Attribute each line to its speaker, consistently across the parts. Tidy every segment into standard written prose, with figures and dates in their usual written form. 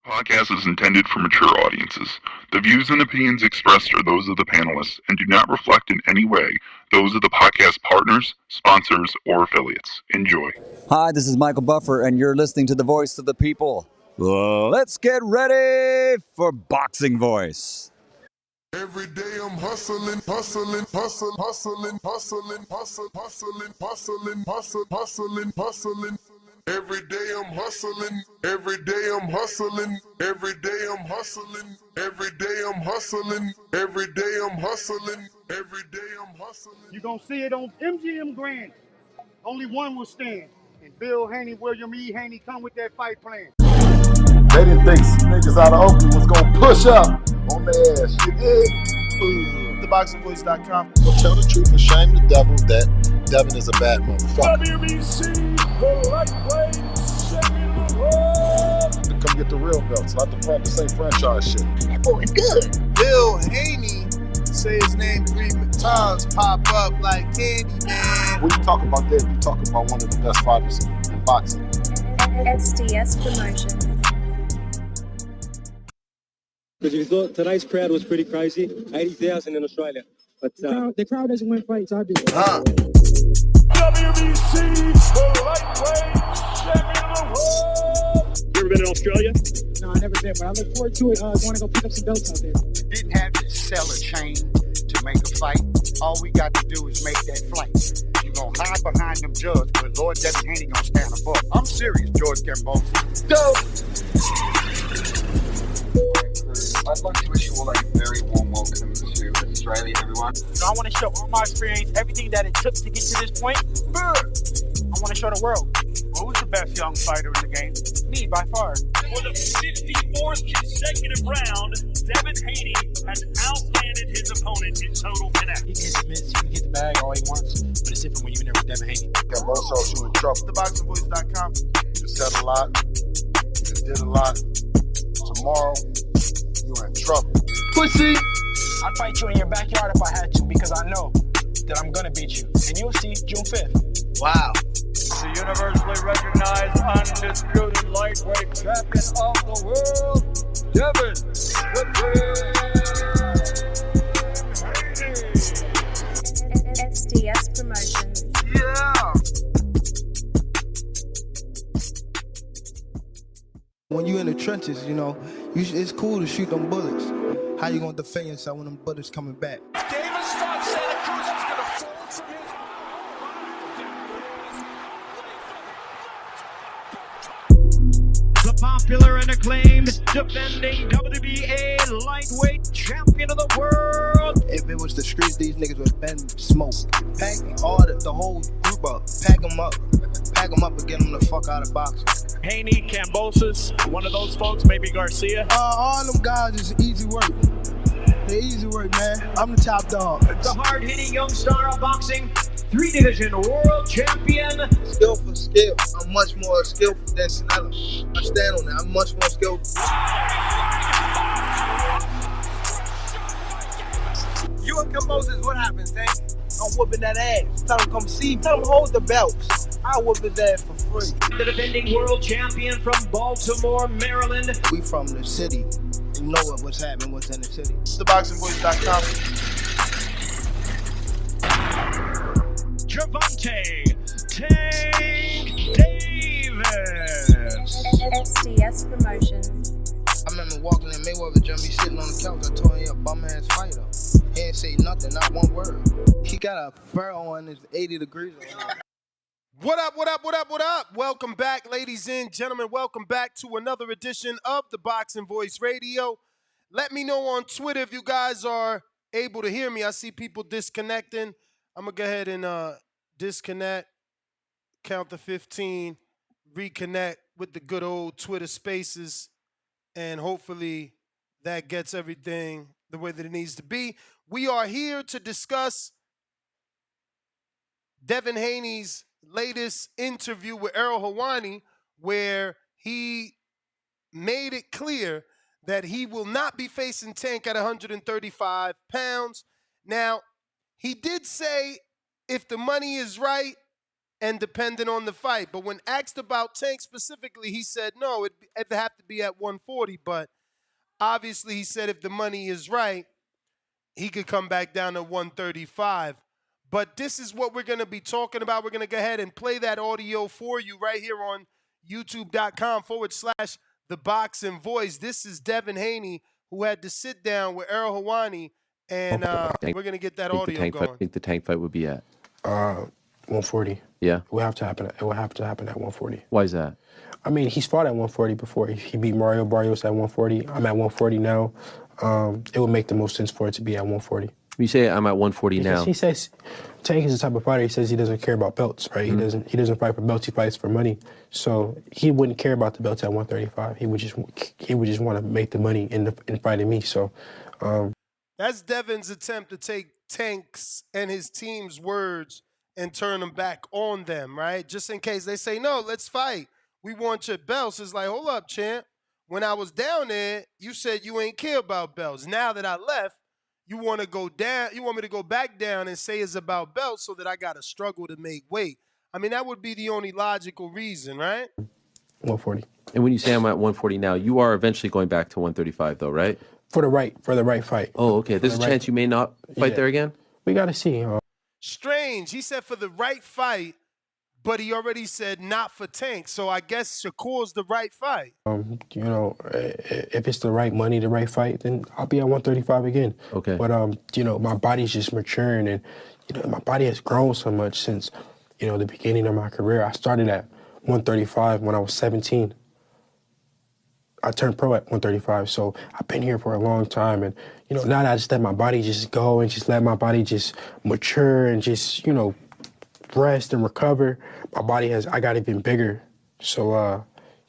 Speaker 1: Podcast is intended for mature audiences. The views and opinions expressed are those of the panelists and do not reflect in any way those of the podcast partners, sponsors, or affiliates. Enjoy.
Speaker 2: Hi, this is Michael Buffer, and you're listening to the Voice of the People. Let's get ready for Boxing Voice.
Speaker 3: Every day I'm hustling. Every day I'm hustling. Every day I'm hustling. Every day I'm hustling. Every day I'm hustling. Every day I'm hustling. Every day I'm hustling.
Speaker 4: You're going to see it on MGM Grand. Only one will stand. And Bill Haney, William E. Haney come with that fight plan.
Speaker 5: They didn't think niggas out of Oakland was going to push up on their ass. You dig? TheBoxingVoice.com.
Speaker 6: Well, tell the truth and shame the devil that Devin is a bad motherfucker.
Speaker 3: WBC, the lightweight champion of the world.
Speaker 6: Come get the real belts, not the same franchise shit.
Speaker 7: That boy is good.
Speaker 8: Bill Haney, say his name 3 times, pop up like candy, man.
Speaker 6: When you talk about that, you talk about one of the best fighters in boxing.
Speaker 9: SDS Promotions.
Speaker 10: Because you thought tonight's crowd was pretty crazy, 80,000 in Australia. But
Speaker 11: the crowd doesn't win fights, I do.
Speaker 3: WBC, the lightweight champion of the world.
Speaker 10: You ever been in Australia?
Speaker 11: No, I never been, but I look forward to it. Going to go pick up some belts out there.
Speaker 8: Didn't have to sell a chain to make a fight. All we got to do is make that flight. You gonna hide behind them judges, but Lord Devin Haney gonna stand above. I'm serious, George Gervonta.
Speaker 12: I'd like to wish you all a very warm welcome to Australia, everyone.
Speaker 13: I want to show all my experience, everything that it took to get to this point. I want to show the world.
Speaker 4: Who's the best young fighter in the game?
Speaker 13: Me, by far.
Speaker 14: For the 54th consecutive round, Devin Haney has outlanded his opponent in total connect.
Speaker 13: He can hit the mitts, he can get the bag all he wants, but it's different when you're in there with Devin Haney.
Speaker 6: Got most of you in trouble.
Speaker 8: TheBoxingVoice.com.
Speaker 6: You said a lot. You did a lot. Tomorrow, you're in trouble.
Speaker 8: Pussy.
Speaker 13: I'd fight you in your backyard if I had to, because I know that I'm gonna beat you. And you'll see June 5th.
Speaker 8: Wow.
Speaker 4: The universally recognized undisputed lightweight champion of the world, Devin Haney.
Speaker 9: SDS Promotions.
Speaker 8: Yeah.
Speaker 15: When you in the trenches, you know, it's cool to shoot them bullets. How you gonna defend yourself when them bullets coming back?
Speaker 3: Davis thought Santa Cruz was going to fall from his...
Speaker 16: The popular and acclaimed defending WBA lightweight champion of the world.
Speaker 15: If it was the streets, these niggas would have been smoked. Pack the whole group up. Pack them up and get them the fuck out of boxing.
Speaker 14: Haney, Cambosis, one of those folks, maybe Garcia.
Speaker 15: All them guys is easy work. They're easy work, man. I'm the top dog.
Speaker 16: The hard-hitting young star of boxing, 3-division world champion.
Speaker 15: Skill for skill. I'm much more skillful than Sinella. I stand on that. I'm much more skillful. You and Cambosis, what happens, Tank? I'm whooping that ass. Tell him come see me. Tell him hold the belts. I whoop his ass for free.
Speaker 16: The defending world champion from Baltimore, Maryland.
Speaker 15: We from the city. You know what's happening, what's in the city.
Speaker 8: TheBoxingVoice.com.
Speaker 16: Gervonta Tank Davis.
Speaker 9: SDS Promotions.
Speaker 15: I remember walking in Mayweather gym, he sitting on the couch. I told him he a bum ass fighter. He ain't say nothing, not one word. He got a fur on, it's 80 degrees on.
Speaker 17: What up? Welcome back, ladies and gentlemen. Welcome back to another edition of the Boxing Voice Radio. Let me know on Twitter if you guys are able to hear me. I see people disconnecting. I'm going to go ahead and disconnect, count to 15, reconnect with the good old Twitter Spaces, and hopefully that gets everything the way that it needs to be. We are here to discuss Devin Haney's latest interview with Errol Hawani, where he made it clear that he will not be facing Tank at 135 pounds. Now, he did say if the money is right, and depending on the fight. But when asked about Tank specifically, he said no, it'd have to be at 140. But obviously, he said if the money is right, he could come back down to 135. But this is what we're going to be talking about. We're going to go ahead and play that audio for you right here on youtube.com/The Boxing Voice. This is Devin Haney, who had to sit down with Errol Hawani, and we're going to get that audio going.
Speaker 7: I think the Tank fight would be at
Speaker 18: 140.
Speaker 7: Yeah.
Speaker 18: It would have to happen. It would have to happen at 140.
Speaker 7: Why is that?
Speaker 18: I mean, he's fought at 140 before. He beat Mario Barrios at 140. I'm at 140 now. It would make the most sense for it to be at 140.
Speaker 7: You say I'm at 140
Speaker 18: because
Speaker 7: now.
Speaker 18: He says Tank is the type of fighter. He says he doesn't care about belts, right?
Speaker 7: Mm-hmm.
Speaker 18: He doesn't fight for belts. He fights for money. So he wouldn't care about the belts at 135. He would just want to make the money in fighting me. So
Speaker 17: that's Devin's attempt to take Tank's and his team's words and turn them back on them, right? Just in case they say, no, let's fight. We want your belts. It's like, hold up, champ. When I was down there, you said you ain't care about belts. Now that I left, you want to go down. You want me to go back down and say it's about belts so that I got to struggle to make weight. I mean, that would be the only logical reason, right?
Speaker 18: 140.
Speaker 7: And when you say I'm at 140 now, you are eventually going back to 135 though, right?
Speaker 18: For the right fight.
Speaker 7: Oh, okay. There's a chance you may not fight there again?
Speaker 18: We got to see.
Speaker 17: Strange. He said for the right fight, but he already said not for Tank. So I guess Shakur's the right fight.
Speaker 18: If it's the right money, the right fight, then I'll be at 135 again.
Speaker 7: Okay.
Speaker 18: But my body's just maturing, and my body has grown so much since the beginning of my career. I started at 135 when I was 17. I turned pro at 135, so I've been here for a long time, and now that I just let my body just go and just let my body just mature and just rest and recover, I got even bigger. So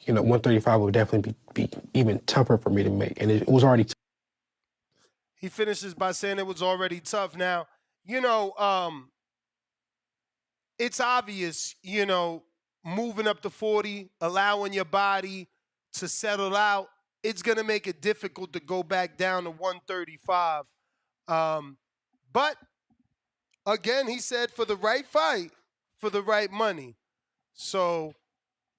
Speaker 18: 135 would definitely be even tougher for me to make, and it was already.
Speaker 17: He finishes by saying it was already tough. Now, it's obvious, moving up to 40, allowing your body to settle out, it's going to make it difficult to go back down to 135. But, again, he said for the right fight, for the right money. So,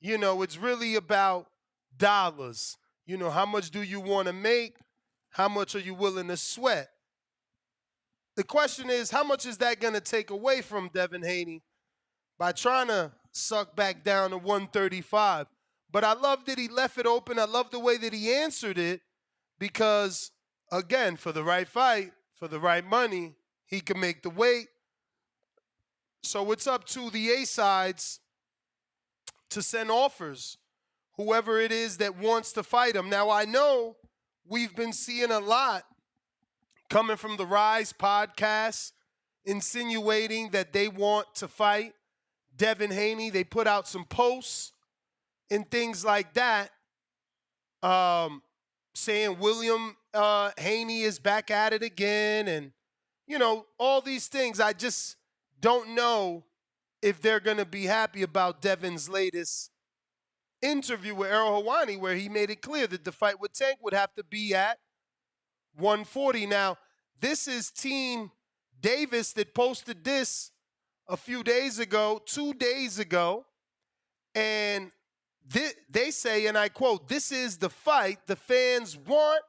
Speaker 17: it's really about dollars. How much do you want to make? How much are you willing to sweat? The question is, how much is that going to take away from Devin Haney by trying to suck back down to 135? But I love that he left it open. I love the way that he answered it because, again, for the right fight, for the right money, he can make the weight. So it's up to the A-sides to send offers, whoever it is that wants to fight him. Now, I know we've been seeing a lot coming from the Rise podcast insinuating that they want to fight Devin Haney. They put out some posts and things like that, saying William Haney is back at it again, and all these things. I just don't know if they're going to be happy about Devin's latest interview with Errol Hawani, where he made it clear that the fight with Tank would have to be at 140. Now, this is Team Davis that posted this a few days ago, 2 days ago, and they say, and I quote, "This is the fight the fans want,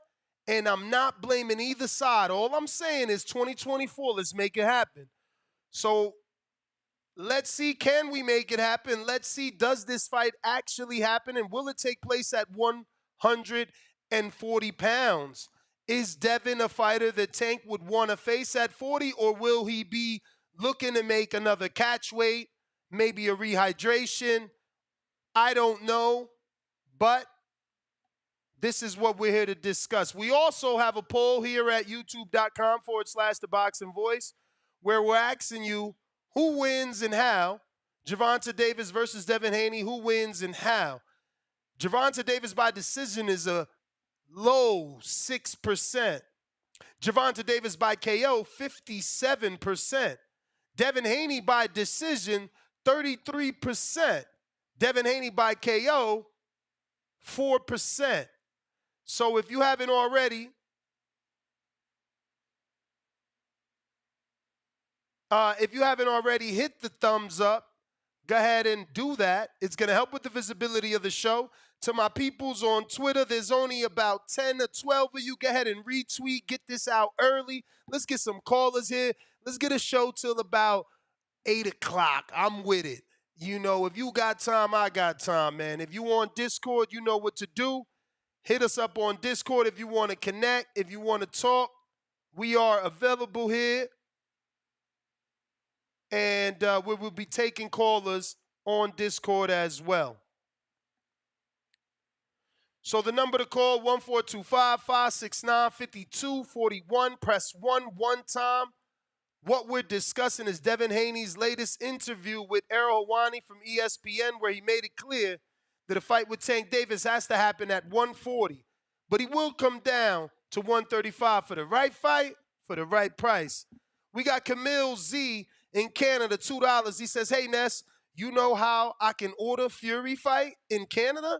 Speaker 17: and I'm not blaming either side. All I'm saying is 2024, let's make it happen." So let's see, can we make it happen? Let's see, does this fight actually happen, and will it take place at 140 pounds? Is Devin a fighter that Tank would want to face at 40, or will he be looking to make another catch weight, maybe a rehydration? I don't know, but this is what we're here to discuss. We also have a poll here at youtube.com/The Boxing Voice, where we're asking you who wins and how. Gervonta Davis versus Devin Haney, who wins and how? Gervonta Davis by decision is a low 6%. Gervonta Davis by KO, 57%. Devin Haney by decision, 33%. Devin Haney by KO, 4%. So if you haven't already, hit the thumbs up, go ahead and do that. It's going to help with the visibility of the show. To my peoples on Twitter, there's only about 10 or 12 of you. Go ahead and retweet. Get this out early. Let's get some callers here. Let's get a show till about 8 o'clock. I'm with it. You know, if you got time, I got time, man. If you on Discord, you know what to do. Hit us up on Discord if you want to connect, if you want to talk. We are available here. And we will be taking callers on Discord as well. So the number to call, 1-425-569-5241. Press 1 time. What we're discussing is Devin Haney's latest interview with Errol Hawani from ESPN, where he made it clear that a fight with Tank Davis has to happen at 140. But he will come down to 135 for the right fight, for the right price. We got Camille Z in Canada, $2. He says, hey, Ness, you know how I can order Fury fight in Canada?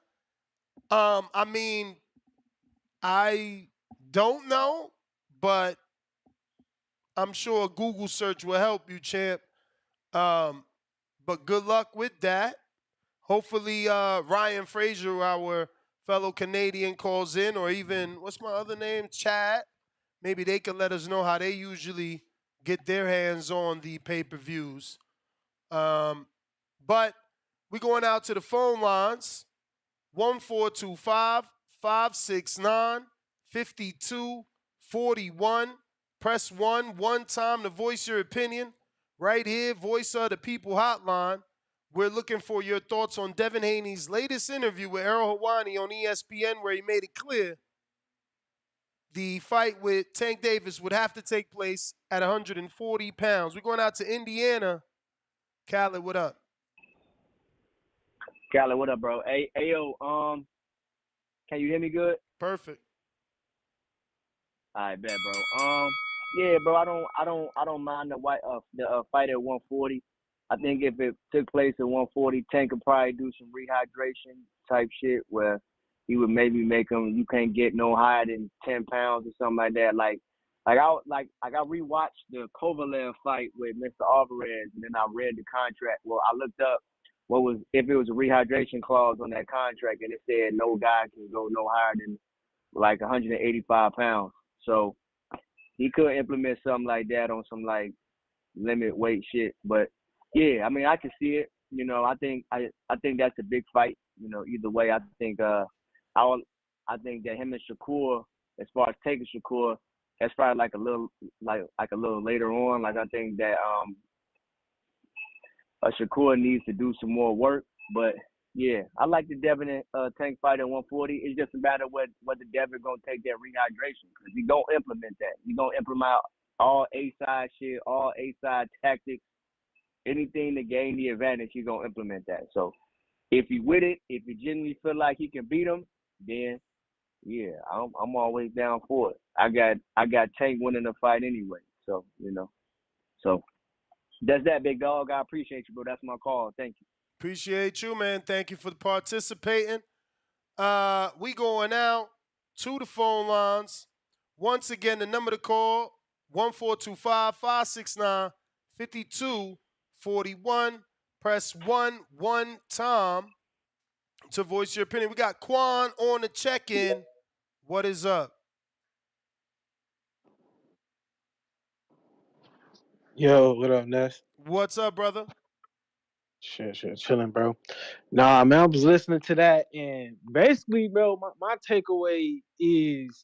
Speaker 17: I mean, I don't know, but I'm sure a Google search will help you, champ. But good luck with that. Hopefully, Ryan Fraser, our fellow Canadian, calls in, or even, what's my other name? Chad. Maybe they can let us know how they usually get their hands on the pay-per-views. But we're going out to the phone lines. 1-425-569-5241. Press 1 time to voice your opinion. Right here, Voice of the People hotline. We're looking for your thoughts on Devin Haney's latest interview with Errol Hawani on ESPN, where he made it clear the fight with Tank Davis would have to take place at 140 pounds. We're going out to Indiana. Khaled, what up?
Speaker 19: Khaled, what up, bro? Hey, yo, can you hear me good?
Speaker 17: Perfect.
Speaker 19: All right, bet, bro. Yeah, bro, I don't mind the fight at 140. I think if it took place at 140, Tank could probably do some rehydration type shit where he would maybe make him, you can't get no higher than 10 pounds or something like that. I rewatched the Kovalev fight with Mr. Alvarez, and then I read the contract. Well, I looked up if it was a rehydration clause on that contract, and it said no guy can go no higher than like 185 pounds. So he could implement something like that on some like limit weight shit. But yeah, I mean, I can see it. You know, I think that's a big fight. You know, either way, I think that him and Shakur, as far as taking Shakur, that's probably like a little later on. Like I think that Shakur needs to do some more work. But yeah, I like the Devin and Tank fight at 140. It's just a matter of whether Devin gonna take that rehydration, because he gonna implement that. He gonna implement all A-side shit, all A-side tactics, anything to gain the advantage. He gonna implement that. So if he with it, if he genuinely feel like he can beat him, then yeah, I'm always down for it. I got Tank winning the fight anyway. So so that's that, big dog. I appreciate you, bro. That's my call. Thank you.
Speaker 17: Appreciate you, man. Thank you for participating. We going out to the phone lines. Once again, the number to call, 1-425-569-5241. Press 1 time to voice your opinion. We got Quan on the check-in. What is up?
Speaker 18: Yo, what up, Ness?
Speaker 17: What's up, brother?
Speaker 18: Shit, chilling, bro. Nah, man, I was listening to that, and basically, bro, my takeaway is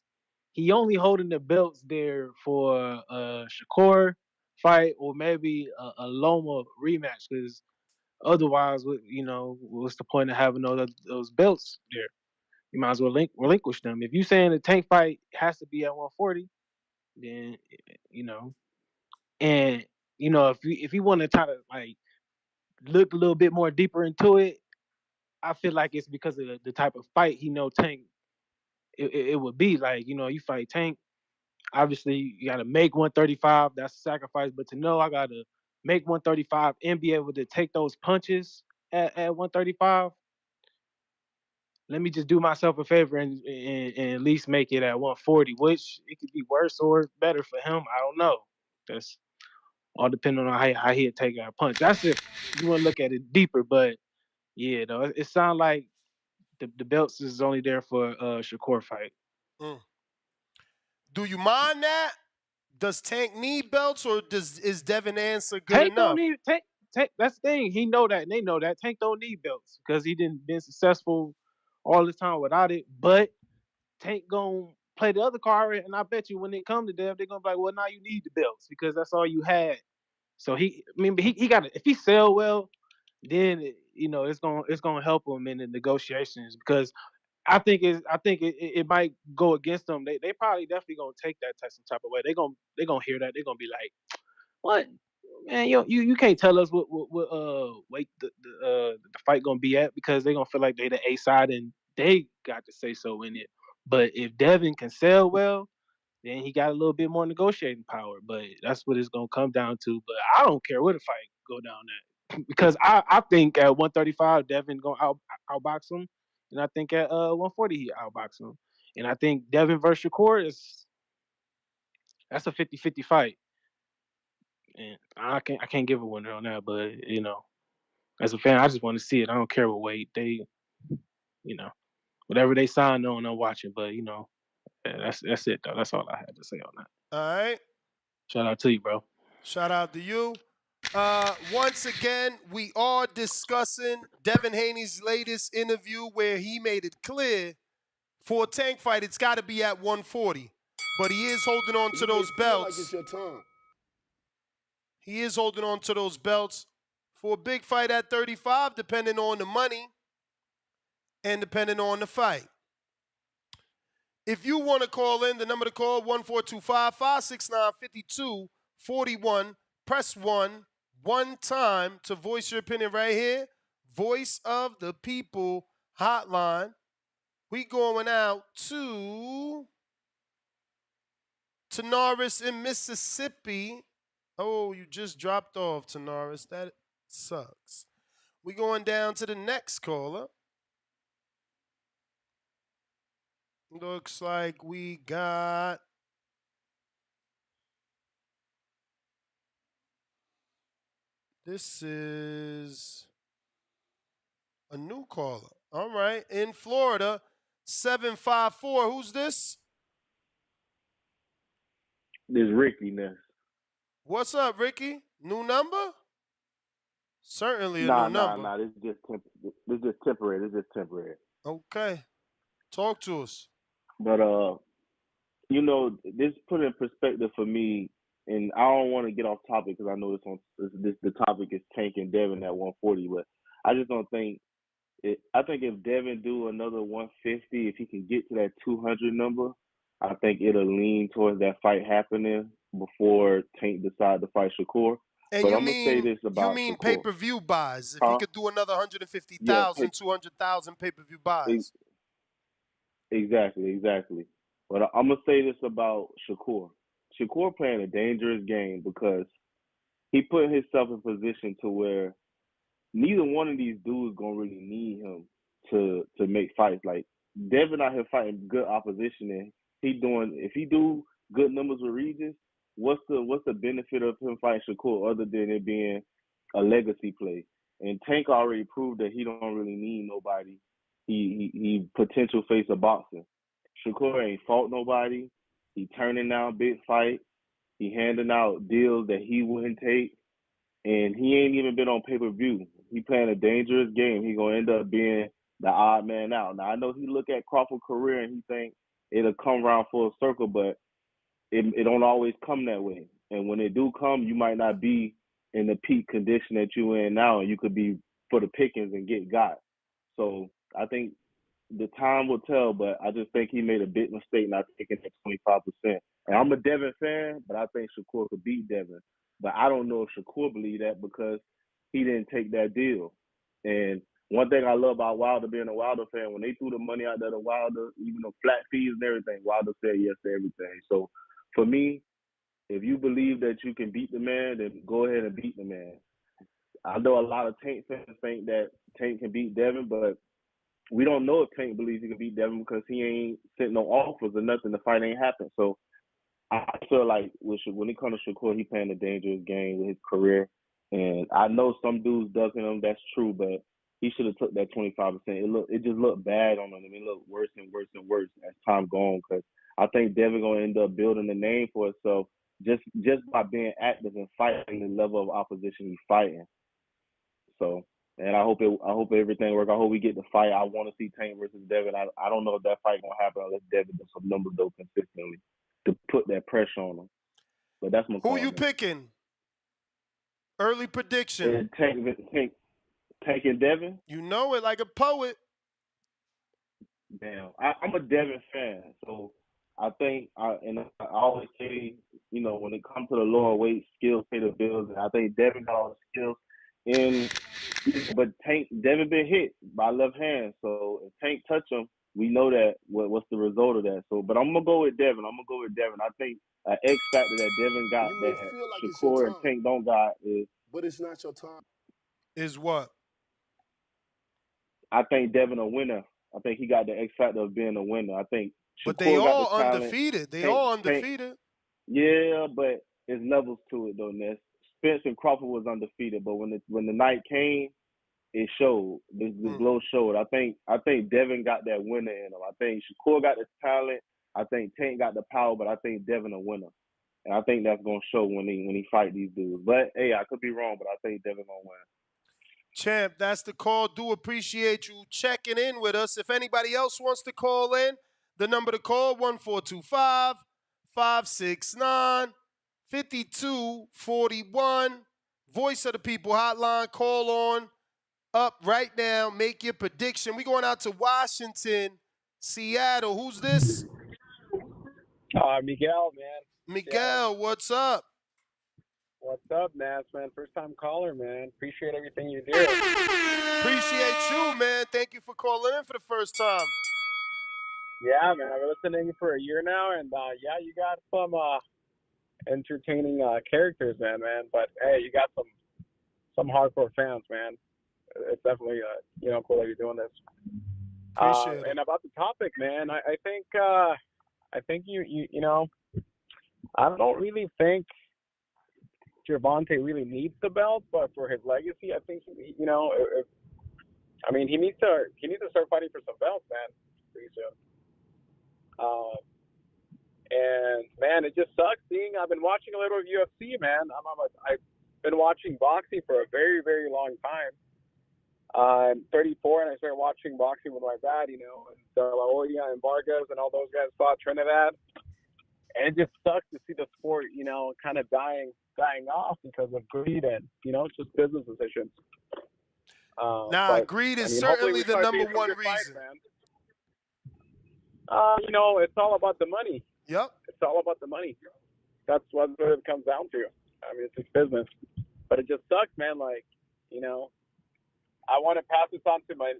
Speaker 18: he only holding the belts there for a Shakur fight or maybe a Loma rematch, because otherwise, what's the point of having those belts there? You might as well relinquish them. If you saying the Tank fight has to be at 140, then and if you want to try to like look a little bit more deeper into it, I feel like it's because of the type of fight Tank it would be. Like, you fight Tank, obviously you got to make 135. That's a sacrifice. But to know I got to make 135 and be able to take those punches at 135, let me just do myself a favor and at least make it at 140, which it could be worse or better for him. I don't know. That's
Speaker 20: all depending on how he'll take our punch. That's if you want to look at it deeper. But yeah, though, it sounds like the belts is only there for Shakur fight.
Speaker 17: Mm. Do you mind that? Does Tank need belts, or is Devin answer good
Speaker 20: Tank don't
Speaker 17: enough?
Speaker 20: need Tank. That's the thing. He know that, and they know that. Tank don't need belts because he didn't been successful all the time without it. But Tank gonna play the other card, and I bet you when it come to Dev, they're gonna be like, well, now you need the belts because that's all you had. So he got to, if he sell well, then it's gonna help him in the negotiations because it might go against them. They probably definitely gonna take that some type of way. They gonna hear that. They're gonna be like, what, man? You can't tell us what weight the fight gonna be at because they're gonna feel like they the A side and they got to say so in it. But if Devin can sell well, then he got a little bit more negotiating power. But that's what it's gonna come down to. But I don't care what the fight go down at because I think at 135 Devin gonna outbox him, and I think at 140 he outbox him, and I think Devin versus Shakur that's a 50-50 fight, and I can't give a winner on that. But as a fan, I just want to see it. I don't care what weight they, whatever they sign on, I'm watching. But that's it though. That's all I had to say on that.
Speaker 17: All right.
Speaker 20: Shout out to you, bro.
Speaker 17: Shout out to you. Once again, we are discussing Devin Haney's latest interview where he made it clear for a Tank fight, it's got to be at 140. But he is holding on to those belts.
Speaker 6: Like it's your time.
Speaker 17: He is holding on to those belts for a big fight at 35, depending on the money and depending on the fight. If you want to call in, the number to call, 1-425-569-5241. Press 1 time to voice your opinion right here. Voice of the People hotline. We going out to Tanaris in Mississippi. Oh, you just dropped off, Tanaris. That sucks. We going down to the next caller. Looks like we got this is a new caller. All right, in Florida, 754. Who's this?
Speaker 21: This Ricky Ness.
Speaker 17: What's up, Ricky? New number? Certainly a new number.
Speaker 21: Nah. This is just temporary.
Speaker 17: Okay. Talk to us.
Speaker 21: But this put in perspective for me, and I don't want to get off topic because I know the topic is Tank and Devin at 140, but I just don't think I think if Devin do another 150, if he can get to that 200 number, I think it'll lean towards that fight happening before Tank decide to fight Shakur.
Speaker 17: And
Speaker 21: but
Speaker 17: you
Speaker 21: I'm gonna say this about Shakur.
Speaker 17: pay-per-view buys. If he could do another 150,000, 200,000 pay-per-view buys.
Speaker 21: Exactly. But I'm gonna say this about Shakur. Shakur playing a dangerous game because he put himself in position to where neither one of these dudes gonna really need him to make fights. Like Devin out here fighting good opposition, and if he do good numbers with Regis, what's the benefit of him fighting Shakur other than it being a legacy play? And Tank already proved that he don't really need nobody. He potential face of boxing. Shakur ain't fought nobody. He turning down big fights. He handing out deals that he wouldn't take. And he ain't even been on pay-per-view. He playing a dangerous game. He gonna end up being the odd man out. Now I know he look at Crawford's career and he think it'll come around full circle, but it don't always come that way. And when it do come, you might not be in the peak condition that you in now, and you could be for the pickings and get got. So I think the time will tell, but I just think he made a big mistake not taking that 25%. And I'm a Devin fan, but I think Shakur could beat Devin. But I don't know if Shakur believe that because he didn't take that deal. And one thing I love about Wilder being a Wilder fan, when they threw the money out there to Wilder, even the flat fees and everything, Wilder said yes to everything. So for me, if you believe that you can beat the man, then go ahead and beat the man. I know a lot of Tank fans think that Tank can beat Devin, but we don't know if Tank believes he can beat Devin because he ain't sent no offers or nothing. The fight ain't happened. So I feel like when it comes to Shakur, he playing a dangerous game with his career. And I know some dudes ducking him. That's true, but he should have took that 25%. It just looked bad on him. It looked worse and worse and worse as time gone. Because I think Devin gonna end up building a name for himself just by being active and fighting the level of opposition he's fighting. So, and I hope everything works. I hope we get the fight. I want to see Tank versus Devin. I don't know if that fight gonna happen unless Devin does some numbers though consistently to put that pressure on him. But that's my call.
Speaker 17: Who you picking? Early prediction.
Speaker 21: Tank and Devin?
Speaker 17: You know it like a poet.
Speaker 21: Damn. I'm a Devin fan. So I think, I always say, when it comes to the lower weight, skills pay the bills. And I think Devin got all the skills. But Devin been hit by left hand. So if Tank touch him, we know that what's the result of that. So, but I'm gonna go with Devin. I think an X factor that Devin got
Speaker 6: You may
Speaker 21: that
Speaker 6: feel like it's
Speaker 21: Shakur
Speaker 6: your
Speaker 21: and
Speaker 6: time,
Speaker 21: Tank don't got is.
Speaker 6: but it's not your time.
Speaker 17: Is what?
Speaker 21: I think Devin a winner. I think he got the X factor of being a winner. I think Shakur
Speaker 17: But they
Speaker 21: got
Speaker 17: all
Speaker 21: the talent.
Speaker 17: undefeated. They
Speaker 21: Tank,
Speaker 17: all undefeated.
Speaker 21: Yeah, but there's levels to it though, Ness. Spence and Crawford was undefeated, but when the night came, it showed. The glow showed. I think Devin got that winner in him. I think Shakur got the talent. I think Tank got the power, but I think Devin a winner. And I think that's gonna show when he fight these dudes. But hey, I could be wrong, but I think Devin gonna win.
Speaker 17: Champ, that's the call. Do appreciate you checking in with us. If anybody else wants to call in, the number to call 1-425-569-5241. Voice of the People hotline. Call on up right now. Make your prediction. We going out to Washington, Seattle. Who's this?
Speaker 1: Miguel, man.
Speaker 17: Miguel,
Speaker 1: Seattle.
Speaker 17: what's up?
Speaker 1: What's up, Nats, man? First time caller, man. Appreciate everything you do.
Speaker 17: Appreciate you, man. Thank you for calling in for the first time.
Speaker 1: Yeah, man. I've been listening for a year now, and yeah, you got some entertaining characters, man. But hey, you got some hardcore fans, man. It's definitely cool that you're doing this.
Speaker 17: Appreciate it.
Speaker 1: And about the topic, man, I think you know, I don't really think Gervonta really needs the belt, but for his legacy, I think he needs to start fighting for some belts, man, pretty soon. And man, it just sucks seeing. I've been watching a little of UFC, man. I've been watching boxing for a very, very long time. I'm 34, and I started watching boxing with my dad, and De La Hoya and Vargas and all those guys fought Trinidad. And it just sucks to see the sport, kind of dying off because of greed and, it's just business decisions.
Speaker 17: Greed is certainly the number one reason.
Speaker 1: It's all about the money.
Speaker 17: Yep.
Speaker 1: It's all about the money. That's what it comes down to. I mean, it's just business. But it just sucks, man. I want to pass this on to my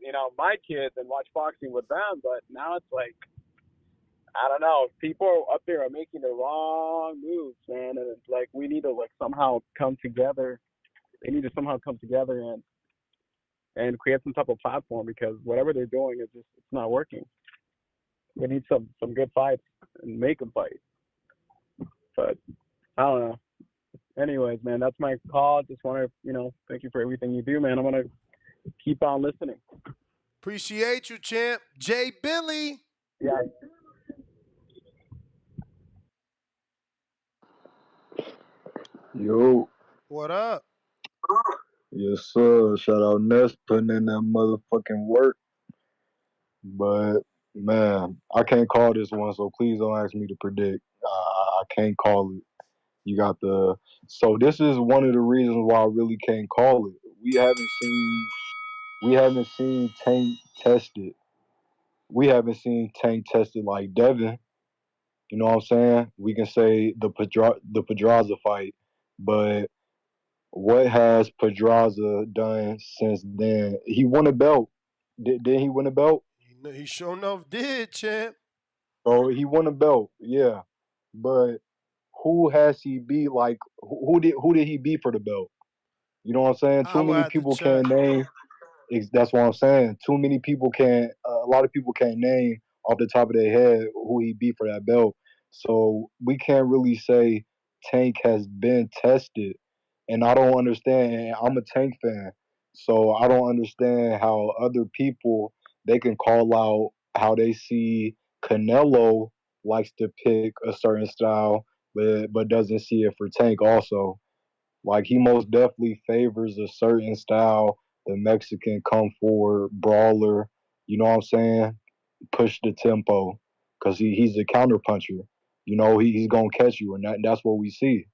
Speaker 1: kids and watch boxing with them, but now it's like, I don't know. People up there are making the wrong moves, man, and it's like we need to somehow come together. They need to somehow come together and create some type of platform, because whatever they're doing is it's not working. We need some good fights and make them fight. But I don't know. Anyways, man, that's my call. Just want to thank you for everything you do, man. I'm gonna keep on listening.
Speaker 17: Appreciate you, champ. Jay Billy.
Speaker 1: Yeah.
Speaker 22: Yo.
Speaker 17: What up?
Speaker 22: Yes, sir. Shout out Ness putting in that motherfucking work. But, man, I can't call this one, so please don't ask me to predict. I can't call it. You got so this is one of the reasons why I really can't call it. We haven't seen Tank tested. We haven't seen Tank tested like Devin. You know what I'm saying? We can say the Pedraza fight, but what has Pedraza done since then? He won a belt. Did he win a belt?
Speaker 17: He sure enough did, champ.
Speaker 22: So he won a belt, yeah. But who has he beat? Like who did he beat for the belt? You know what I'm saying? Too many people can't name. That's what I'm saying. Too many people can't. A lot of people can't name off the top of their head who he beat for that belt. So we can't really say Tank has been tested. And I don't understand. And I'm a Tank fan, so I don't understand how other people they can call out how they see Canelo likes to pick a certain style, but doesn't see it for Tank also. Like he most definitely favors a certain style, the Mexican come forward brawler. You know what I'm saying? Push the tempo, because he's a counter puncher. You know he's gonna catch you, and that's what we see.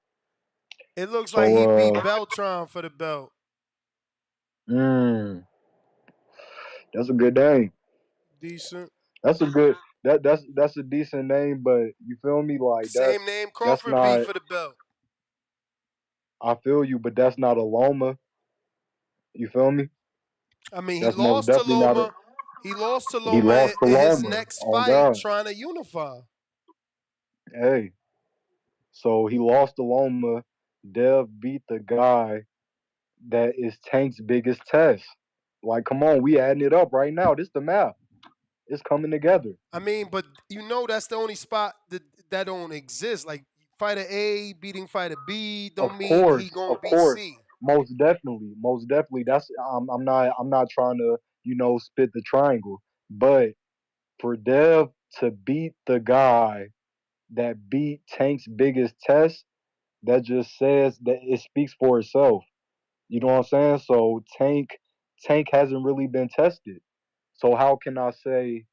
Speaker 17: It looks like he
Speaker 22: So,
Speaker 17: beat Beltron for the belt.
Speaker 22: mm, that's a good name.
Speaker 17: Decent.
Speaker 22: That's a good that's a decent name, but you feel me? Like
Speaker 17: Same name
Speaker 22: that's
Speaker 17: Crawford beat
Speaker 22: not.
Speaker 17: for the belt.
Speaker 22: I feel you, but that's not a Loma. You feel me?
Speaker 17: I mean, he
Speaker 22: That's most
Speaker 17: lost to
Speaker 22: definitely not a.
Speaker 17: Loma. He lost to
Speaker 22: He
Speaker 17: Loma
Speaker 22: lost to
Speaker 17: in his
Speaker 22: Loma.
Speaker 17: next
Speaker 22: On
Speaker 17: fight,
Speaker 22: God,
Speaker 17: trying to unify.
Speaker 22: hey. So he lost to Loma. Dev beat the guy that is Tank's biggest test. Like, come on, we adding it up right now. This the math. It's coming together.
Speaker 17: I mean, but you know that's the only spot that don't exist. Like fighter A beating fighter B don't mean he gonna
Speaker 22: Of
Speaker 17: beat
Speaker 22: course,
Speaker 17: C.
Speaker 22: most definitely. That's I'm not trying to spit the triangle, but for Dev to beat the guy that beat Tank's biggest test, that just says that it speaks for itself. You know what I'm saying? So Tank hasn't really been tested. So how can I say,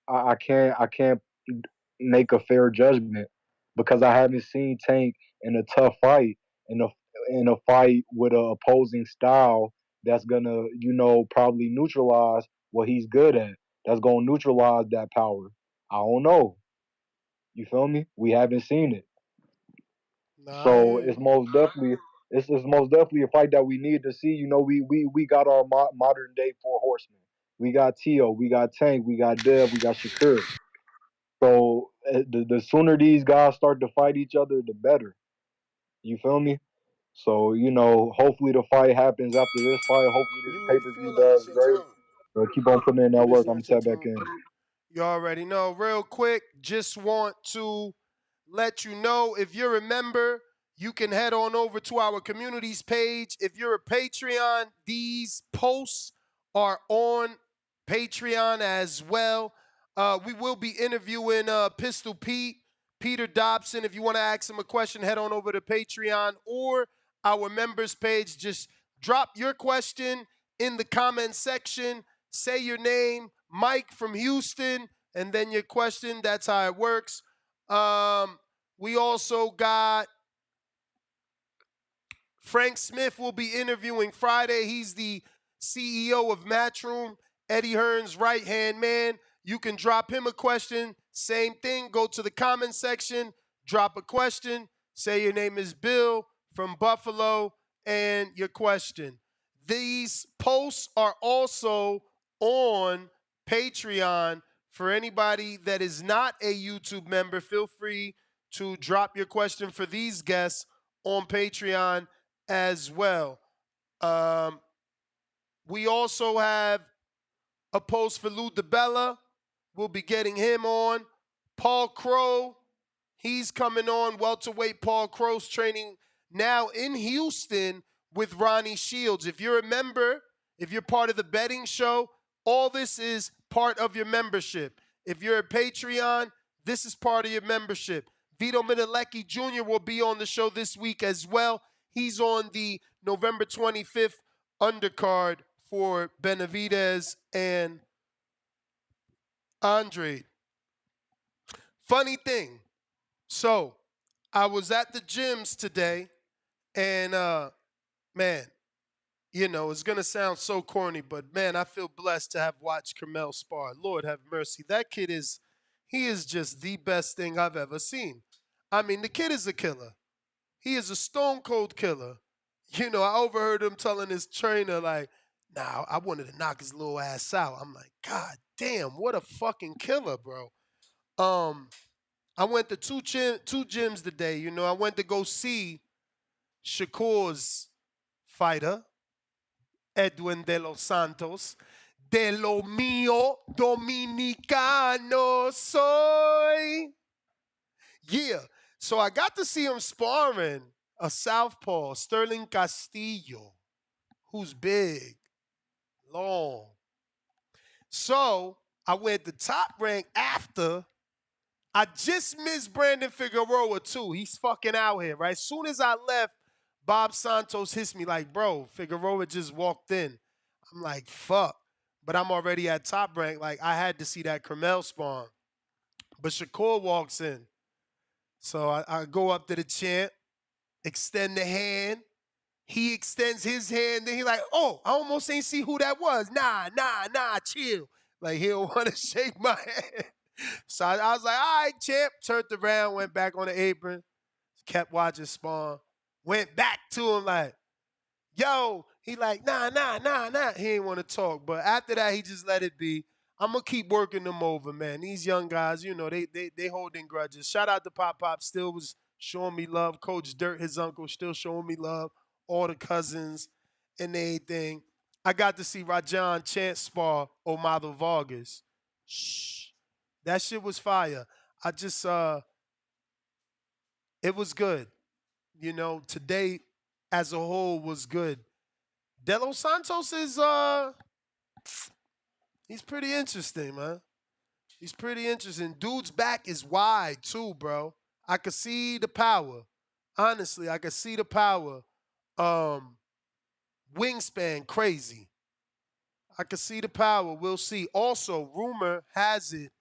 Speaker 22: I can't make a fair judgment because I haven't seen Tank in a tough fight in a fight with an opposing style that's gonna, probably neutralize what he's good at. That's gonna neutralize that power. I don't know. You feel me? We haven't seen it.
Speaker 17: Nah, I
Speaker 22: So
Speaker 17: hear you.
Speaker 22: it's most definitely a fight that we need to see. We got our modern day four horsemen. We got Tio, we got Tank, we got Dev, we got Shakur. So the sooner these guys start to fight each other, the better. You feel me? So hopefully the fight happens after this fight. Hopefully this
Speaker 17: You
Speaker 22: pay
Speaker 17: may
Speaker 22: per view
Speaker 17: feel like
Speaker 22: does
Speaker 17: it's your
Speaker 22: great.
Speaker 17: turn.
Speaker 22: So keep on putting in that
Speaker 17: But it's
Speaker 22: work. I'm
Speaker 17: not
Speaker 22: gonna
Speaker 17: your
Speaker 22: tap back
Speaker 17: turn.
Speaker 22: in.
Speaker 17: You already know. Real quick, just want to let you know if you're a member, you can head on over to our communities page. If you're a Patreon, these posts are on Patreon as well. We will be interviewing Pistol Pete, Peter Dobson. If you want to ask him a question, head on over to Patreon or our members page. Just drop your question in the comment section. Say your name, Mike from Houston, and then your question. That's how it works. We also got Frank Smith will be interviewing Friday. He's the CEO of Matchroom, Eddie Hearn's right-hand man. You can drop him a question. Same thing, go to the comment section, drop a question, say your name is Bill from Buffalo, and your question. These posts are also on Patreon. For anybody that is not a YouTube member, feel free to drop your question for these guests on Patreon as well. We also have a post for Lou DiBella. We'll be getting him on. Paul Crow, he's coming on. Welterweight Paul Crow's training now in Houston with Ronnie Shields. If you're a member, if you're part of the betting show, all this is part of your membership. If you're a Patreon, this is part of your membership. Vito Minilecki Jr. will be on the show this week as well. He's on the November 25th undercard for Benavidez and Andre. Funny thing. So, I was at the gyms today, and man, it's gonna sound so corny, but man, I feel blessed to have watched Carmel spar. Lord have mercy. That kid he is just the best thing I've ever seen. I mean, the kid is a killer. He is a stone cold killer. I overheard him telling his trainer, like, nah, I wanted to knock his little ass out. I'm like, God damn, what a fucking killer, bro. I went to two gyms today. I went to go see Shakur's fighter, Edwin de los Santos. De lo mío dominicano soy. Yeah. So I got to see him sparring a southpaw, Sterling Castillo, who's big, long. So I went to Top Rank after. I just missed Brandon Figueroa too. He's fucking out here, right? As soon as I left, Bob Santos hits me like, bro, Figueroa just walked in. I'm like, fuck. But I'm already at Top Rank. Like, I had to see that Carmel spawn. But Shakur walks in. So I go up to the champ, extend the hand. He extends his hand. Then he like, oh, I almost ain't see who that was. Nah, chill. Like, he don't want to shake my hand. So I was like, all right, champ. Turned around, went back on the apron, kept watching spawn. Went back to him like, yo. He like, nah. He ain't want to talk. But after that, he just let it be. I'm going to keep working them over, man. These young guys, you know, they holding grudges. Shout out to Pop Pop. Still was showing me love. Coach Dirt, his uncle, still showing me love. All the cousins and everything. I got to see Rajon Chance spar Omado Vargas. Shh. That shit was fire. I just, it was good. You know, today as a whole was good. De Los Santos is, he's pretty interesting, man. He's pretty interesting. Dude's back is wide too, bro. I could see the power. Honestly, I could see the power. Wingspan, crazy. I could see the power. We'll see. Also, rumor has it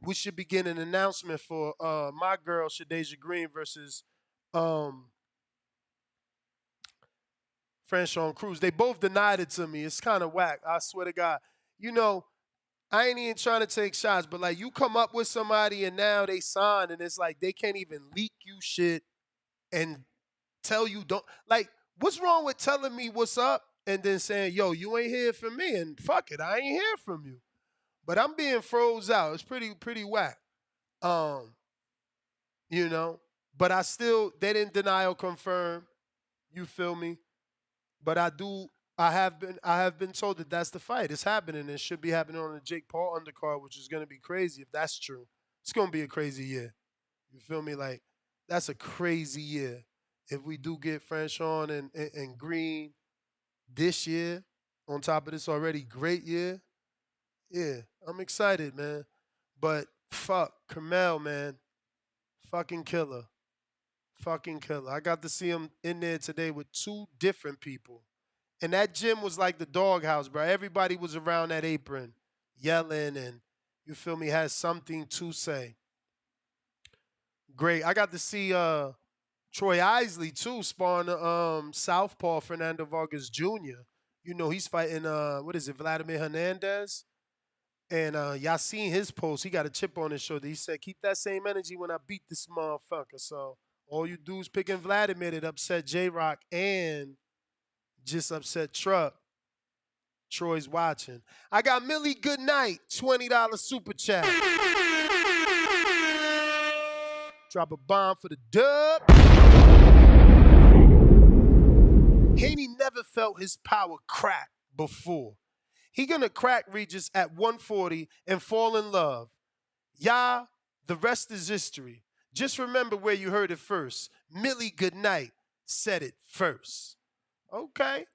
Speaker 17: we should begin an announcement for my girl Shadeja Green versus Franchon Cruz. They both denied it to me. It's kind of whack. I swear to God. You know, I ain't even trying to take shots, but like you come up with somebody and now they sign and it's like they can't even leak you shit and tell you don't. Like, what's wrong with telling me what's up and then saying, yo, you ain't here for me and fuck it, I ain't hear from you. But I'm being froze out. It's pretty whack. You know, but they didn't deny or confirm. You feel me? But I have been told that that's the fight. It's happening. It should be happening on the Jake Paul undercard, which is going to be crazy if that's true. It's going to be a crazy year. You feel me? Like, that's a crazy year. If we do get Franchon and Green this year, on top of this already great year, yeah, I'm excited, man. But fuck, Carmel, man. Fucking killer. Fucking killer. I got to see him in there today with two different people. And that gym was like the doghouse, bro. Everybody was around that apron yelling and, you feel me, has something to say. Great. I got to see Troy Isley, too, sparring Southpaw Fernando Vargas Jr. You know, he's fighting, Vladimir Hernandez? And y'all seen his post. He got a chip on his shoulder. He said, keep that same energy when I beat this motherfucker. So all you dudes picking Vladimir that upset J-Rock and just upset Truck. Troy's watching. I got Millie Goodnight, $20 super chat. Drop a bomb for the dub. Haney never felt his power crack before. He gonna crack Regis at 140 and fall in love. Yeah, the rest is history. Just remember where you heard it first. Millie Goodnight said it first. Okay.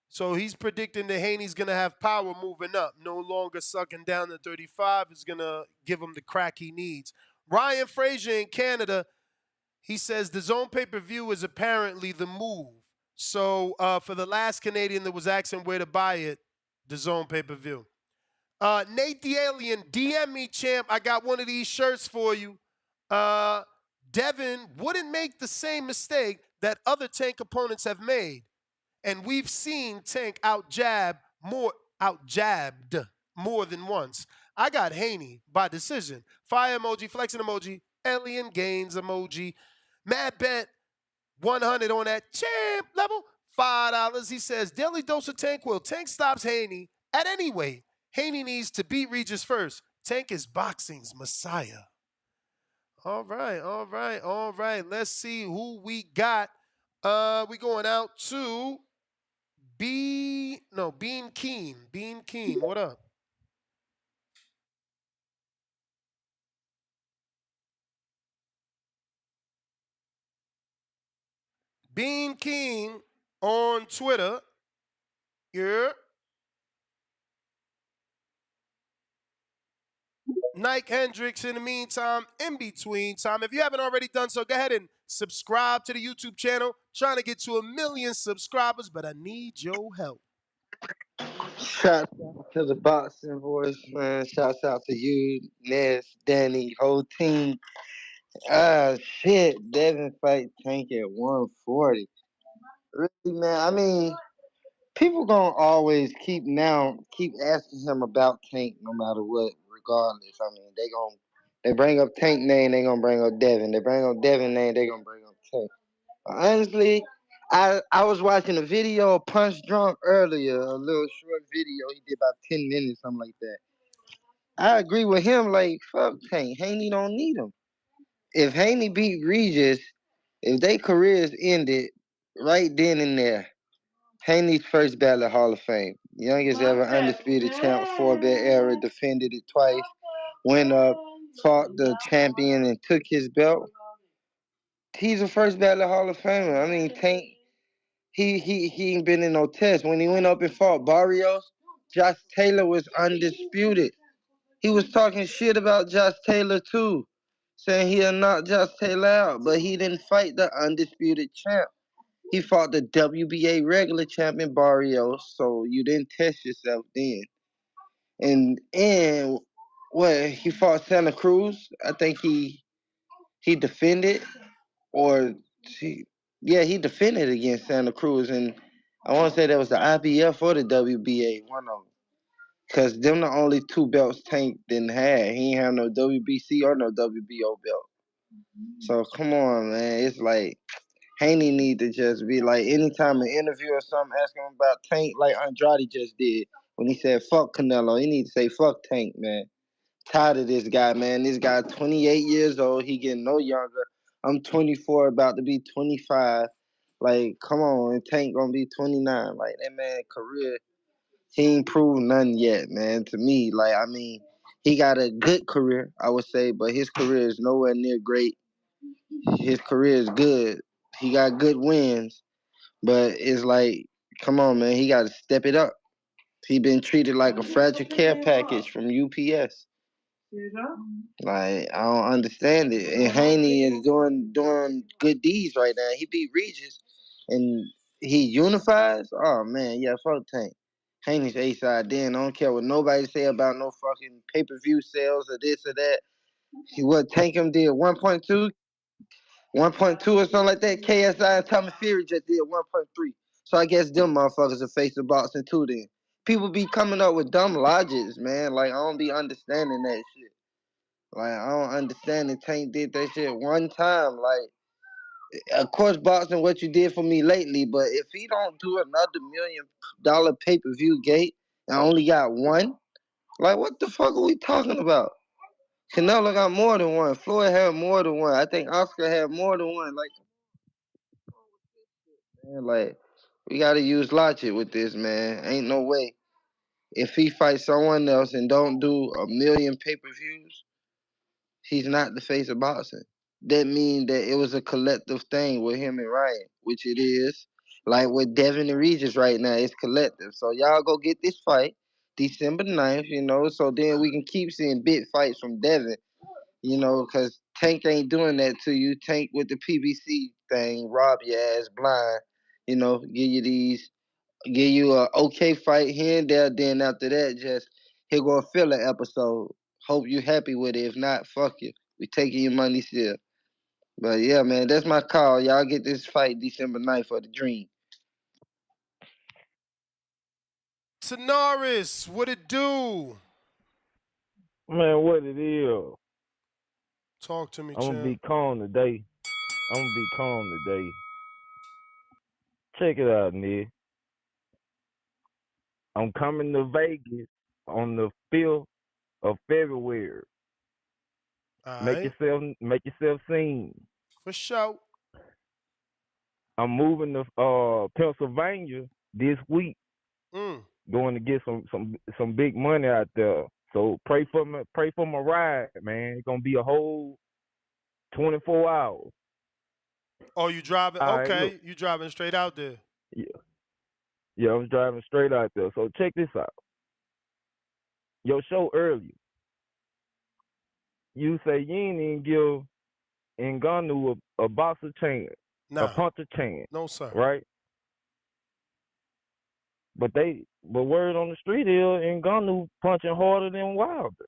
Speaker 17: So he's predicting that Haney's going to have power moving up. No longer sucking down the 35 is going to give him the crack he needs. Ryan Frazier in Canada, he says the zone pay-per-view is apparently the move. So for the last Canadian that was asking where to buy it, the zone pay-per-view. Nate the Alien, DM me, champ. I got one of these shirts for you. Devin wouldn't make the same mistake that other Tank opponents have made. And we've seen Tank out-jabbed more than once. I got Haney by decision. Fire emoji, flexing emoji, alien gains emoji. Mad bet 100 on that champ level. $5. He says, daily dose of Tank will. Tank stops Haney at any weight. Haney needs to beat Regis first. Tank is boxing's messiah. All right. Let's see who we got. We going out to Bean Keen. Bean Keen, what up? Bean King on Twitter. Yeah. Nike Hendricks in the meantime, in between time. If you haven't already done so, go ahead and subscribe to the YouTube channel. Trying to get to 1 million subscribers, but I need your help.
Speaker 2: Shout out to the boxing voice, man. Shouts out to you, Ness, Danny, whole team. Shit. Devin fight Tank at 140. Really, man. I mean, people gonna always keep asking him about Tank no matter what, regardless. I mean, they bring up Tank name, they gonna bring up Devin. They bring up Devin name, they gonna bring up Tank. Honestly, I was watching a video of Punch Drunk earlier, a little short video. He did about 10 minutes, something like that. I agree with him. Like, fuck Tank. Haney don't need him. If Haney beat Regis, if their careers ended right then and there, Haney's first ballot Hall of Fame. Youngest ever undisputed champ, 4-bit era, defended it twice, went up, fought the champion, and took his belt. He's a first ballot Hall of Famer. I mean, Tank, he ain't been in no test. When he went up and fought Barrios, Josh Taylor was undisputed. He was talking shit about Josh Taylor too, saying he'll knock Josh Taylor out, but he didn't fight the undisputed champ. He fought the WBA regular champion Barrios, so you didn't test yourself then. And what, he fought Santa Cruz. I think he defended, or he defended against Santa Cruz, and I want to say that was the IBF or the WBA, one of them. Cause them the only two belts Tank didn't have. He ain't have no WBC or no WBO belt. So come on, man. It's like Haney need to just be like, anytime an interview or something, ask him about Tank, like Andrade just did when he said fuck Canelo. He need to say fuck Tank, man. Tired of this guy, man. This guy 28 years old. He getting no younger. I'm 24, about to be 25. Like, come on, and Tank gonna be 29. Like, that man career, he ain't proved nothing yet, man. To me, like, I mean, he got a good career, I would say, but his career is nowhere near great. His career is good. He got good wins, but it's like, come on, man, he got to step it up. He been treated like a fragile care package from UPS. Like, I don't understand it. And Haney is doing good deeds right now. He beat Regis, and he unifies. Oh man, yeah, fuck Tank. Haney's A-side. Then I don't care what nobody say about no fucking pay-per-view sales or this or that. He what Tank him did 1.2 or something like that. KSI and Tommy Fury just did 1.3. So I guess them motherfuckers are facing boxing too then. People be coming up with dumb logics, man. Like, I don't be understanding that shit. Like, I don't understand that Tank did that shit one time. Like, of course, boxing what you did for me lately, but if he don't do another $1 million pay-per-view gate and only got one, like, what the fuck are we talking about? Canelo got more than one. Floyd had more than one. I think Oscar had more than one. Like, man, like, we gotta use logic with this, man. Ain't no way. If he fights someone else and don't do 1 million pay-per-views, he's not the face of boxing. That means that it was a collective thing with him and Ryan, which it is. Like with Devin and Regis right now, it's collective. So y'all go get this fight December 9th, so then we can keep seeing big fights from Devin, because Tank ain't doing that to you. Tank with the PBC thing, rob your ass blind, give you a okay fight here and there. Then after that, just here go a filler episode. Hope you happy with it. If not, fuck you. We taking your money still. But yeah, man, that's my call. Y'all get this fight December 9th for the Dream.
Speaker 17: Tanaris, what it do?
Speaker 5: Man, what it is?
Speaker 17: Talk to me,
Speaker 5: I'm gonna
Speaker 17: champ.
Speaker 5: be calm today. Check it out, Nick. I'm coming to Vegas on the 5th of February.
Speaker 17: All
Speaker 5: Make
Speaker 17: right.
Speaker 5: yourself seen.
Speaker 17: For sure.
Speaker 5: I'm moving to Pennsylvania this week. Going to get some big money out there. So pray for my ride, man. It's gonna be a whole 24 hours.
Speaker 17: Oh, you driving?
Speaker 5: All right, look.
Speaker 17: Okay, you driving straight out there.
Speaker 5: Yeah, I was driving straight out there. So check this out. Your show earlier, you say you ain't even give Ngannou a boxer chance, a
Speaker 17: Nah.
Speaker 5: puncher chance.
Speaker 17: No, sir.
Speaker 5: Right? But word on the street is Ngannou punching harder than Wilder.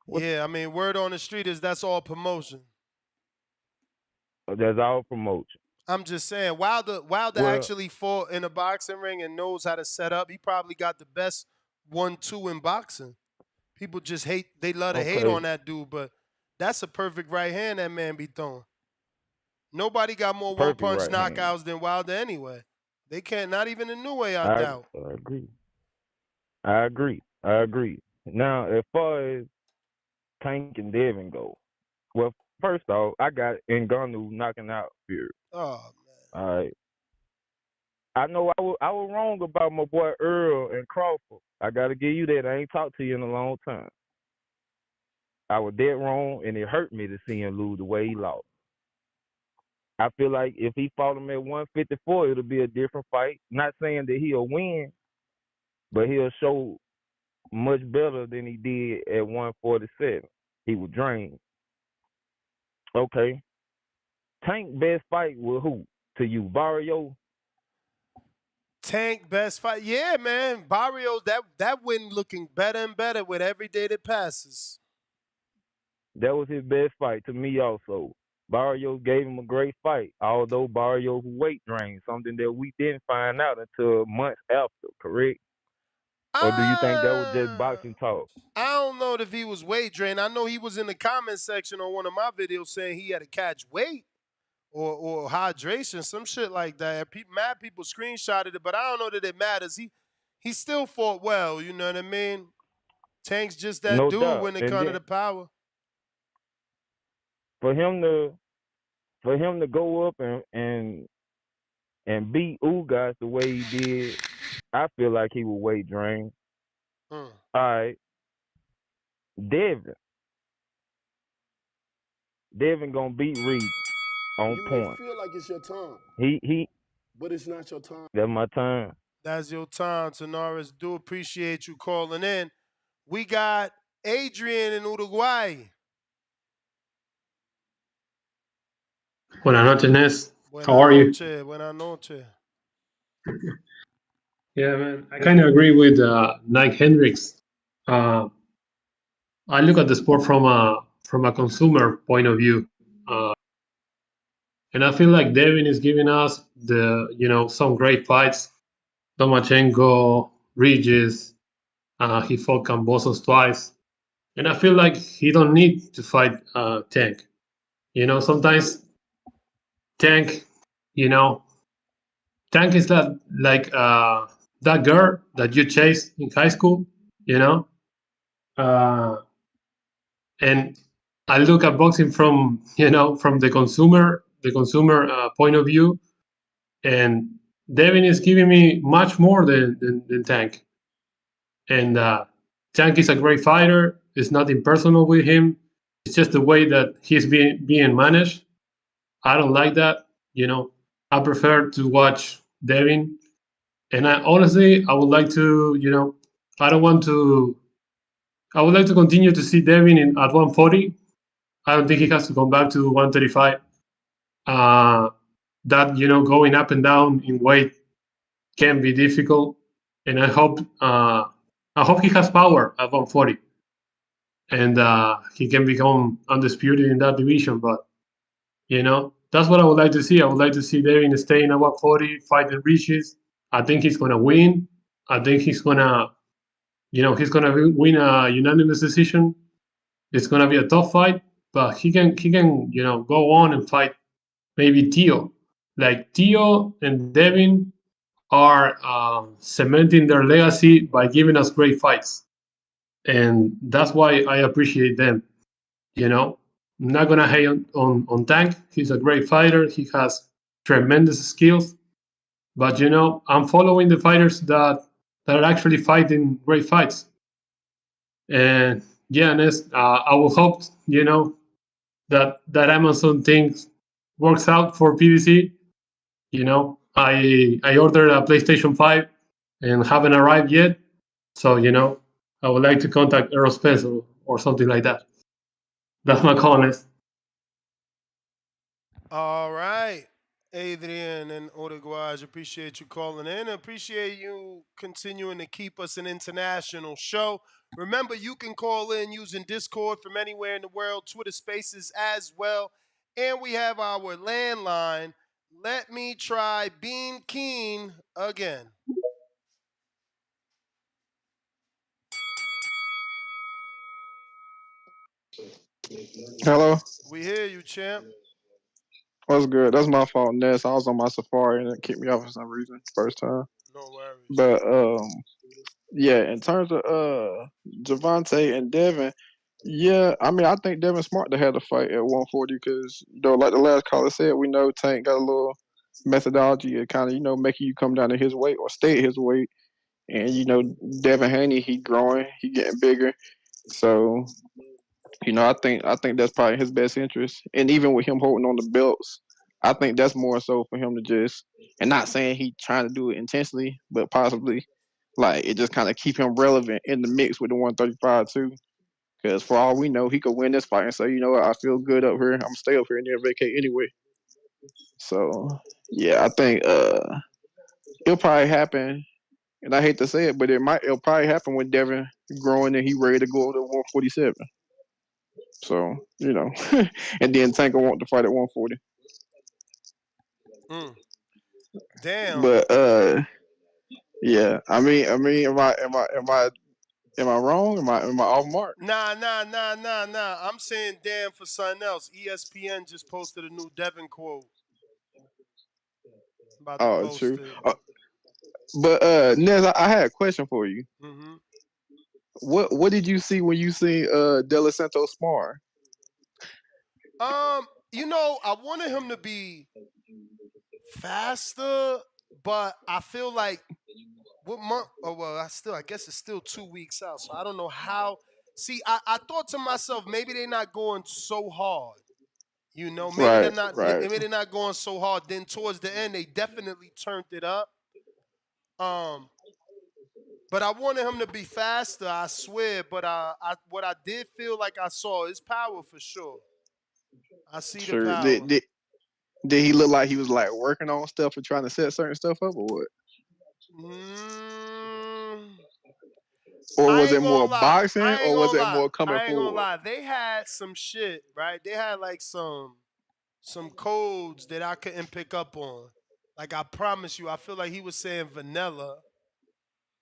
Speaker 17: Yeah, I mean, word on the street is that's all promotion.
Speaker 5: That's all promotion.
Speaker 17: I'm just saying, Wilder actually fought in a boxing ring and knows how to set up. He probably got the best 1-2 in boxing. People just they love to hate on that dude, but that's a perfect right hand that man be throwing. Nobody got more one-punch knockouts than Wilder anyway. They can't, not even in New Way, I doubt.
Speaker 5: I agree. Now, as far as Tank and Devin go, well, first off, I got Ngannou knocking out Fury.
Speaker 17: Oh, man.
Speaker 5: All right. I know I was wrong about my boy Earl and Crawford. I got to give you that. I ain't talked to you in a long time. I was dead wrong, and it hurt me to see him lose the way he lost. I feel like if he fought him at 154, it'll be a different fight. Not saying that he'll win, but he'll show much better than he did at 147. He was drained. Okay. Tank best fight with who? To you, Barrio?
Speaker 17: Tank best fight. Yeah, man. Barrios, that win looking better and better with every day that passes.
Speaker 5: That was his best fight to me also. Barrios gave him a great fight, although Barrios weight drained, something that we didn't find out until months after, correct? Or do you think that was just boxing talk?
Speaker 17: I don't know if he was weight drained. I know he was in the comment section on one of my videos saying he had to catch weight or hydration, some shit like that. Mad people screenshotted it, but I don't know that it matters. He still fought well, you know what I mean? Tank's just that
Speaker 5: No
Speaker 17: dude
Speaker 5: doubt.
Speaker 17: when it comes to the power.
Speaker 5: For him to go up and beat Ugas the way he did, I feel like he was weight drained. All right. Devin gonna beat Reed on point.
Speaker 10: You feel like it's your time.
Speaker 5: He
Speaker 10: But it's not your time.
Speaker 5: That's my time.
Speaker 17: That's your time, Tenoris. Do appreciate you calling in. We got Adrian in Uruguay.
Speaker 11: Buenas noches, Ness. How are you?
Speaker 17: Buenas noches.
Speaker 11: Yeah, man. I kind of agree with Nike Hendricks. I look at the sport from a consumer point of view, and I feel like Devin is giving us some great fights. Lomachenko, Regis, he fought Cambosos twice, and I feel like he don't need to fight Tank. Sometimes Tank, Tank is that girl that you chase in high school, and I look at boxing from the consumer point of view, and Devin is giving me much more than Tank. And Tank is a great fighter. It's nothing personal with him. It's just the way that he's being managed. I don't like that. I prefer to watch Devin. And I would like to, I would like to continue to see Devin at 140. I don't think he has to come back to 135. That, going up and down in weight can be difficult. And I hope he has power at 140. And he can become undisputed in that division. But, that's what I would like to see. I would like to see Devin staying at 140, fighting Regis. I think he's going to win. I think he's going to, win a unanimous decision. It's going to be a tough fight, but he can, go on and fight maybe Tio. Like Tio and Devin are cementing their legacy by giving us great fights. And that's why I appreciate them. I'm not going to hate on Tank. He's a great fighter. He has tremendous skills. But, I'm following the fighters that are actually fighting great fights. And, yeah, Ness, I will hope, that Amazon thing works out for PDC. I ordered a PlayStation 5 and haven't arrived yet. So, I would like to contact Earl Spence or something like that. That's my comment.
Speaker 17: All right. Adrian and Odeguaj, appreciate you calling in. Appreciate you continuing to keep us an international show. Remember, you can call in using Discord from anywhere in the world, Twitter Spaces as well. And we have our landline. Let me try Bean Keen again.
Speaker 12: Hello.
Speaker 17: We hear you, champ.
Speaker 12: What's good? That's my fault, Ness. I was on my Safari and it kicked me off for some reason. First time.
Speaker 17: No worries.
Speaker 12: But yeah, in terms of Gervonta and Devin, yeah, I mean I think Devin smart to have the fight at 140 because like the last caller said, we know Tank got a little methodology of kind of making you come down to his weight or stay at his weight, and Devin Haney, he growing, he getting bigger, so. I think that's probably his best interest. And even with him holding on the belts, I think that's more so for him to just, and not saying he trying to do it intentionally, but possibly like it just kind of keep him relevant in the mix with the 135 too. Because for all we know, he could win this fight and say, you know what, I feel good up here. I'm gonna stay up here and then vacate anyway. So yeah, I think it'll probably happen. And I hate to say it, but it'll probably happen when Devin growing and he ready to go to 147. So, and then Tank will want to fight at 140.
Speaker 17: Damn.
Speaker 12: But yeah. I mean, am I wrong? Am I off mark?
Speaker 17: Nah. I'm saying damn for something else. ESPN just posted a new Devin quote. I'm about to post
Speaker 12: True.
Speaker 17: it.
Speaker 12: But Nez, I had a question for you.
Speaker 17: Mm-hmm.
Speaker 12: What did you see when you see De La Santos spar?
Speaker 17: I wanted him to be faster, but I feel like what month? Oh well, I guess it's still 2 weeks out, so I don't know how. See, I thought to myself, maybe they're not going so hard. Maybe they're
Speaker 12: Right,
Speaker 17: not.
Speaker 12: right.
Speaker 17: Maybe they're not going so hard. Then towards the end, they definitely turned it up. But I wanted him to be faster. I swear. But what I did feel like I saw is power for sure. I see the
Speaker 12: Sure.
Speaker 17: power.
Speaker 12: Did he look like he was like working on stuff and trying to set certain stuff up, or what? Or
Speaker 17: I
Speaker 12: was
Speaker 17: ain't
Speaker 12: it more
Speaker 17: gonna lie.
Speaker 12: boxing, or was it more coming
Speaker 17: I ain't gonna
Speaker 12: forward?
Speaker 17: lie. They had some shit, right? They had like some codes that I couldn't pick up on. Like I promise you, I feel like he was saying vanilla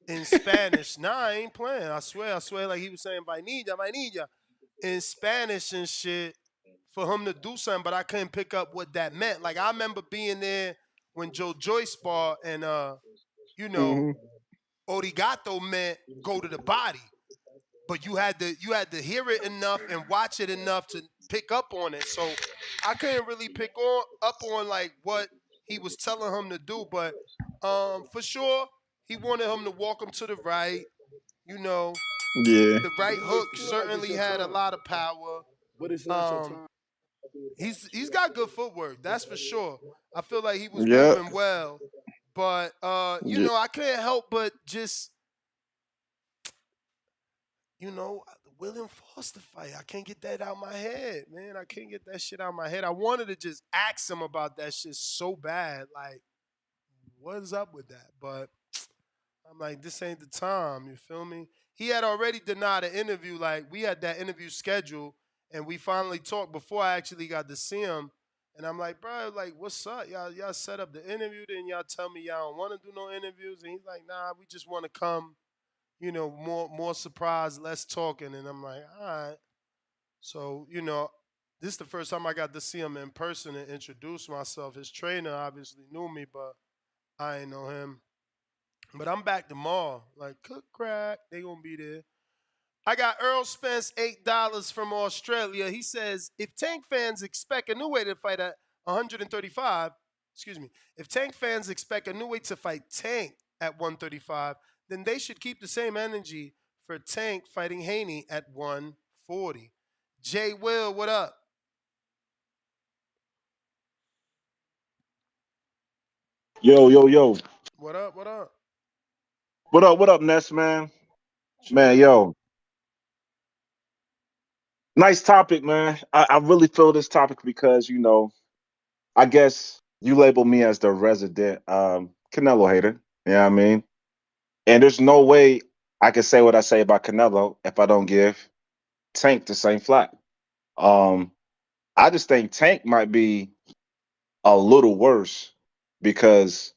Speaker 17: in Spanish. Nah, I ain't playing. I swear, like he was saying vainilla in Spanish and shit for him to do something, but I couldn't pick up what that meant. Like I remember being there when Joe Joyce sparred and
Speaker 12: Mm-hmm.
Speaker 17: Origato meant go to the body. But you had to hear it enough and watch it enough to pick up on it. So I couldn't really pick up on like what he was telling him to do, but for sure he wanted him to walk him to the right.
Speaker 12: Yeah.
Speaker 17: The right
Speaker 10: You may
Speaker 17: hook
Speaker 10: feel like it's
Speaker 17: certainly
Speaker 10: your
Speaker 17: had a
Speaker 10: time,
Speaker 17: lot of power.
Speaker 10: but it's not your time.
Speaker 17: He's got good footwork, that's for sure. I feel like he was
Speaker 12: Yep.
Speaker 17: moving well, but
Speaker 12: Yeah.
Speaker 17: I couldn't help but just the William Foster fight. I can't get that out my head, man. I can't get that shit out my head. I wanted to just ask him about that shit so bad. Like, what's up with that? But I'm like, this ain't the time. You feel me? He had already denied an interview. Like, we had that interview scheduled, and we finally talked before I actually got to see him. And I'm like, bro, like, what's up? Y'all set up the interview, then y'all tell me y'all don't want to do no interviews. And he's like, nah, we just want to come more surprise, less talking. And I'm like, all right. So, this is the first time I got to see him in person and introduce myself. His trainer obviously knew me, but I ain't know him. But I'm back tomorrow. Like, cook crack, they gonna be there. I got Earl Spence, $8 from Australia. He says, if Tank fans expect a new way to fight at 135, if Tank fans expect a new way to fight Tank at 135, then they should keep the same energy for Tank fighting Haney at 140. Jay Will, what up?
Speaker 4: Yo, yo, yo.
Speaker 17: What up? What up?
Speaker 4: What up, Ness, man? Man,
Speaker 17: Chilling.
Speaker 4: yo. Nice topic, man. I really feel this topic because, I guess you label me as the resident Canelo hater. You know what I mean? And there's no way I can say what I say about Canelo if I don't give Tank the same flack. Um, I just think Tank might be a little worse because,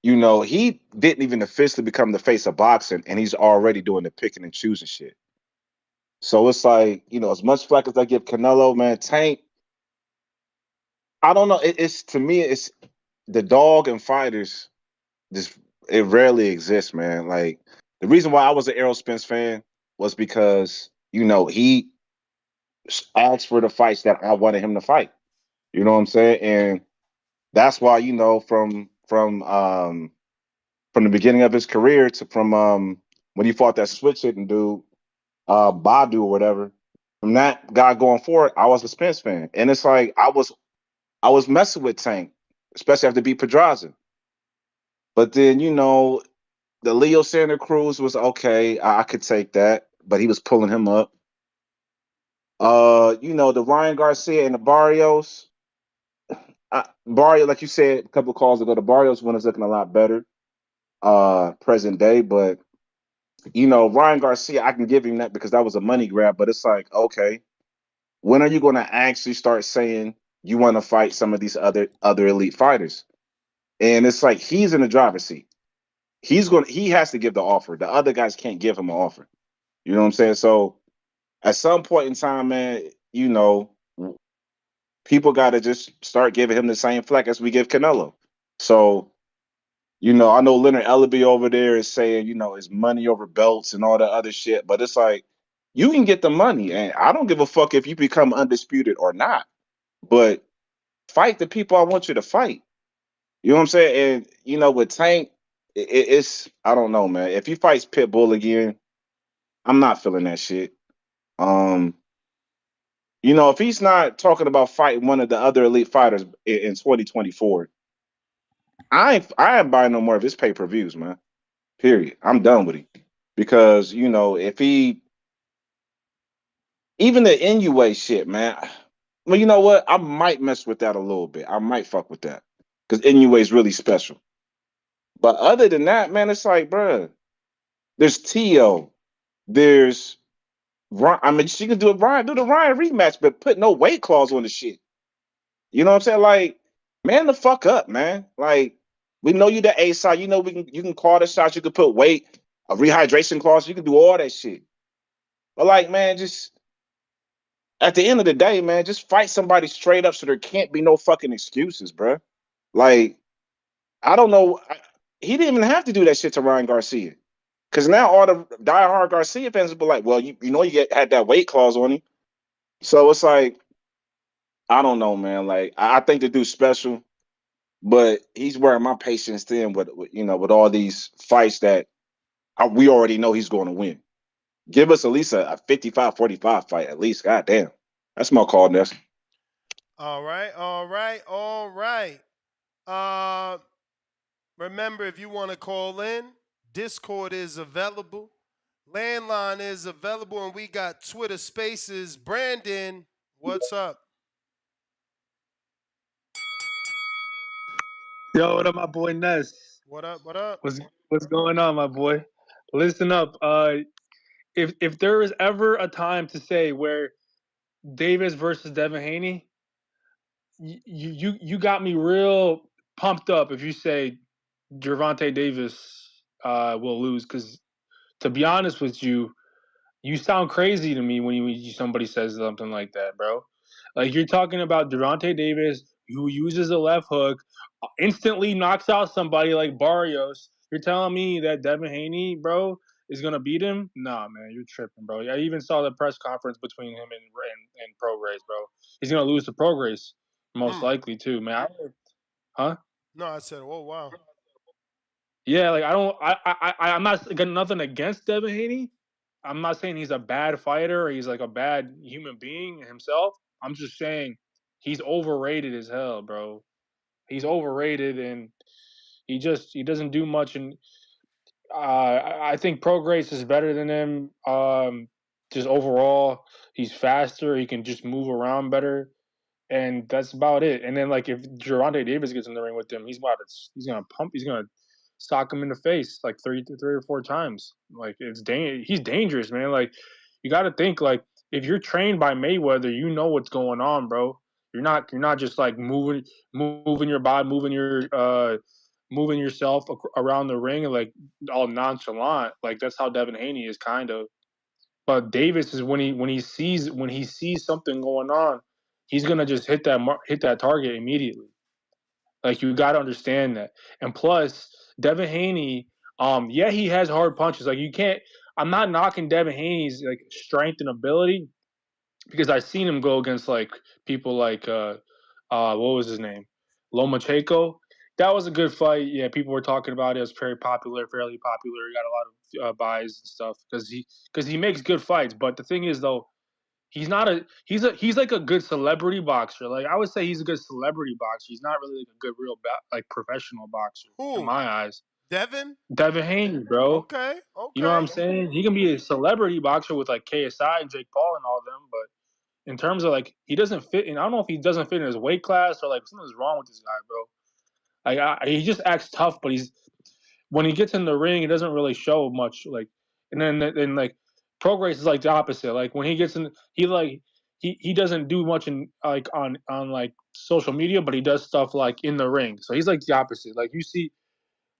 Speaker 4: he didn't even officially become the face of boxing and he's already doing the picking and choosing shit. So it's like, as much flack as I give Canelo, man, Tank, I don't know. It's to me, it's the dog and fighters. Just it rarely exists, man. Like the reason why I was an Errol Spence fan was because he asked for the fights that I wanted him to fight. You know what I'm saying? And that's why from the beginning of his career to from when he fought that switch hitting dude, Badu or whatever. From that guy going forward, I was a Spence fan, and it's like I was messing with Tank, especially after beat Pedraza. But then the Leo Santa Cruz was okay. I could take that, but he was pulling him up. The Ryan Garcia and the Barrios. Barrio, like you said a couple of calls ago, the Barrios one is looking a lot better present day, but Ryan Garcia, I can give him that because that was a money grab. But it's like, okay, when are you going to actually start saying you want to fight some of these other elite fighters? And it's like he's in the driver's seat. He has to give the offer. The other guys can't give him an offer. You know what I'm saying? So at some point in time, man, people got to just start giving him the same flack as we give Canelo. So I know Leonard Ellaby over there is saying, it's money over belts and all that other shit, but it's like you can get the money, and I don't give a fuck if you become undisputed or not. But fight the people I want you to fight. You know what I'm saying? And with Tank, it's I don't know, man. If he fights Pitbull again, I'm not feeling that shit. Um, if he's not talking about fighting one of the other elite fighters in 2024, I ain't buying no more of his pay-per-views, man. Period. I'm done with him. Because, if he even the NUA shit, man. Well, you know what? I might mess with that a little bit. I might fuck with that. Because NUA is really special. But other than that, man, it's like, bruh, there's T.O. There's Ryan. I mean, she can do do the Ryan rematch, but put no weight clause on the shit. You know what I'm saying? Like, man, the fuck up, man. Like, we know you the A side. You can call the shots. You can put weight, a rehydration clause. You can do all that shit. But like, man, just at the end of the day, man, just fight somebody straight up so there can't be no fucking excuses, bruh. Like, I don't know. He didn't even have to do that shit to Ryan Garcia. Because now all the diehard Garcia fans will be like, well, had that weight clause on him. So it's like, I don't know, man. Like, I think the dude's special, but he's wearing my patience thin with all these fights that we already know he's going to win. Give us at least a 55-45 fight, at least. God damn. That's my call, Ness.
Speaker 17: All right, all right, all right. Remember, if you want to call in, Discord is available. Landline is available, and we got Twitter Spaces. Brandon, what's up?
Speaker 13: Yo, what up, my boy Ness?
Speaker 17: What up? What up?
Speaker 13: What's going on, my boy? Listen up. If there is ever a time to say where Davis versus Devin Haney, you got me real pumped up if you say Gervonta Davis will lose. Because to be honest with you, you sound crazy to me when somebody says something like that, bro. Like you're talking about Gervonta Davis who uses a left hook, instantly knocks out somebody like Barrios. You're telling me that Devin Haney, bro, is gonna beat him? Nah, man, you're tripping, bro. I even saw the press conference between him and Prograis, bro. He's gonna lose to Prograis, most likely too, man. Huh?
Speaker 17: No, I said, oh wow.
Speaker 13: Yeah, like I'm not got nothing against Devin Haney. I'm not saying he's a bad fighter or he's like a bad human being himself. I'm just saying he's overrated as hell, bro. He's overrated, and he doesn't do much. And I think Prograis is better than him. Just overall, he's faster. He can just move around better, and that's about it. And then like if Gervonta Davis gets in the ring with him, he's gonna sock him in the face like three or four times. Like he's dangerous, man. Like you got to think like if you're trained by Mayweather, you know what's going on, bro. You're not just like moving your body, moving yourself around the ring and like all nonchalant. Like that's how Devin Haney is kind of. But Davis is when he sees something going on, he's gonna just hit that target immediately. Like you got to understand that. And plus, Devin Haney, yeah, he has hard punches. Like you can't. I'm not knocking Devin Haney's like strength and ability because I've seen him go against like people like what was his name, Lomachenko. That was a good fight. Yeah, people were talking about it. It was fairly popular. He got a lot of buys and stuff because he makes good fights. But the thing is though, he's like a good celebrity boxer. Like I would say he's a good celebrity boxer. He's not really like a good real like professional boxer in
Speaker 17: Who?
Speaker 13: my eyes.
Speaker 17: Devin?
Speaker 13: Devin Haney, bro.
Speaker 17: Okay.
Speaker 13: You know what I'm saying? He can be a celebrity boxer with like KSI and Jake Paul and all them, but in terms of like he doesn't fit in. I don't know if he doesn't fit in his weight class or like something's wrong with this guy, bro. Like he just acts tough, but when he gets in the ring, it doesn't really show much. Like, and then like Prograis is like the opposite. Like when he gets in, he doesn't do much in like on like social media, but he does stuff like in the ring. So he's like the opposite. Like you see,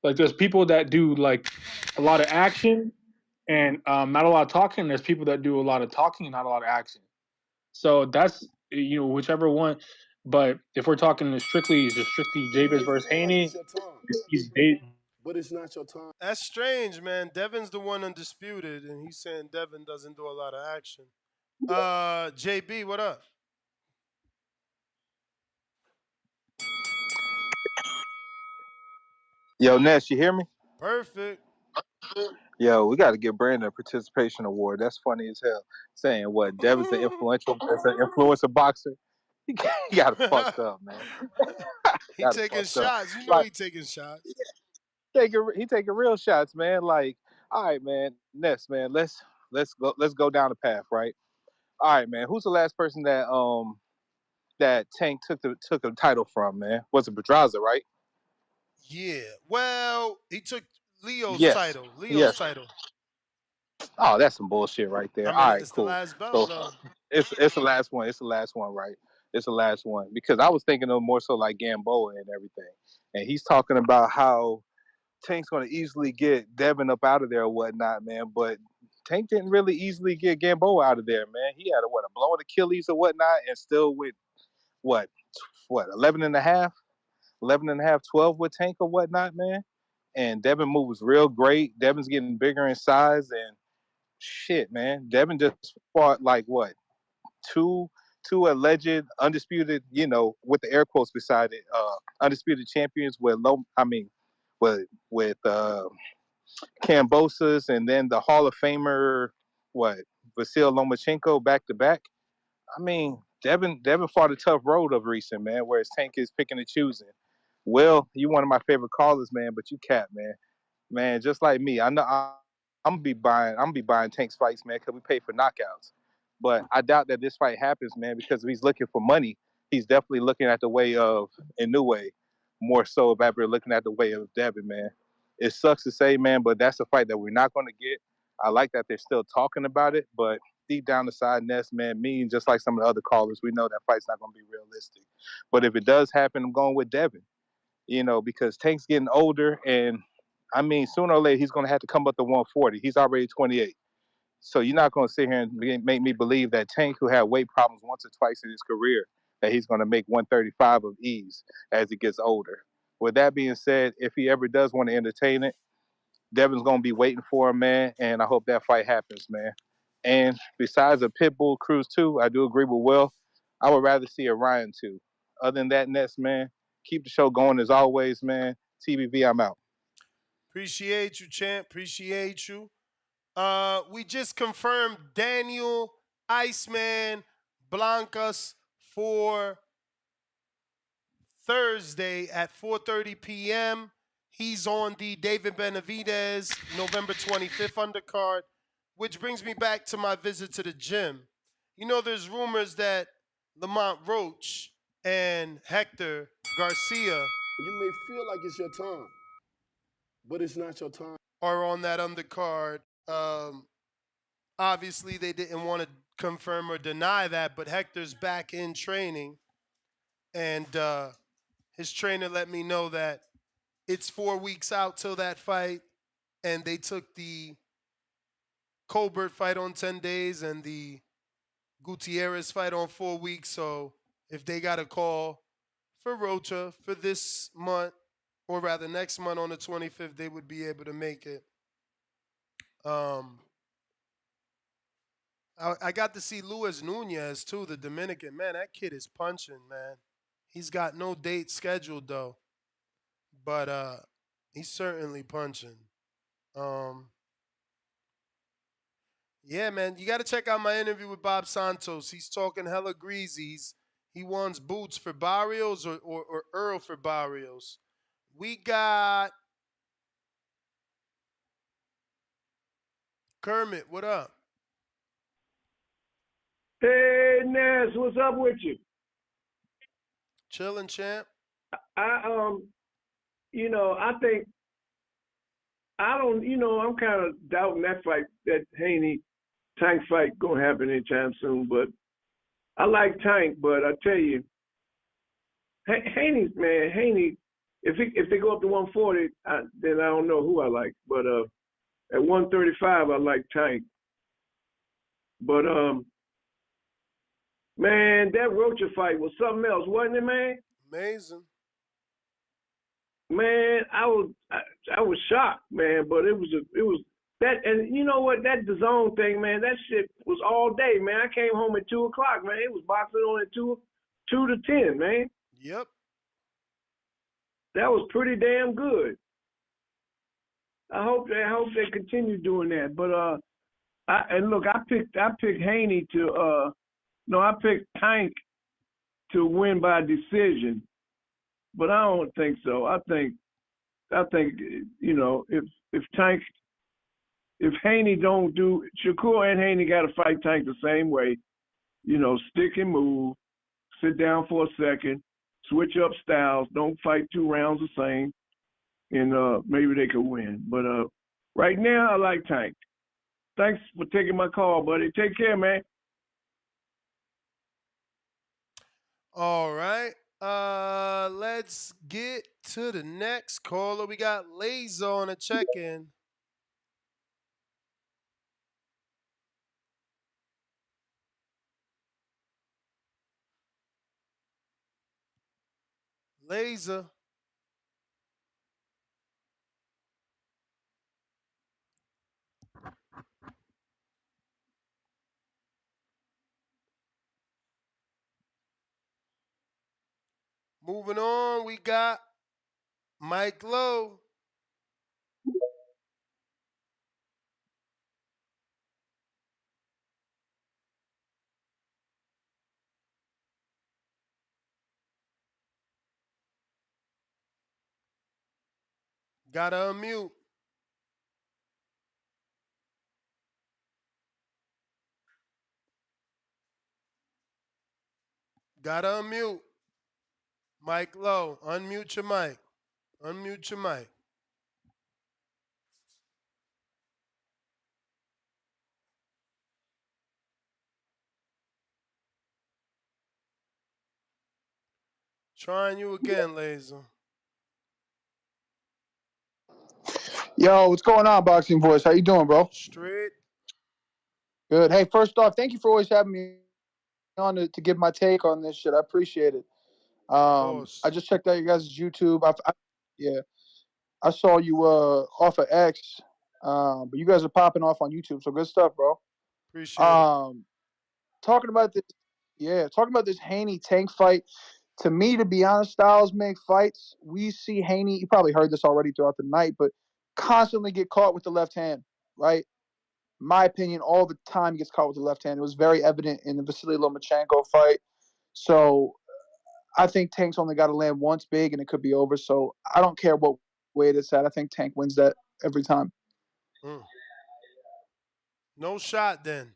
Speaker 13: like there's people that do like a lot of action and not a lot of talking. There's people that do a lot of talking and not a lot of action. So that's whichever one. But if we're talking strictly Davis
Speaker 10: It
Speaker 13: versus
Speaker 10: feel like
Speaker 13: Haney,
Speaker 10: it's your time,
Speaker 13: he's
Speaker 10: but it's not your time.
Speaker 17: That's strange, man. Devin's the one undisputed, and he's saying Devin doesn't do a lot of action. JB, what up?
Speaker 12: Yo, Ness, you hear me?
Speaker 17: Perfect.
Speaker 12: Yo, we got to give Brandon a participation award. That's funny as hell. Saying what? Devin's the influencer boxer. He got it fucked up, man.
Speaker 17: He
Speaker 12: Got it
Speaker 17: taking
Speaker 12: fucked up.
Speaker 17: shots. You know
Speaker 12: Like
Speaker 17: he taking shots.
Speaker 12: he taking real shots, man. Like, all right, man, Ness, man, let's go down the path, right? All right, man. Who's the last person that Tank took the title from, man? Was it Pedraza, right?
Speaker 17: Yeah. Well, he took Leo's
Speaker 12: Yes.
Speaker 17: title. Leo's
Speaker 12: Yes.
Speaker 17: title.
Speaker 12: Oh, that's some bullshit right
Speaker 17: I
Speaker 12: there. All
Speaker 17: mean,
Speaker 12: right,
Speaker 17: it's the
Speaker 12: cool.
Speaker 17: last belt,
Speaker 12: So
Speaker 17: though.
Speaker 12: it's the last one. It's the last one, right? It's the last one because I was thinking of more so like Gamboa and everything, and he's talking about how Tank's going to easily get Devin up out of there or whatnot, man. But Tank didn't really easily get Gamboa out of there, man. He had a blown Achilles or whatnot, and still with what 11 and a half, 11 and a half, 12 with Tank or whatnot, man. And Devin moves real great. Devin's getting bigger in size and shit, man. Devin just fought like what two alleged undisputed, with the air quotes beside it, undisputed champions with with Kambosos and then the Hall of Famer what Vasil Lomachenko back to back. I mean, Devin fought a tough road of recent, man, whereas Tank is picking and choosing. Will, you one of my favorite callers, man, but you cap, man. Man, just like me, I know I'm gonna be buying Tank's fights, man, because we pay for knockouts. But I doubt that this fight happens, man, because if he's looking for money, he's definitely looking at the way of Inoue, more so if ever looking at the way of Devin, man. It sucks to say, man, but that's a fight that we're not going to get. I like that they're still talking about it, but deep down the side, Ness, man, me and just like some of the other callers, we know that fight's not going to be realistic. But if it does happen, I'm going with Devin, because Tank's getting older, and I mean, sooner or later, he's going to have to come up to 140. He's already 28. So you're not going to sit here and make me believe that Tank, who had weight problems once or twice in his career, that he's going to make 135 of ease as he gets older. With that being said, if he ever does want to entertain it, Devin's going to be waiting for him, man, and I hope that fight happens, man. And besides a Pitbull Cruz 2, I do agree with Will. I would rather see a Ryan 2. Other than that, Ness, man, keep the show going as always, man. TBV, I'm out.
Speaker 17: Appreciate you, champ. Appreciate you. We just confirmed Daniel Iceman Blancas for Thursday at 4:30 p.m. He's on the David Benavidez November 25th undercard, which brings me back to my visit to the gym. You know, there's rumors that Lamont Roach and Hector Garcia
Speaker 10: You may feel like it's your time, but it's not your time.
Speaker 17: are on that undercard. Obviously, they didn't want to confirm or deny that, but Hector's back in training, and his trainer let me know that it's 4 weeks out till that fight, and they took the Colbert fight on 10 days and the Gutierrez fight on 4 weeks. So if they got a call for Rocha for this month, or rather next month on the 25th, they would be able to make it. I got to see Luis Nunez too, the Dominican. Man, that kid is punching, man. He's got no date scheduled though, but he's certainly punching. Yeah, man, you got to check out my interview with Bob Santos. He's talking hella greasy. He wants Boots for Barrios or Earl for Barrios. We got Kermit. What up?
Speaker 3: Hey, Ness, what's up with you?
Speaker 17: Chilling, champ.
Speaker 3: I think I'm kind of doubting that fight, that Haney Tank fight gonna happen anytime soon. But I like Tank, but I tell you, Haney, if they go up to 140, then I don't know who I like. But at 135, I like Tank. But man, that Rocha fight was something else, wasn't it, man?
Speaker 17: Amazing.
Speaker 3: Man, I was shocked, man. But it was that, and you know what? That DAZN thing, man. That shit was all day, man. I came home at 2 o'clock, man. It was boxing on at 2 to 10, man.
Speaker 17: Yep.
Speaker 3: That was pretty damn good. I hope they continue doing that. But I picked Haney to I picked Tank to win by decision. But I don't think so. I think if Haney don't do, Shakur and Haney got to fight Tank the same way, stick and move, sit down for a second, switch up styles, don't fight 2 rounds the same, and maybe they could win. But right now, I like Tank. Thanks for taking my call, buddy. Take care, man.
Speaker 17: All right. Let's get to the next caller. We got Laser on a check-in. Laser. Moving on, we got Mike Lowe. Gotta unmute. Gotta unmute. Mike Lowe, unmute your mic. Unmute your mic. Trying you again, Laser.
Speaker 14: Yo, what's going on, Boxing Voice? How you doing, bro?
Speaker 17: Straight.
Speaker 14: Good. Hey, first off, thank you for always having me on to give my take on this shit. I appreciate it. I just checked out your guys' YouTube. I saw you off of X, but you guys are popping off on YouTube, so good stuff, bro.
Speaker 17: Appreciate it.
Speaker 14: Talking about this Haney Tank fight. To me, to be honest, styles make fights. We see Haney. You probably heard this already throughout the night, but constantly get caught with the left hand, right? My opinion, all the time he gets caught with the left hand. It was very evident in the Vasily Lomachenko fight. So I think Tank's only got to land once big, and it could be over. So I don't care what weight it's at. I think Tank wins that every time.
Speaker 17: No shot then.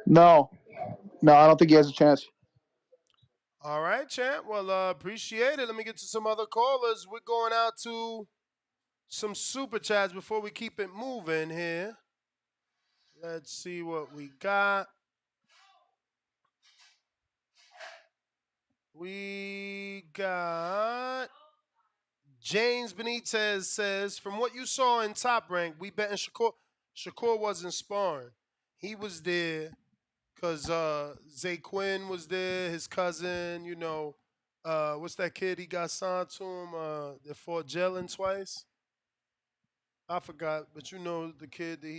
Speaker 14: No, I don't think he has a chance.
Speaker 17: All right, champ. Well, appreciate it. Let me get to some other callers. We're going out to some super chats before we keep it moving here. Let's see what we got. We got James Benitez says, from what you saw in Top Rank, we betting Shakur. Shakur wasn't sparring. He was there because Zay Quinn was there, his cousin, what's that kid he got signed to him? They fought Jalen twice. I forgot, but the kid that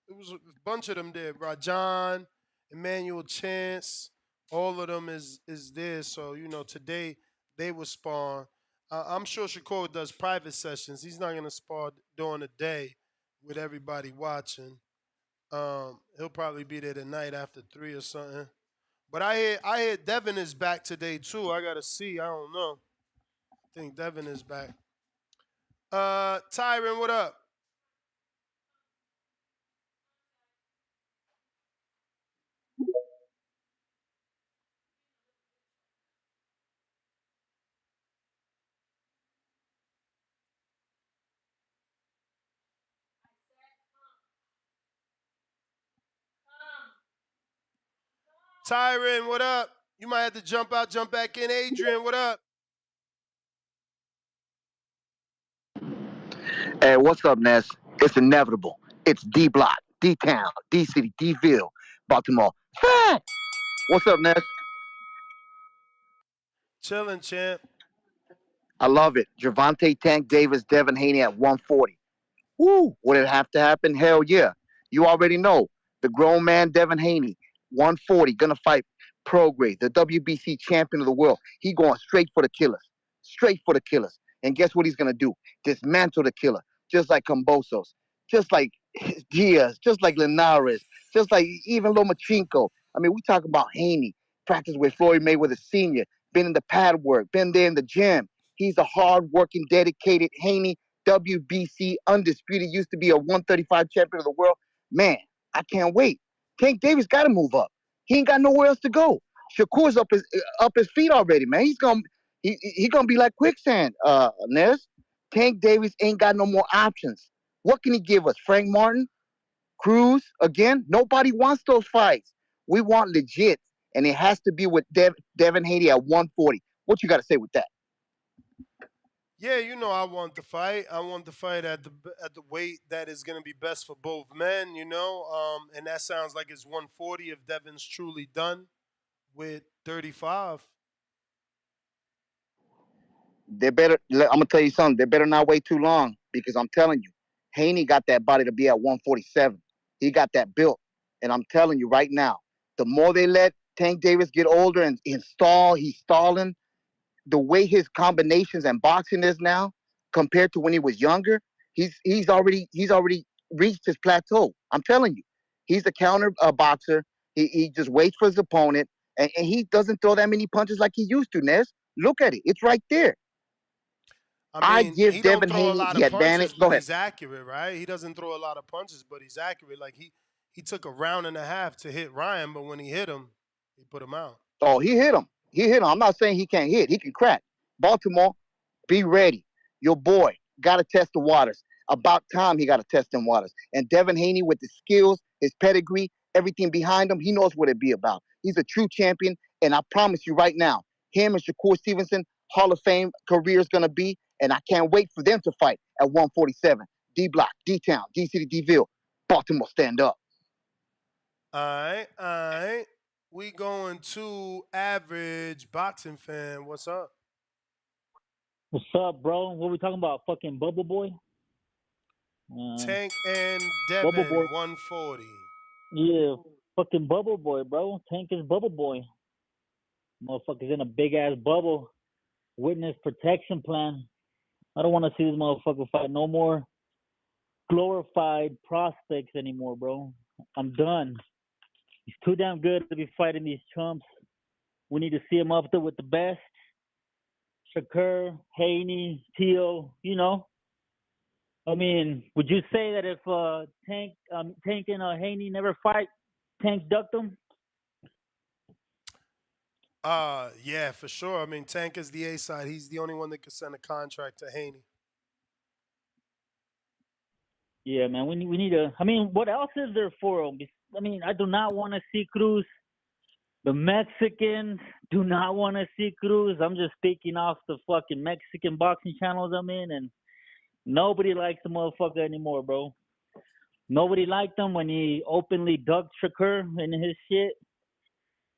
Speaker 17: it was a bunch of them there. Rajan, Emmanuel Chance, all of them is there. So, today they will spar. I'm sure Shakur does private sessions. He's not going to spar during the day with everybody watching. He'll probably be there tonight after 3 or something. But I hear Devin is back today too. I gotta see. I don't know. I think Devin is back. Tyron, what up? Tyron, what up? You might have to jump out, jump back in. Adrian, what up?
Speaker 8: Hey, what's up, Ness? It's inevitable. It's D Block, D Town, D City, D-Ville, Baltimore. Fat! What's up, Ness?
Speaker 17: Chilling, champ.
Speaker 8: I love it. Gervonta, Tank Davis, Devin Haney at 140. Woo! Would it have to happen? Hell yeah. You already know. The grown man Devin Haney, 140, gonna fight Prograis, the WBC champion of the world. He going straight for the killers. Straight for the killers. And guess what he's gonna do? Dismantle the killer. Just like Kambosos. Just like Diaz. Just like Linares. Just like even Lomachenko. I mean, we talk about Haney. Practiced with Floyd Mayweather Sr. Been in the pad work. Been there in the gym. He's a hard-working, dedicated Haney. WBC undisputed, used to be a 135 champion of the world. Man, I can't wait. Tank Davis got to move up. He ain't got nowhere else to go. Shakur's up his feet already, man. He gonna be like quicksand, Nez. Tank Davis ain't got no more options. What can he give us? Frank Martin, Cruz again? Nobody wants those fights. We want legit, and it has to be with Devin Haney at 140. What you got to say with that?
Speaker 17: Yeah, I want the fight. I want the fight at the weight that is going to be best for both men. And that sounds like it's 140 if Devin's truly done with 35.
Speaker 8: They better. I'm gonna tell you something. They better not wait too long because I'm telling you, Haney got that body to be at 147. He got that built, and I'm telling you right now, the more they let Tank Davis get older and install, he's stalling. The way his combinations and boxing is now compared to when he was younger, he's already reached his plateau. I'm telling you, he's a counter boxer. He just waits for his opponent, and he doesn't throw that many punches like he used to. Nez, look at it; it's right there.
Speaker 17: I
Speaker 8: I
Speaker 17: mean,
Speaker 8: give
Speaker 17: he don't
Speaker 8: Devin
Speaker 17: throw a
Speaker 8: Haney
Speaker 17: lot
Speaker 8: the
Speaker 17: of
Speaker 8: advantage.
Speaker 17: punches,
Speaker 8: Go
Speaker 17: but
Speaker 8: ahead.
Speaker 17: he's accurate, right? He doesn't throw a lot of punches, but he's accurate. Like he took a round and a half to hit Ryan, but when he hit him, he put him out.
Speaker 8: Oh, he hit him. He hit him. I'm not saying he can't hit. He can crack. Baltimore, be ready. Your boy got to test the waters. About time he got to test them waters. And Devin Haney, with the skills, his pedigree, everything behind him, he knows what it be about. He's a true champion. And I promise you right now, him and Shakur Stevenson, Hall of Fame career is going to be. And I can't wait for them to fight at 147. D Block, D Town, D City, D-Ville. Baltimore, stand up.
Speaker 17: All right. We going to average boxing fan. What's up?
Speaker 16: What's up, bro? What we talking about? Fucking Bubble Boy?
Speaker 17: Tank and
Speaker 16: Bubble Boy.
Speaker 17: Devin, 140.
Speaker 16: Yeah, fucking Bubble Boy, bro. Tank is Bubble Boy. Motherfucker's in a big ass bubble. Witness protection plan. I don't want to see this motherfucker fight no more glorified prospects anymore, bro. I'm done. He's too damn good to be fighting these chumps. We need to see him up there with the best. Shakur, Haney, Teal, you know. I mean, would you say that if Tank and Haney never fight, Tank ducked them?
Speaker 17: Yeah, for sure. I mean, Tank is the A side. He's the only one that could send a contract to Haney.
Speaker 16: Yeah, man. We need to. I mean, what else is there for him? I mean, I do not want to see Cruz. The Mexicans do not want to see Cruz. I'm just speaking off the fucking Mexican boxing channels I'm in, and nobody likes the motherfucker anymore, bro. Nobody liked him when he openly ducked Shakur in his shit.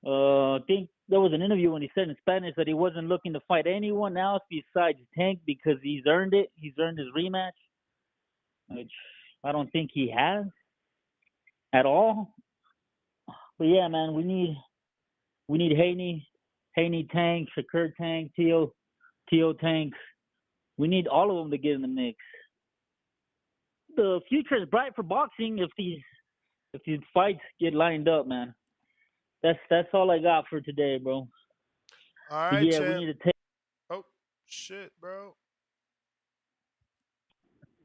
Speaker 16: I think there was an interview when he said in Spanish that he wasn't looking to fight anyone else besides Tank because he's earned it. He's earned his rematch, which I don't think he has at all. But yeah, man, we need Haney Tank, Shakur Tank, Teo Tanks. We need all of them to get in the mix. The future is bright for boxing if these fights get lined up, man. That's all I got for today, bro.
Speaker 17: All right,
Speaker 16: yeah,
Speaker 17: champ.
Speaker 16: we need to take.
Speaker 17: Oh shit, bro.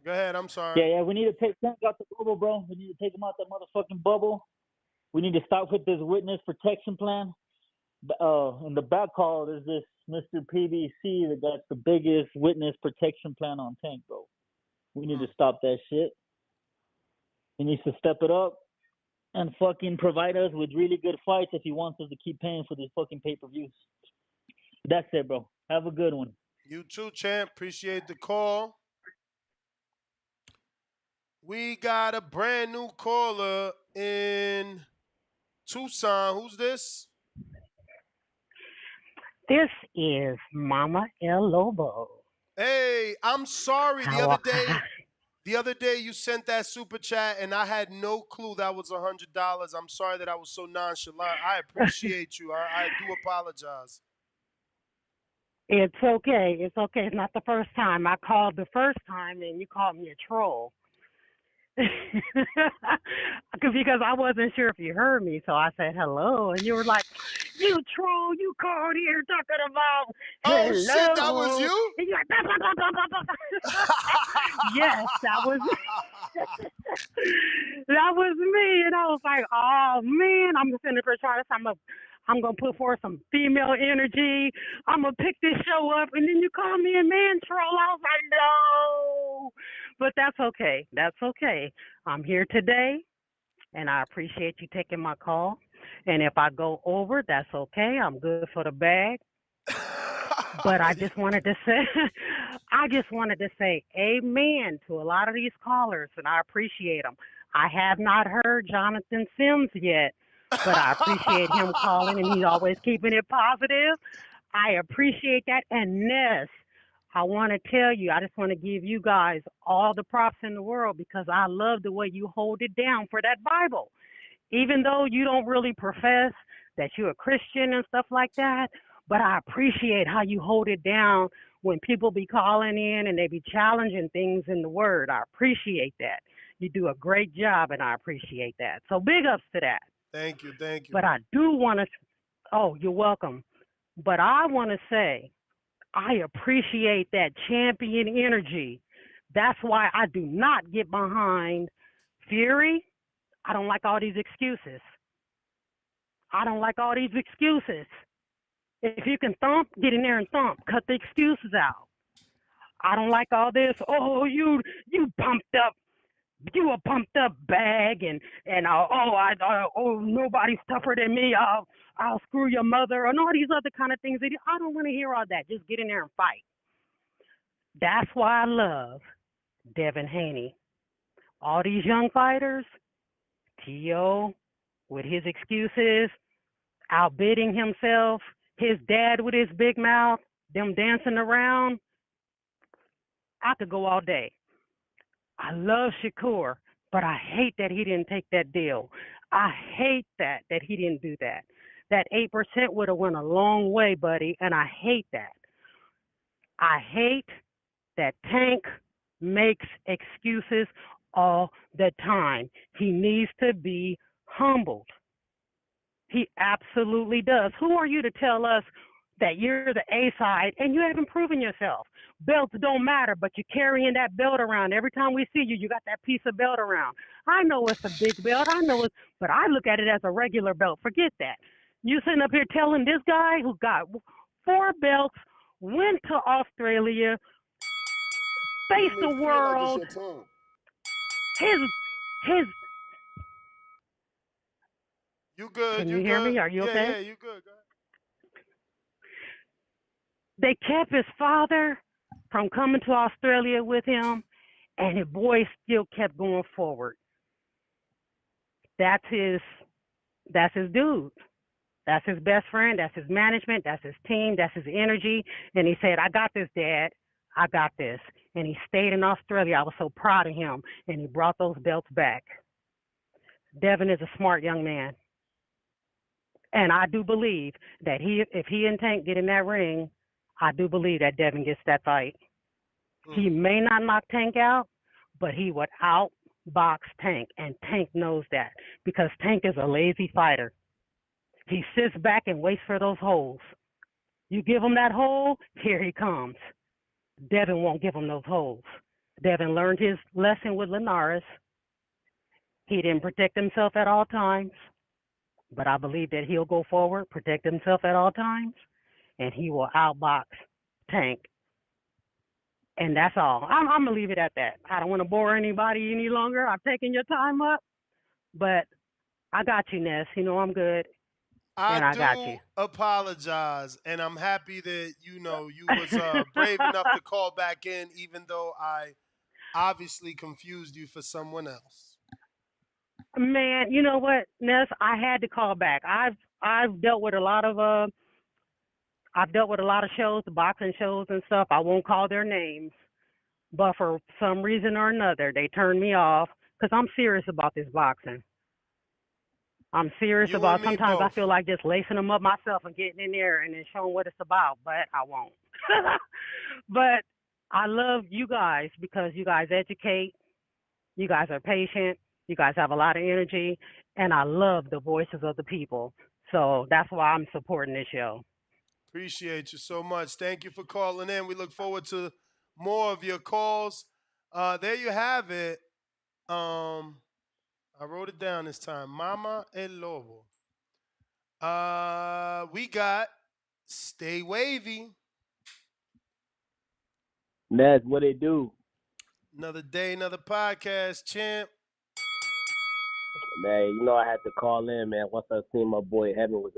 Speaker 17: Go ahead. I'm sorry.
Speaker 16: Yeah, we need to take Tank out the bubble, bro. We need to take him out that motherfucking bubble. We need to stop with this witness protection plan. In the back call, there's this Mr. PBC that got the biggest witness protection plan on Tank, bro. We need to stop that shit. He needs to step it up and fucking provide us with really good fights if he wants us to keep paying for these fucking pay-per-views. That's it, bro. Have a good one.
Speaker 17: You too, champ. Appreciate the call. We got a brand new caller in Tucson. Who's this?
Speaker 9: This is Mama El Lobo.
Speaker 17: Hey, I'm sorry.
Speaker 9: How
Speaker 17: The other day you sent that super chat and I had no clue that was $100. I'm sorry that I was so nonchalant. I appreciate you. I do apologize.
Speaker 9: It's okay. It's okay. It's not the first time. I called the first time and you called me a troll. Because I wasn't sure if you heard me, so I said hello, and you were like, "You troll! You called here talking about hello."
Speaker 17: Oh shit, that was you?
Speaker 9: And you're like, blah, blah, blah, blah, blah, blah. Yes, that was that was me, and I was like, "Oh man, I'm sitting there trying to. I'm gonna put forth some female energy. I'm gonna pick this show up, and then you call me a man troll." I was like, "No." But that's okay. That's okay. I'm here today, and I appreciate you taking my call. And if I go over, that's okay. I'm good for the bag. But I just wanted to say amen to a lot of these callers, and I appreciate them. I have not heard Jonathan Sims yet, but I appreciate him calling, and he's always keeping it positive. I appreciate that. And Ness, I want to tell you, I just want to give you guys all the props in the world because I love the way you hold it down for that Bible. Even though you don't really profess that you're a Christian and stuff like that, but I appreciate how you hold it down when people be calling in and they be challenging things in the Word. I appreciate that. You do a great job, and I appreciate that. So big ups to that.
Speaker 17: Thank you.
Speaker 9: But I do want to, oh, you're welcome. But I want to say, I appreciate that champion energy. That's why I do not get behind Fury. I don't like all these excuses. If you can thump, get in there and thump. Cut the excuses out. I don't like all this. Oh, you pumped up. You a pumped up bag and nobody's tougher than me. I'll screw your mother and all these other kind of things. I don't want to hear all that. Just get in there and fight. That's why I love Devin Haney. All these young fighters, T.O. with his excuses, outbidding himself, his dad with his big mouth, them dancing around. I could go all day. I love Shakur, but I hate that he didn't take that deal. I hate that he didn't do that. That 8% would have went a long way, buddy, and I hate that. I hate that Tank makes excuses all the time. He needs to be humbled. He absolutely does. Who are you to tell us that you're the A side and you haven't proven yourself? Belts don't matter, but you're carrying that belt around. Every time we see you, you got that piece of belt around. I know it's a big belt. I know it's, but I look at it as a regular belt. Forget that. You sitting up here telling this guy who got 4 belts, went to Australia, faced the
Speaker 10: You may feel like it's
Speaker 9: world.
Speaker 10: your time.
Speaker 9: His.
Speaker 17: You good?
Speaker 9: Can
Speaker 17: You
Speaker 9: you hear
Speaker 17: good?
Speaker 9: me? Are you
Speaker 17: Yeah,
Speaker 9: okay?
Speaker 17: yeah, you good. Go ahead.
Speaker 9: They kept his father from coming to Australia with him, and his boy still kept going forward. That's his dude. That's his best friend. That's his management. That's his team. That's his energy. And he said, I got this, Dad. I got this. And he stayed in Australia. I was so proud of him. And he brought those belts back. Devin is a smart young man. And I do believe that if he and Tank get in that ring, I do believe that Devin gets that fight. He may not knock Tank out, but he would outbox Tank. And Tank knows that because Tank is a lazy fighter. He sits back and waits for those holes. You give him that hole, here he comes. Devin won't give him those holes. Devin learned his lesson with Linares. He didn't protect himself at all times, but I believe that he'll go forward, protect himself at all times, and he will outbox Tank. And that's all. I'm going to leave it at that. I don't want to bore anybody any longer. I've taken your time up, but I got you, Ness. You know I'm good. And I got
Speaker 17: do
Speaker 9: you.
Speaker 17: apologize, and I'm happy that you was brave enough to call back in, even though I obviously confused you for someone else.
Speaker 9: Man, you know what, Ness? I had to call back. I've dealt with a lot of shows, boxing shows and stuff. I won't call their names, but for some reason or another, they turned me off because I'm serious about this boxing. I'm serious
Speaker 17: You
Speaker 9: about.
Speaker 17: and me
Speaker 9: Sometimes I
Speaker 17: both.
Speaker 9: feel like just lacing them up myself and getting in there and then showing what it's about, but I won't. But I love you guys because you guys educate. You guys are patient. You guys have a lot of energy, and I love the voices of the people. So that's why I'm supporting this show.
Speaker 17: Appreciate you so much. Thank you for calling in. We look forward to more of your calls. There you have it. I wrote it down this time. Mama El Lobo. We got Stay Wavy.
Speaker 7: That's what it do.
Speaker 17: Another day, another podcast, champ.
Speaker 7: Man, you know I had to call in, man. Once I seen my boy Haney was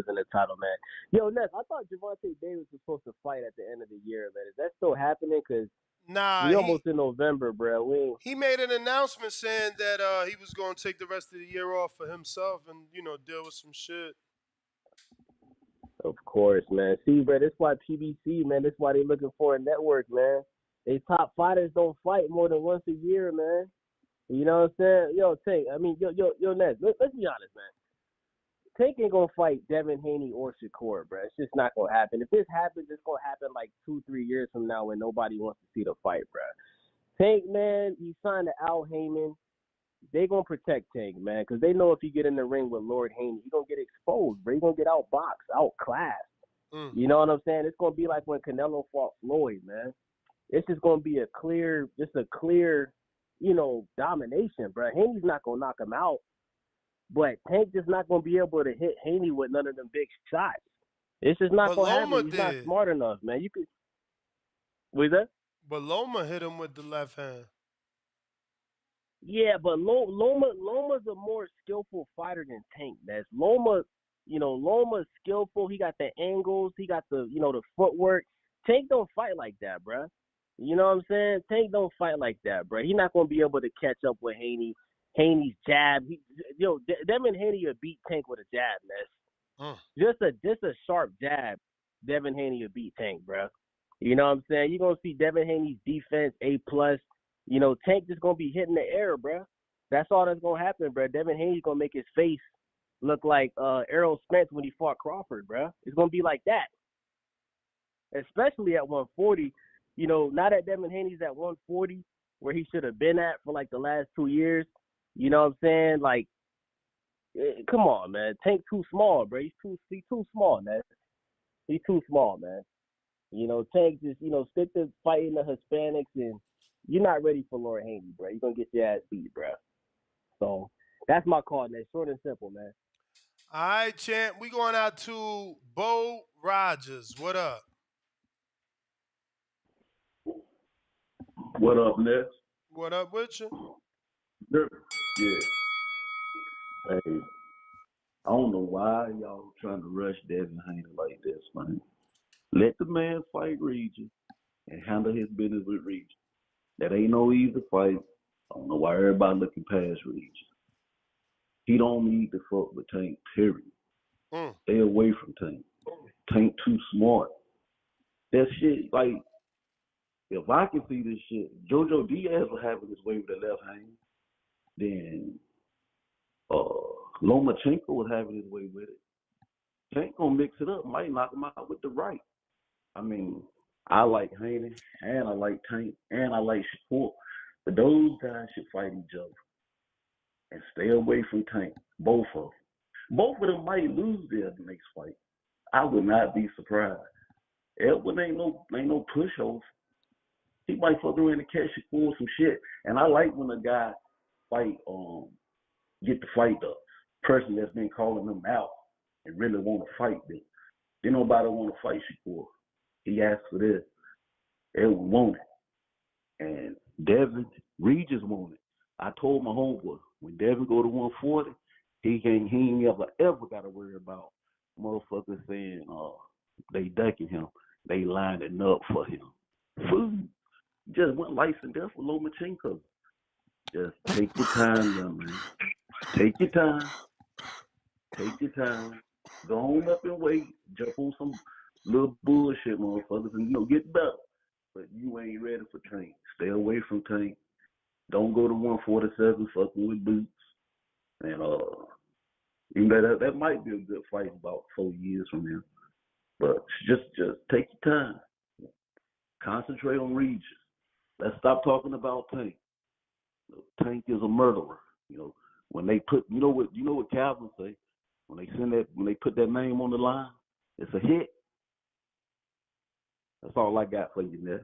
Speaker 7: in the title, man. Yo, Ness, I thought Gervonta Davis was supposed to fight at the end of the year, man. Is that still happening? Because we almost in November, bro.
Speaker 17: He made an announcement saying that he was going to take the rest of the year off for himself and deal with some shit.
Speaker 7: Of course, man. See, bro, that's why PBC, man. That's why they looking for a network, man. They top fighters don't fight more than once a year, man. You know what I'm saying? Yo, Tank. I mean, yo, Ness. Let's be honest, man. Tank ain't gonna fight Devin Haney or Shakur, bro. It's just not gonna happen. If this happens, it's gonna happen like 2-3 years from now when nobody wants to see the fight, bro. Tank, man, he signed to Al Heyman. They gonna protect Tank, man, because they know if he get in the ring with Lord Haney, he gonna get exposed, bro. He gonna get outboxed, outclassed. You know what I'm saying? It's gonna be like when Canelo fought Floyd, man. It's just gonna be a clear, domination, bro. Haney's not gonna knock him out, but Tank just not gonna be able to hit Haney with none of them big shots. It's just not gonna happen. He's not smart enough, man. You could. What is that?
Speaker 17: But Loma hit him with the left hand.
Speaker 7: Yeah, but Loma's a more skillful fighter than Tank. That's Loma's skillful. He got the angles. He got the footwork. Tank don't fight like that, bruh. You know what I'm saying? Tank don't fight like that, bruh. He's not gonna be able to catch up with Haney. Haney's jab. Devin Haney will beat Tank with a jab, man. Just a sharp jab. Devin Haney will beat Tank, bruh. You know what I'm saying? You're gonna see Devin Haney's defense A+. Tank just gonna be hitting the air, bruh. That's all that's gonna happen, bruh. Devin Haney's gonna make his face look like Errol Spence when he fought Crawford, bruh. It's gonna be like that. Especially at 140. Now that Devin Haney's at 140, where he should have been at for like the last 2 years. You know what I'm saying? Like, Come on, man. Tank too small, bro. He's too small, man. He's too small, man. Tank just, stick to fighting the Hispanics, and you're not ready for Lord Haney, bro. You're going to get your ass beat, bro. So that's my call, man. Short and simple, man.
Speaker 17: All right, champ. We going out to Bo Rogers. What up?
Speaker 15: What up, Ness?
Speaker 17: What up with you?
Speaker 15: Yeah. Hey, I don't know why y'all trying to rush Devin Haney like this, man. Let the man fight Regis and handle his business with Regis. That ain't no easy fight. I don't know why everybody looking past Regis. He don't need to fuck with Tank, period. Stay away from Tank. Tank too smart. That shit, like, if I can see this shit, JoJo Diaz was having his way with the left hand. Then Lomachenko was having his way with it. Tank gonna mix it up, might knock him out with the right. I mean, I like Haney, and I like Tank, and I like Shakur. But those guys should fight each other and stay away from Tank. Both of them. Both of them might lose their next fight. I would not be surprised. Edwin ain't no pushover. He might fuck around and catch Shakur some shit. And I like when a guy get to fight the person that's been calling them out and really want to fight them. Then nobody want to fight Shakur. He asked for this. Everyone want it. And Devin Regis want it. I told my homeboy, when Devin go to 140, he ain't ever got to worry about motherfuckers saying they ducking him. They lining up for him. Food. Just went life and death with Lomachenko. Just take your time, young man. Take your time. Take your time. Go on up and wait. Jump on some little bullshit, motherfuckers, and get better. But you ain't ready for Tank. Stay away from Tank. Don't go to 147 fucking with boots. And that might be a good fight about 4 years from now. But just take your time. Concentrate on Regis. Let's stop talking about Tank. Tank is a murderer. When they put, what Calvin say? When they put that name on the line, it's a hit. That's all I got for you, Ness.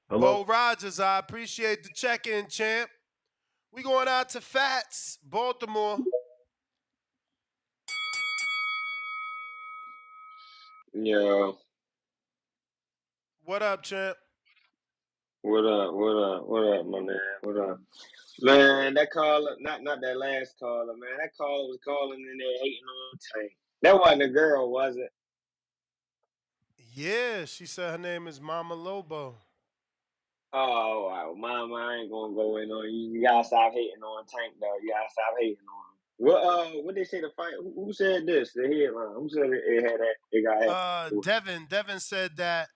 Speaker 15: Hello?
Speaker 17: Bo Rogers, I appreciate the check-in, champ. We going out to Fats, Baltimore.
Speaker 19: Yo.
Speaker 17: What up, champ?
Speaker 19: What up, my man? What up? Man, that caller, not that last caller, man. That caller was calling in there hating on Tank. That wasn't a girl, was it?
Speaker 17: Yeah, she said her name is Mama Lobo.
Speaker 19: Oh, wow. Mama, I ain't gonna go in on you. You gotta stop hating on Tank, though. You gotta stop hating on him. What they say the fight? Who said this? The headline. Who said it had that? It got that?
Speaker 17: Devin said that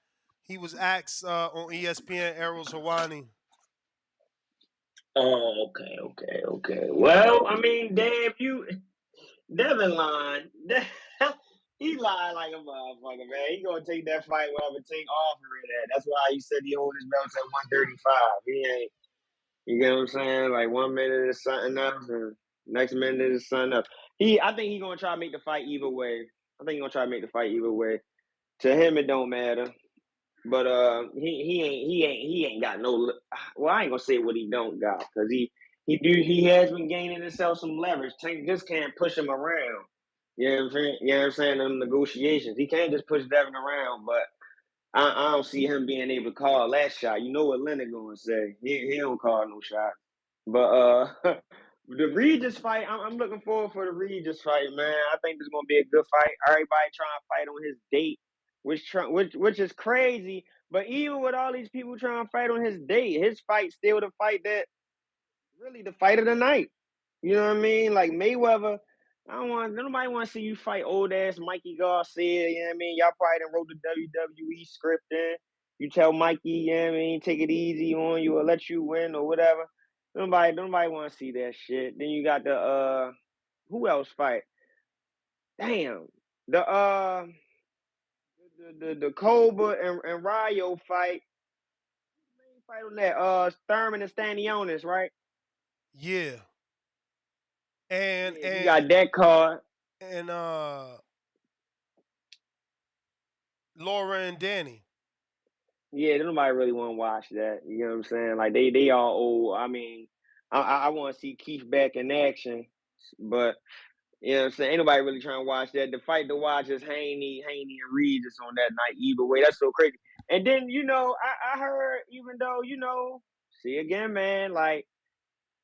Speaker 17: he was asked on ESPN, Errol Hawani.
Speaker 19: Oh, okay. Well, I mean, damn, Devin lying. He lied like a motherfucker, man. He gonna take that fight whatever Tank offering that. That's why he said he owned his belts at 135. He ain't. You get what I'm saying? Like 1 minute is something else, and next minute is something else. I think he gonna try to make the fight either way. To him, it don't matter. But he ain't got no. Well, I ain't gonna say what he don't got because he has been gaining himself some leverage. Tank just can't push him around. You know what I'm saying? You know what I'm saying? In negotiations, he can't just push Devin around. But I don't see him being able to call that shot. You know what Leonard gonna say? He don't call no shot. But the Regis fight, I'm looking forward for the Regis fight, man. I think this is gonna be a good fight. Everybody trying to fight on his date, which is crazy. But even with all these people trying to fight on his date, his fight still the fight that really the fight of the night. You know what I mean? Like Mayweather, nobody want to see you fight old ass Mikey Garcia. You know what I mean? Y'all probably done wrote the WWE script in. You tell Mikey, you know what I mean, take it easy on you or let you win or whatever. Nobody want to see that shit. Then you got the who else fight? Damn, the Cobra and Rayo fight. Fight on that Thurman and Stanionis, right?
Speaker 17: Yeah,
Speaker 19: Yeah, he
Speaker 17: and
Speaker 19: got that card.
Speaker 17: and Laura and Danny.
Speaker 19: Yeah, nobody really want to watch that. You know what I'm saying? Like they all old. I mean, I want to see Keith back in action, but you know what I'm saying? Ain't nobody really trying to watch that. The fight to watch is Haney and Regis on that night. Either way, that's so crazy. And then I heard even though see again, man. Like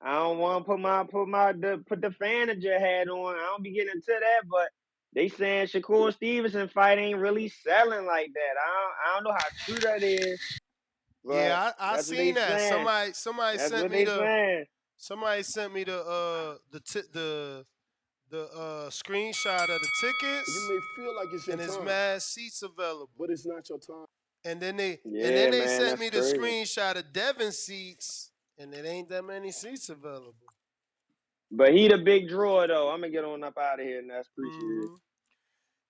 Speaker 19: I don't want to put the fanager hat on. I don't be getting into that, but they saying Shakur Stevenson fight ain't really selling like that. I don't know how true that is, but
Speaker 17: Yeah, I
Speaker 19: that's what they
Speaker 17: seen that.
Speaker 19: saying.
Speaker 17: Somebody
Speaker 19: That's
Speaker 17: sent
Speaker 19: what
Speaker 17: me
Speaker 19: they
Speaker 17: the
Speaker 19: saying.
Speaker 17: somebody sent me the screenshot of the
Speaker 10: You
Speaker 17: tickets,
Speaker 10: may feel like it's your
Speaker 17: and there's
Speaker 10: time,
Speaker 17: mad seats available.
Speaker 10: but it's not your time.
Speaker 17: And then they
Speaker 19: Yeah, man,
Speaker 17: sent
Speaker 19: that's
Speaker 17: me the
Speaker 19: crazy.
Speaker 17: screenshot of Devin seats, and it ain't that many seats available.
Speaker 19: But he the big drawer though. I'm gonna get on up out of here, and that's appreciated.
Speaker 17: Hmm.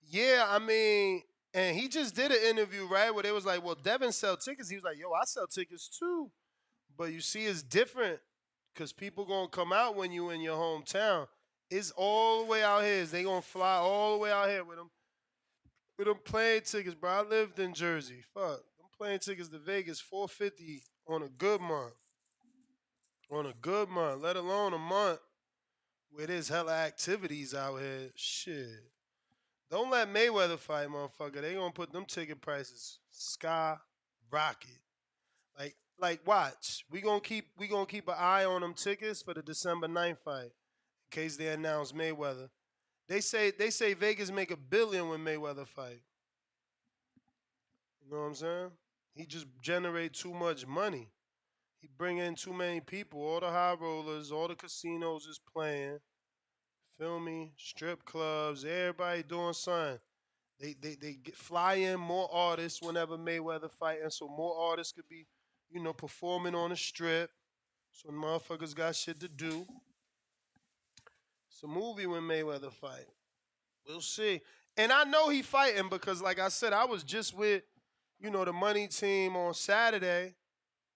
Speaker 17: Yeah, I mean, and he just did an interview, right, where they was like, "Well, Devin sell tickets." He was like, "Yo, I sell tickets too," but you see, it's different because people gonna come out when you in your hometown. It's all the way out here. They gonna fly all the way out here with them plane tickets, bro. I lived in Jersey. Fuck, them plane tickets to Vegas, $450 on a good month. On a good month, let alone a month where there's hella activities out here. Shit. Don't let Mayweather fight, motherfucker. They gonna put them ticket prices sky rocket. Watch. We gonna keep an eye on them tickets for the December 9th fight in case they announce Mayweather. They say Vegas make $1 billion when Mayweather fight. You know what I'm saying? He just generate too much money. He bring in too many people. All the high rollers, all the casinos is playing. Feel me? Strip clubs, everybody doing something. Fly in more artists whenever Mayweather fighting, so more artists could be, performing on the strip. So motherfuckers got shit to do. It's a movie when Mayweather fight. We'll see. And I know he fighting because, like I said, I was just with, the money team on Saturday,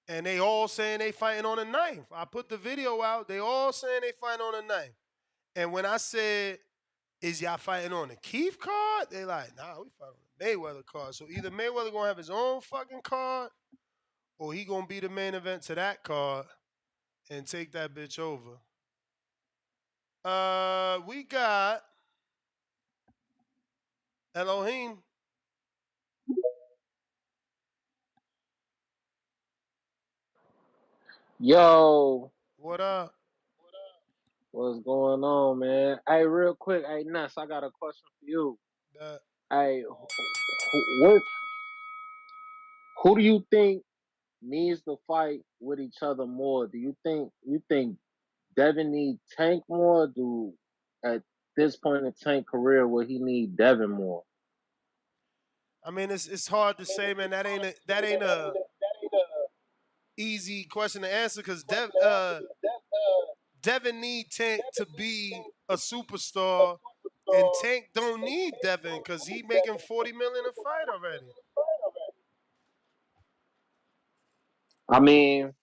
Speaker 17: and they all saying they fighting on the 9th. I put the video out. They all saying they fighting on the 9th. And when I said, is y'all fighting on the Keith card? They like, nah, we fighting on the Mayweather card. So either Mayweather gonna have his own fucking card, or he gonna be the main event to that card and take that bitch over. We got Elohim.
Speaker 18: Yo,
Speaker 17: What up?
Speaker 18: what's going on, man? Hey, real quick, hey, Ness, I got a question for you.
Speaker 17: That
Speaker 18: Hey, who do you think needs to fight with each other more? Do you think Devin need Tank more? Do at this point in Tank career will he need Devin more?
Speaker 17: I mean, it's hard to say, man. That ain't a easy question to answer because Devin need Tank to be a superstar, and Tank don't need Devin because he making $40 million a fight already.
Speaker 18: I mean,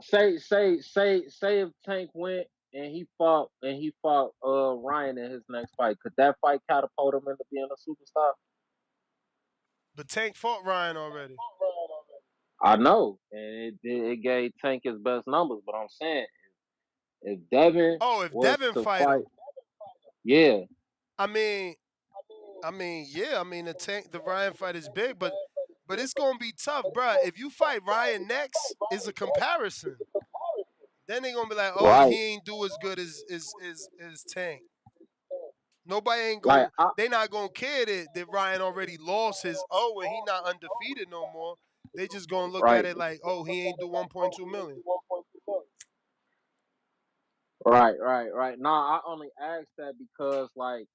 Speaker 18: say if Tank went and he fought Ryan in his next fight, could that fight catapult him into being a superstar?
Speaker 17: But Tank fought Ryan already.
Speaker 18: I know, and it gave Tank his best numbers. But I'm saying, if Devin
Speaker 17: Oh, if
Speaker 18: was
Speaker 17: Devin
Speaker 18: to
Speaker 17: fight
Speaker 18: fight,
Speaker 17: him,
Speaker 18: yeah,
Speaker 17: I mean, yeah. I mean, the Ryan fight is big, but it's gonna be tough, bruh. If you fight Ryan next, is a comparison. Then they gonna be like, oh,
Speaker 18: right.
Speaker 17: he ain't do as good as Tank. Nobody ain't
Speaker 18: Like
Speaker 17: going. They not gonna care that Ryan already lost his and he not undefeated no more. They just gonna look at
Speaker 18: right,
Speaker 17: it like, oh, he ain't do 1.2 million.
Speaker 18: right. Nah, I only asked that because like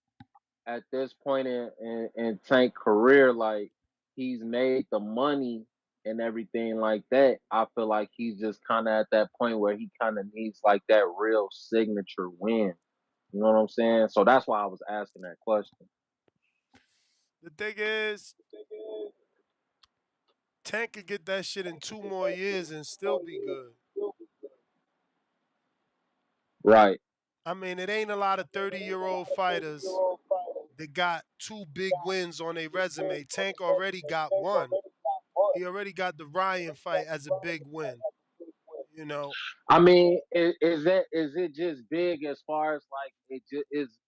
Speaker 18: at this point in Tank career, like he's made the money and everything like that. I feel like he's just kind of at that point where he kind of needs like that real signature win. You know what I'm saying? So that's why I was asking that question.
Speaker 17: The thing is, Tank could get that shit in 2 more years and still be good.
Speaker 8: Right.
Speaker 17: I mean, it ain't a lot of 30-year-old fighters that got two big wins on their resume. Tank already got one. He already got the Ryan fight as a big win. You know,
Speaker 8: I mean, is it just big as far as like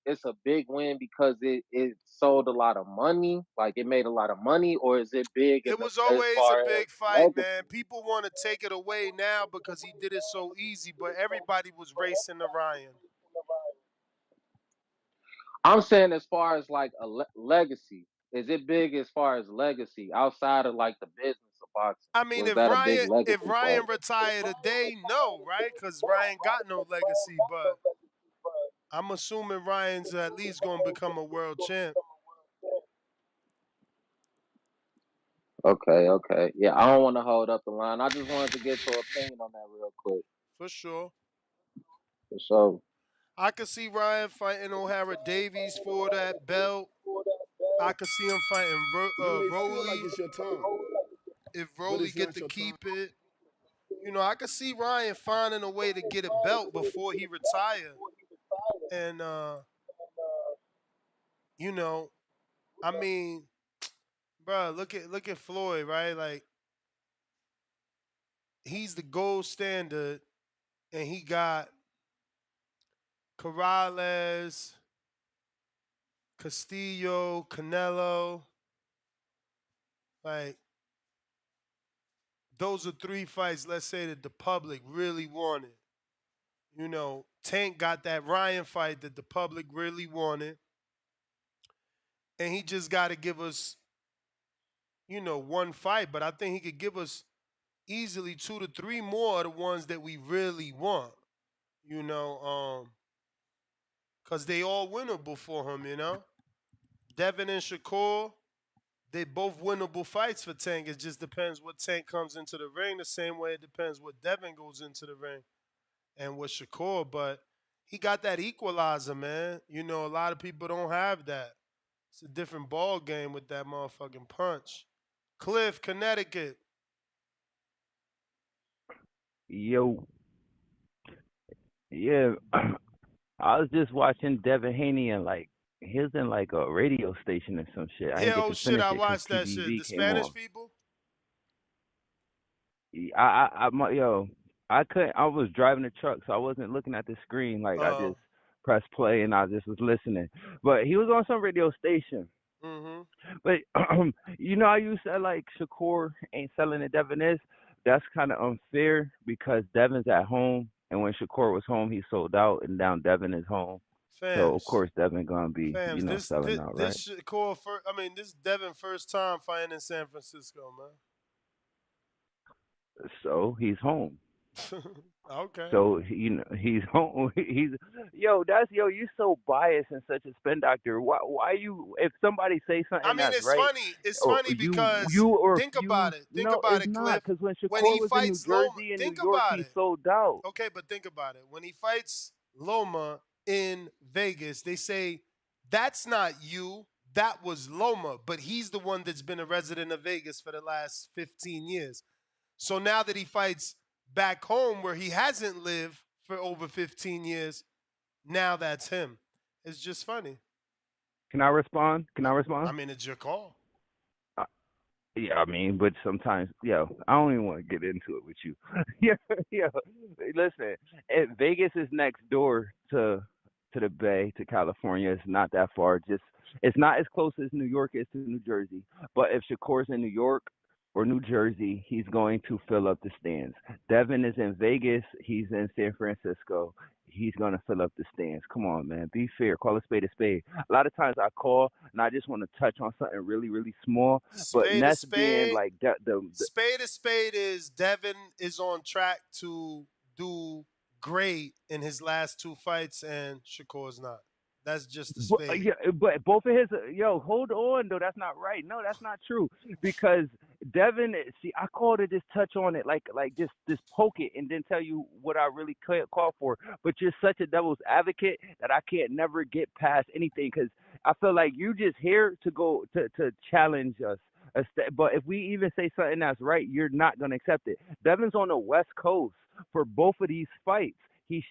Speaker 8: it's a big win because it sold a lot of money, like it made a lot of money, or is it big
Speaker 17: it was
Speaker 8: as
Speaker 17: always a
Speaker 8: far as
Speaker 17: big fight,
Speaker 8: legacy?
Speaker 17: man. People want to take it away now because he did it so easy, but everybody was racing to Ryan.
Speaker 8: I'm saying as far as like a legacy, is it big as far as legacy outside of like the business of boxing?
Speaker 17: I mean,
Speaker 8: Was that a big
Speaker 17: if
Speaker 8: legacy fight?
Speaker 17: Ryan retired today, no, right? Because Ryan got no legacy. But I'm assuming Ryan's at least going to become a world champ.
Speaker 8: Okay. Yeah, I don't want to hold up the line. I just wanted to get your opinion on that real quick.
Speaker 17: For sure.
Speaker 8: So
Speaker 17: I could see Ryan fighting O'Hara Davies for that belt. I could see him fighting
Speaker 10: You may feel like
Speaker 17: Rowley
Speaker 10: it's your time,
Speaker 17: if
Speaker 10: but
Speaker 17: Rowley
Speaker 10: it's
Speaker 17: get
Speaker 10: not
Speaker 17: to
Speaker 10: your time.
Speaker 17: keep it. You know, I could see Ryan finding a way to get a belt before he retire. And you know, I mean, bro, look at Floyd, right? Like he's the gold standard, and he got Corrales, Castillo, Canelo. Like those are three fights. Let's say that the public really wanted. You know, Tank got that Ryan fight that the public really wanted, and he just got to give us, one fight. But I think he could give us easily 2 to 3 more of the ones that we really want. You know, because they all winnable for him. Devin and Shakur, they both winnable fights for Tank. It just depends what Tank comes into the ring. The same way it depends what Devin goes into the ring and what Shakur. But he got that equalizer, man. A lot of people don't have that. It's a different ball game with that motherfucking punch. Cliff, Connecticut.
Speaker 5: Yo, yeah, I was just watching Devin Haney and like he was in like a radio station or some shit. I
Speaker 17: Yeah,
Speaker 5: didn't get
Speaker 17: oh
Speaker 5: to
Speaker 17: shit,
Speaker 5: finish
Speaker 17: I
Speaker 5: it because
Speaker 17: watched that shit.
Speaker 5: TVZ
Speaker 17: The
Speaker 5: came
Speaker 17: Spanish
Speaker 5: on.
Speaker 17: people?
Speaker 5: Yo, I couldn't. I was driving the truck, so I wasn't looking at the screen. Like I
Speaker 17: Oh.
Speaker 5: just pressed play and I just was listening. But he was on some radio station.
Speaker 17: Mm-hmm.
Speaker 5: But how you said like Shakur ain't selling it, Devin is. That's kind of unfair because Devin's at home, and when Shakur was home, he sold out, and now Devin is home. So of
Speaker 17: Fams.
Speaker 5: course Devin gonna be,
Speaker 17: Fams, this
Speaker 5: selling
Speaker 17: this
Speaker 5: out, right?
Speaker 17: this Shakur first. I mean, this Devin first time fighting in San Francisco,
Speaker 5: So he's home.
Speaker 17: man. Okay.
Speaker 5: So he's home. He's you so biased and such a spin doctor. Why you if somebody say
Speaker 17: I
Speaker 5: something
Speaker 17: mean,
Speaker 5: that's
Speaker 17: it's
Speaker 5: right,
Speaker 17: funny. It's
Speaker 5: or
Speaker 17: funny
Speaker 5: you
Speaker 17: because think about
Speaker 5: refuse?
Speaker 17: it. Think
Speaker 5: No,
Speaker 17: about
Speaker 5: it's
Speaker 17: it,
Speaker 5: not.
Speaker 17: Cliff.
Speaker 5: Because when
Speaker 17: When
Speaker 5: Shakur
Speaker 17: he
Speaker 5: was in New
Speaker 17: fights Loma,
Speaker 5: Jersey and New
Speaker 17: think
Speaker 5: York,
Speaker 17: about
Speaker 5: he
Speaker 17: it.
Speaker 5: sold out.
Speaker 17: Okay, but think about it. When he fights Loma in Vegas, they say that's not you. That was Loma, but he's the one that's been a resident of Vegas for the last 15 years. So now that he fights back home where he hasn't lived for over 15 years, now that's him. It's just funny.
Speaker 5: Can I respond? Can I respond?
Speaker 17: I mean, it's your call.
Speaker 5: Uh, Yeah, I mean, but sometimes, I don't even want to get into it with you. yeah. Listen, Vegas is next door to the Bay, to California. It's not that far. Just it's not as close as New York is to New Jersey. But if Shakur's in New York or New Jersey, he's going to fill up the stands. Devin is in Vegas. He's in San Francisco. He's going to fill up the stands. Come on, man. Be fair. Call a spade a spade. A lot of times I call and I just want to touch on something really, really small. But
Speaker 17: Spade to
Speaker 5: Ness being
Speaker 17: spade.
Speaker 5: like the
Speaker 17: Spade to spade is Devin is on track to do great in his last two fights, and Shakur's not. That's just the spade.
Speaker 5: but both of his hold on though, that's not right. No, that's not true because Devin, see, I called to just touch on it, like just poke it and then tell you what I really call for. But you're such a devil's advocate that I can't never get past anything because I feel like you just here to go to challenge us. But if we even say something that's right, you're not gonna accept it. Devin's on the West Coast for both of these fights. He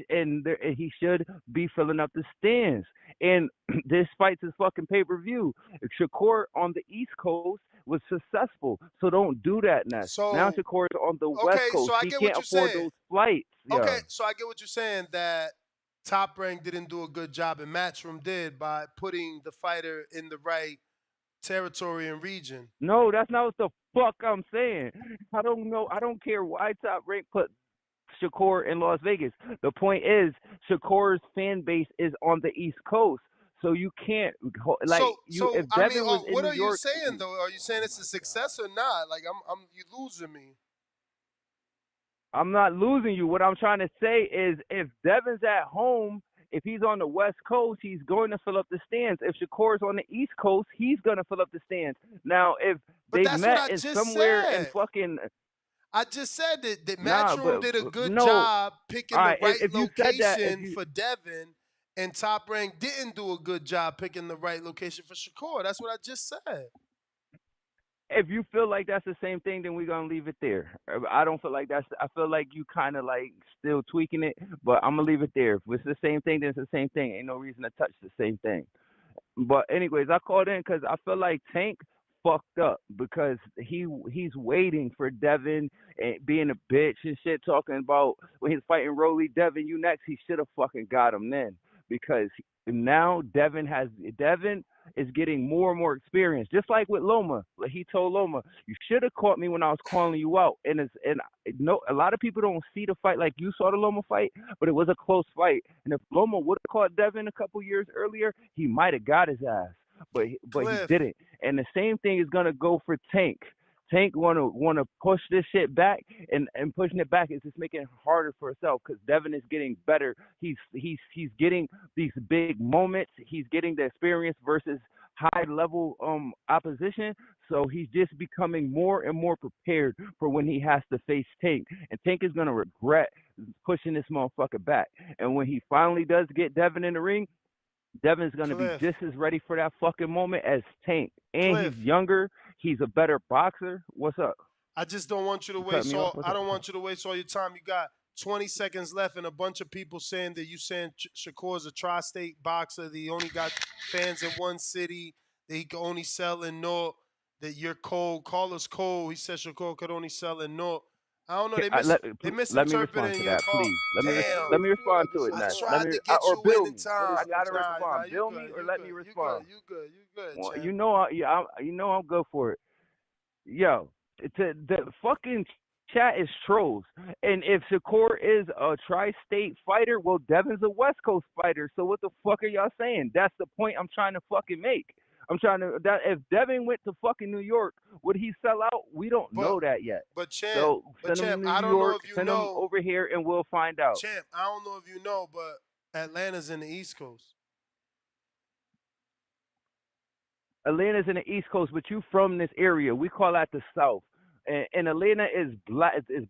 Speaker 5: should be filling up the stands. And this fight's his fucking pay-per-view. Shakur on the East Coast was successful, so don't do that now. Now
Speaker 17: So
Speaker 5: Shakur is on the West
Speaker 17: okay, so
Speaker 5: Coast.
Speaker 17: I
Speaker 5: He
Speaker 17: get what
Speaker 5: can't
Speaker 17: you're
Speaker 5: afford
Speaker 17: saying.
Speaker 5: those flights.
Speaker 17: Okay,
Speaker 5: Yeah.
Speaker 17: so I get what you're saying that Top Rank didn't do a good job and Matchroom did by putting the fighter in the right territory and region.
Speaker 5: No, that's not what the fuck I'm saying. I don't know. I don't care why Top Rank put Shakur in Las Vegas. The point is, Shakur's fan base is on the East Coast, so you can't like you.
Speaker 17: So
Speaker 5: If
Speaker 17: I mean,
Speaker 5: Devin was in
Speaker 17: what
Speaker 5: New
Speaker 17: are you
Speaker 5: York,
Speaker 17: saying though? Are you saying it's a success or not? Like you losing me.
Speaker 5: I'm not losing you. What I'm trying to say is, if Devin's at home, if he's on the West Coast, he's going to fill up the stands. If Shakur's on the East Coast, he's going to fill up the stands. Now, if
Speaker 17: But
Speaker 5: they
Speaker 17: that's what
Speaker 5: met
Speaker 17: I
Speaker 5: in
Speaker 17: just
Speaker 5: somewhere in
Speaker 17: said.
Speaker 5: fucking
Speaker 17: I just said that
Speaker 5: nah,
Speaker 17: Matchroom
Speaker 5: but
Speaker 17: did a good
Speaker 5: no.
Speaker 17: job
Speaker 5: All
Speaker 17: picking the
Speaker 5: right,
Speaker 17: right
Speaker 5: if you said that, if
Speaker 17: location
Speaker 5: you
Speaker 17: for Devin, and Top Rank didn't do a good job picking the right location for Shakur. That's what I just said.
Speaker 5: if you feel like that's the same thing, then we're gonna leave it there. I don't feel like that's. I feel like you kind of like still tweaking it, but I'm gonna leave it there. If it's the same thing, then it's the same thing. Ain't no reason to touch the same thing. But anyways, I called in because I feel like Tank fucked up because he's waiting for Devin and being a bitch and shit, talking about when he's fighting Rolly. Devin, you next. He should have fucking got him then because now Devin is getting more and more experience. Just like with Loma, like he told Loma, you should have caught me when I was calling you out. And no, a lot of people don't see the fight like you saw the Loma fight, but it was a close fight. And if Loma would have caught Devin a couple years earlier, he might have got his ass. But he
Speaker 17: Cliff,
Speaker 5: didn't. And the same thing is gonna go for Tank. Tank wanna push this shit back, and pushing it back is just making it harder for himself because Devin is getting better. He's getting these big moments. He's getting the experience versus high level opposition. So he's just becoming more and more prepared for when he has to face Tank. And Tank is gonna regret pushing this motherfucker back. And when he finally does get Devin in the ring, Devin's going to be
Speaker 17: Cliff,
Speaker 5: just as ready for that fucking moment as Tank. And he's
Speaker 17: Cliff.
Speaker 5: younger. He's a better boxer. What's up?
Speaker 17: I just don't want you to
Speaker 5: You cut
Speaker 17: waste
Speaker 5: me off?
Speaker 17: all.
Speaker 5: What's
Speaker 17: I
Speaker 5: up?
Speaker 17: don't want you to waste all your time. You got 20 seconds left, and a bunch of people saying that you saying Shakur's a tri-state boxer. That he only got fans in one city. That he can only sell in North. That you're cold. Call us cold. He said Shakur could only sell in North. I don't know. They
Speaker 5: Let me respond
Speaker 17: misinterpreting
Speaker 5: to
Speaker 17: your
Speaker 5: that,
Speaker 17: call.
Speaker 5: please.
Speaker 17: Damn.
Speaker 5: Let me respond to it,
Speaker 17: I
Speaker 5: Ness.
Speaker 17: tried to get
Speaker 5: Or
Speaker 17: you in
Speaker 5: bill
Speaker 17: in
Speaker 5: me.
Speaker 17: time.
Speaker 5: I gotta
Speaker 17: Nah,
Speaker 5: respond.
Speaker 17: you
Speaker 5: Bill me
Speaker 17: good.
Speaker 5: or
Speaker 17: You
Speaker 5: let me
Speaker 17: good. You good.
Speaker 5: respond.
Speaker 17: You good. You good,
Speaker 5: Well,
Speaker 17: champ.
Speaker 5: you know I'm good for it. Yo, the fucking chat is trolls. And if Shakur is a tri-state fighter, well, Devin's a West Coast fighter. So what the fuck are y'all saying? That's the point I'm trying to fucking make. I'm trying to that if Devin went to fucking New York, would he sell out? We don't know that yet.
Speaker 17: But
Speaker 5: So send him to
Speaker 17: champ,
Speaker 5: New
Speaker 17: I don't know
Speaker 5: York,
Speaker 17: if you
Speaker 5: send him
Speaker 17: know,
Speaker 5: over here, and we'll find out.
Speaker 17: champ. I don't know if you know, but Atlanta's in the East Coast.
Speaker 5: Atlanta's in the East Coast, but you from this area. We call that the South. And Atlanta is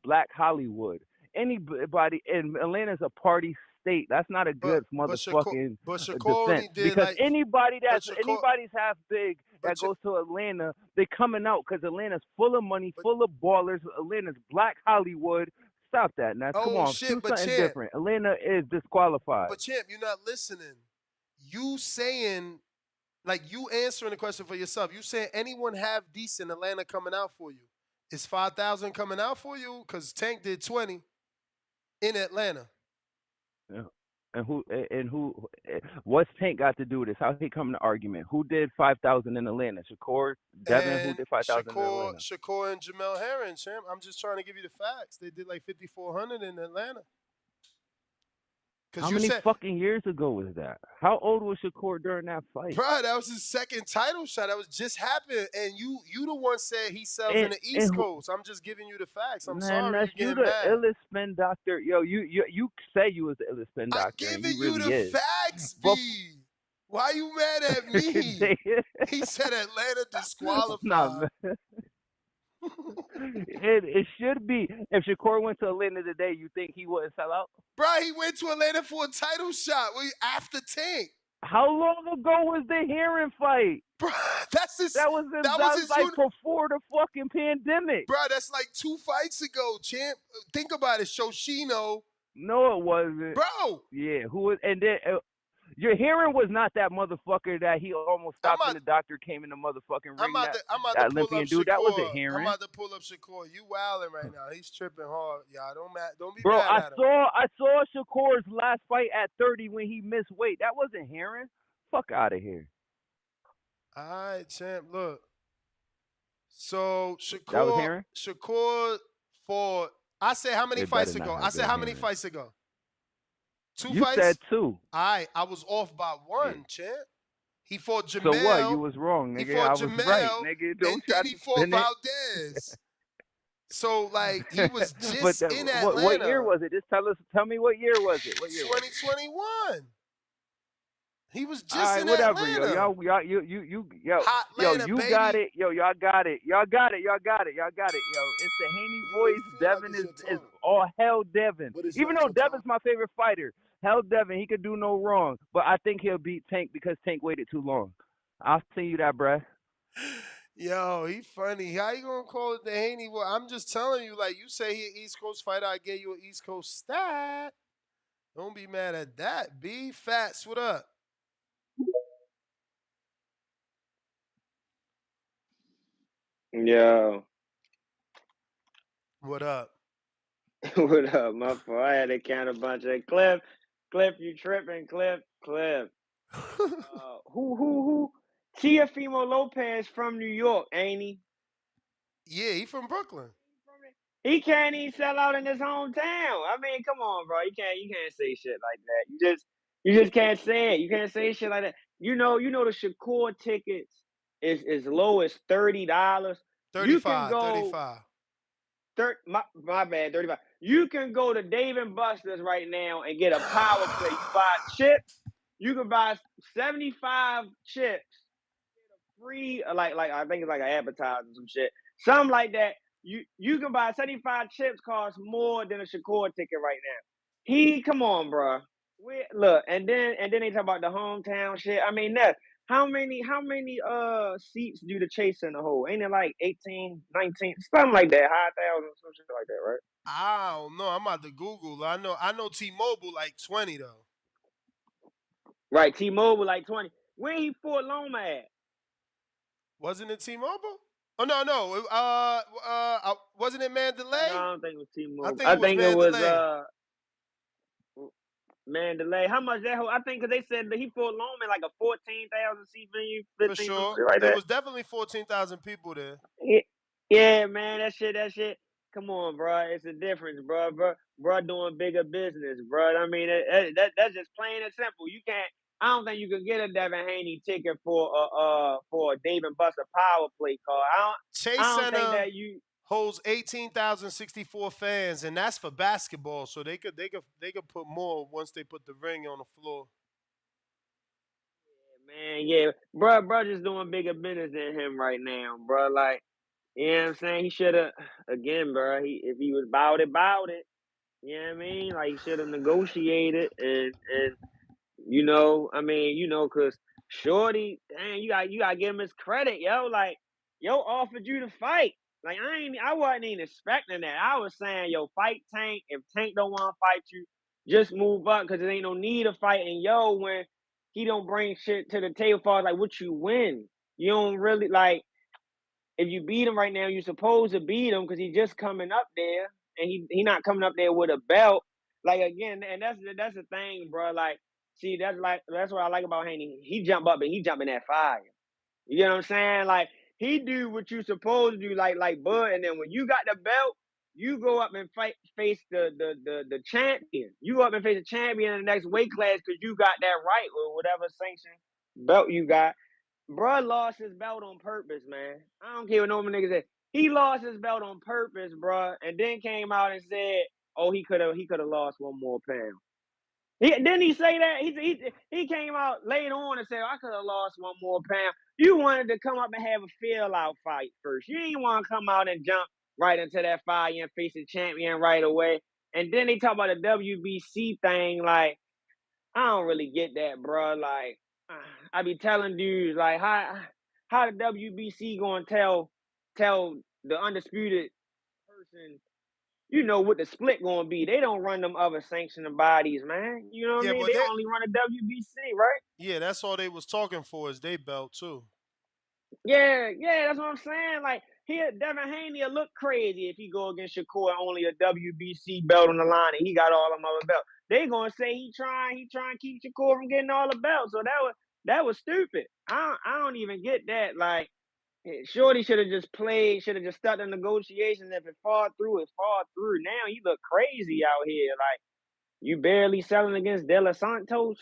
Speaker 5: black Hollywood. Anybody and Atlanta's a party state. That's not a good motherfucking
Speaker 17: Shakur
Speaker 5: defense
Speaker 17: only did
Speaker 5: because
Speaker 17: like.
Speaker 5: anybody's half big that goes to Atlanta, they coming out because Atlanta's full of money, full of ballers. Atlanta's black Hollywood. Stop that, Nats. Come
Speaker 17: Oh
Speaker 5: on,
Speaker 17: shit!
Speaker 5: do
Speaker 17: But
Speaker 5: something
Speaker 17: champ,
Speaker 5: different. Atlanta is disqualified.
Speaker 17: but champ, you're not listening. You saying like you answering the question for yourself. You saying anyone have decent Atlanta coming out for you? Is 5,000 coming out for you? Because Tank did 20 in Atlanta.
Speaker 5: Yeah. And what's Tank got to do with this? How he come to argument? Who did 5,000 in Atlanta? Shakur, Devin. Who
Speaker 17: And
Speaker 5: did 5,000 in Atlanta?
Speaker 17: Shakur and Jamel Herring, champ. I'm just trying to give you the facts. They did like 5,400 in Atlanta.
Speaker 5: How many fucking years ago was that? How old was Shakur during that fight?
Speaker 17: Bro, that was his second title shot. That was just happened. And you the one said he sells in the East Coast. I'm just giving you the facts. I'm sorry
Speaker 5: that's
Speaker 17: you're
Speaker 5: you
Speaker 17: getting
Speaker 5: the
Speaker 17: mad.
Speaker 5: illest spin doctor. Yo, you say you was the illest spin doctor, and you really
Speaker 17: Giving you the
Speaker 5: is.
Speaker 17: facts, B. Why you mad at me? He said Atlanta disqualified.
Speaker 5: Nah, man. It should be. If Shakur went to Atlanta today, you think he wouldn't sell out?
Speaker 17: Bro, he went to Atlanta for a title shot after Tank.
Speaker 5: How long ago was the Herring fight?
Speaker 17: Bro, that was
Speaker 5: like before the fucking pandemic.
Speaker 17: Bro, that's like 2 fights ago, champ. Think about it. Shoshino
Speaker 5: No, it wasn't.
Speaker 17: Bro,
Speaker 5: Yeah, who was? And then your hearing was not that motherfucker that he almost
Speaker 17: I'm
Speaker 5: stopped
Speaker 17: about
Speaker 5: and the doctor came in the motherfucking ring.
Speaker 17: I'm about to
Speaker 5: That
Speaker 17: pull up
Speaker 5: Olympian dude, that wasn't
Speaker 17: Shakur. I'm
Speaker 5: hearing.
Speaker 17: about to pull up Shakur. You wilding right now. He's tripping hard. Y'all don't be
Speaker 5: Bro,
Speaker 17: mad at him.
Speaker 5: I saw Shakur's last fight at 30 when he missed weight. That wasn't hearing. Fuck out of here.
Speaker 17: All right, champ. Look. So
Speaker 5: That was hearing.
Speaker 17: Shakur fought. I said how many
Speaker 5: It better
Speaker 17: fights
Speaker 5: not
Speaker 17: ago? I
Speaker 5: have
Speaker 17: said
Speaker 5: been
Speaker 17: how many
Speaker 5: hearing.
Speaker 17: fights ago? Two
Speaker 5: You said
Speaker 17: fights?
Speaker 5: 2.
Speaker 17: All right, I was off by
Speaker 5: Yeah.
Speaker 17: one, champ. He fought
Speaker 5: So what? You
Speaker 17: Jamel.
Speaker 5: was wrong,
Speaker 17: He
Speaker 5: nigga.
Speaker 17: fought
Speaker 5: I was right,
Speaker 17: Jamel,
Speaker 5: nigga.
Speaker 17: and
Speaker 5: Don't try
Speaker 17: then
Speaker 5: to
Speaker 17: he fought
Speaker 5: spin it.
Speaker 17: Valdez. So like he was
Speaker 5: But
Speaker 17: just in
Speaker 5: what year
Speaker 17: Atlanta,
Speaker 5: was it? Just tell me what year was it? What year was it?
Speaker 17: 2021. He was
Speaker 5: All
Speaker 17: just
Speaker 5: right,
Speaker 17: in
Speaker 5: whatever, yo,
Speaker 17: Atlanta.
Speaker 5: Hot
Speaker 17: Atlanta,
Speaker 5: you got
Speaker 17: baby.
Speaker 5: it, yo, y'all got it, y'all got it, yo. It's the Haney
Speaker 10: You always
Speaker 5: voice.
Speaker 10: feel like
Speaker 5: Devin
Speaker 10: it's your
Speaker 5: is
Speaker 10: time,
Speaker 5: all hell Devin.
Speaker 10: but it's
Speaker 5: Even
Speaker 10: not
Speaker 5: though
Speaker 10: your time.
Speaker 5: Devin's my favorite fighter, hell Devin, he could do no wrong. But I think he'll beat Tank because Tank waited too long. I'll send you that, bruh.
Speaker 17: Yo, he funny. How you gonna call it the Haney? Well, I'm just telling you, like you say he an East Coast fighter, I gave you an East Coast stat. Don't be mad at that. B Fats, what up?
Speaker 19: Yo,
Speaker 17: What up?
Speaker 19: what up, my fault? I had to count a bunch of Cliff, you tripping, Cliff. Who? Tiafimo Lopez from New York, ain't he?
Speaker 17: Yeah, he from Brooklyn.
Speaker 19: He can't even sell out in his hometown. I mean, come on, bro. You can't say shit like that. You just can't say it. You can't say shit like that. The Shakur tickets is as low as $30. You can
Speaker 17: 35,
Speaker 19: go
Speaker 17: 35.
Speaker 19: my bad, 35. You can go to Dave and Buster's right now and get a power play. You buy chips. You can buy 75 chips free, like I think it's like an appetizer or some shit, something like that. You can buy 75 chips, cost more than a Shakur ticket right now. Come on, bro. Look, and then they talk about the hometown shit. I mean, that how many seats do the Chase in the hole? Ain't it like 18, 19, something like that, high thousand, some shit like that, right?
Speaker 17: I don't know. I'm about to Google. I know T-Mobile like 20 though.
Speaker 19: Right, T-Mobile like 20. Where he fought Loma at?
Speaker 17: Wasn't it T-Mobile? Oh no. Wasn't it
Speaker 19: No,
Speaker 17: Mandalay?
Speaker 19: I don't think it was
Speaker 17: I
Speaker 19: T-Mobile.
Speaker 17: think
Speaker 19: I
Speaker 17: it was
Speaker 19: think it was
Speaker 17: Mandalay.
Speaker 19: Mandalay. How much that whole? I think because they said that he fought Loma in like a 14,000 seat venue,
Speaker 17: For
Speaker 19: 15, some
Speaker 17: sure.
Speaker 19: shit like
Speaker 17: It
Speaker 19: that.
Speaker 17: was definitely 14,000 people there.
Speaker 19: Yeah, man, that shit. Come on, bro. It's a difference, bro, doing bigger business, bro. I mean, that's just plain and simple. You can't. I don't think you can get a Devin Haney ticket for a Dave and Buster power play card.
Speaker 17: Chase
Speaker 19: I don't think
Speaker 17: Center
Speaker 19: that you.
Speaker 17: holds 18,064 fans, and that's for basketball. So they could put more once they put the ring on the floor.
Speaker 19: Man, yeah, bro, just doing bigger business than him right now, bro. Like, you know what I'm saying? He should have, again, bro. If he was about it. You know what I mean? Like, he should have negotiated and cause Shorty, dang, you gotta give him his credit, yo. Like, yo offered you to fight. Like, I wasn't even expecting that. I was saying, yo, fight Tank. If Tank don't want to fight you, just move up, cause there ain't no need of fighting. Yo, when he don't bring shit to the table for like what you win, you don't really like. If you beat him right now, you're supposed to beat him because he's just coming up there, and he not coming up there with a belt. Like, again, and that's the thing, bro. Like, see, that's what I like about Haney. He jump up and he jump in that fire. You know what I'm saying? Like, he do what you supposed to do, like Bud. And then when you got the belt, you go up and face the champion. You go up and face the champion in the next weight class because you got that right or whatever sanction belt you got. Bruh lost his belt on purpose, man. I don't care what no niggas say. He lost his belt on purpose, bruh, and then came out and said, "Oh, he could have lost one more pound." Didn't he say that? He came out later on and said, "I could have lost one more pound." You wanted to come up and have a feel out fight first. You didn't want to come out and jump right into that fire and face the champion right away. And then they talk about the WBC thing, like. I don't really get that, bro. Like, I be telling dudes, like, how the WBC gonna tell the undisputed person you know what the split gonna be. They don't run them other sanctioning bodies, man. You know what I
Speaker 17: Yeah,
Speaker 19: mean?
Speaker 17: but
Speaker 19: They only run a WBC, right?
Speaker 17: yeah, that's all they was talking for is they belt too.
Speaker 19: Yeah, that's what I'm saying. Like, here, Devin Haney will look crazy if he go against Shakur and only a WBC belt on the line and he got all them other belts. They gonna say he trying to keep Shakur from getting all the belts. So that was stupid. I don't even get that. Like, Shorty should have just played, should have just stuck the negotiations. If it fall through, it fall through. Now you look crazy out here. Like, you barely selling against De Los Santos.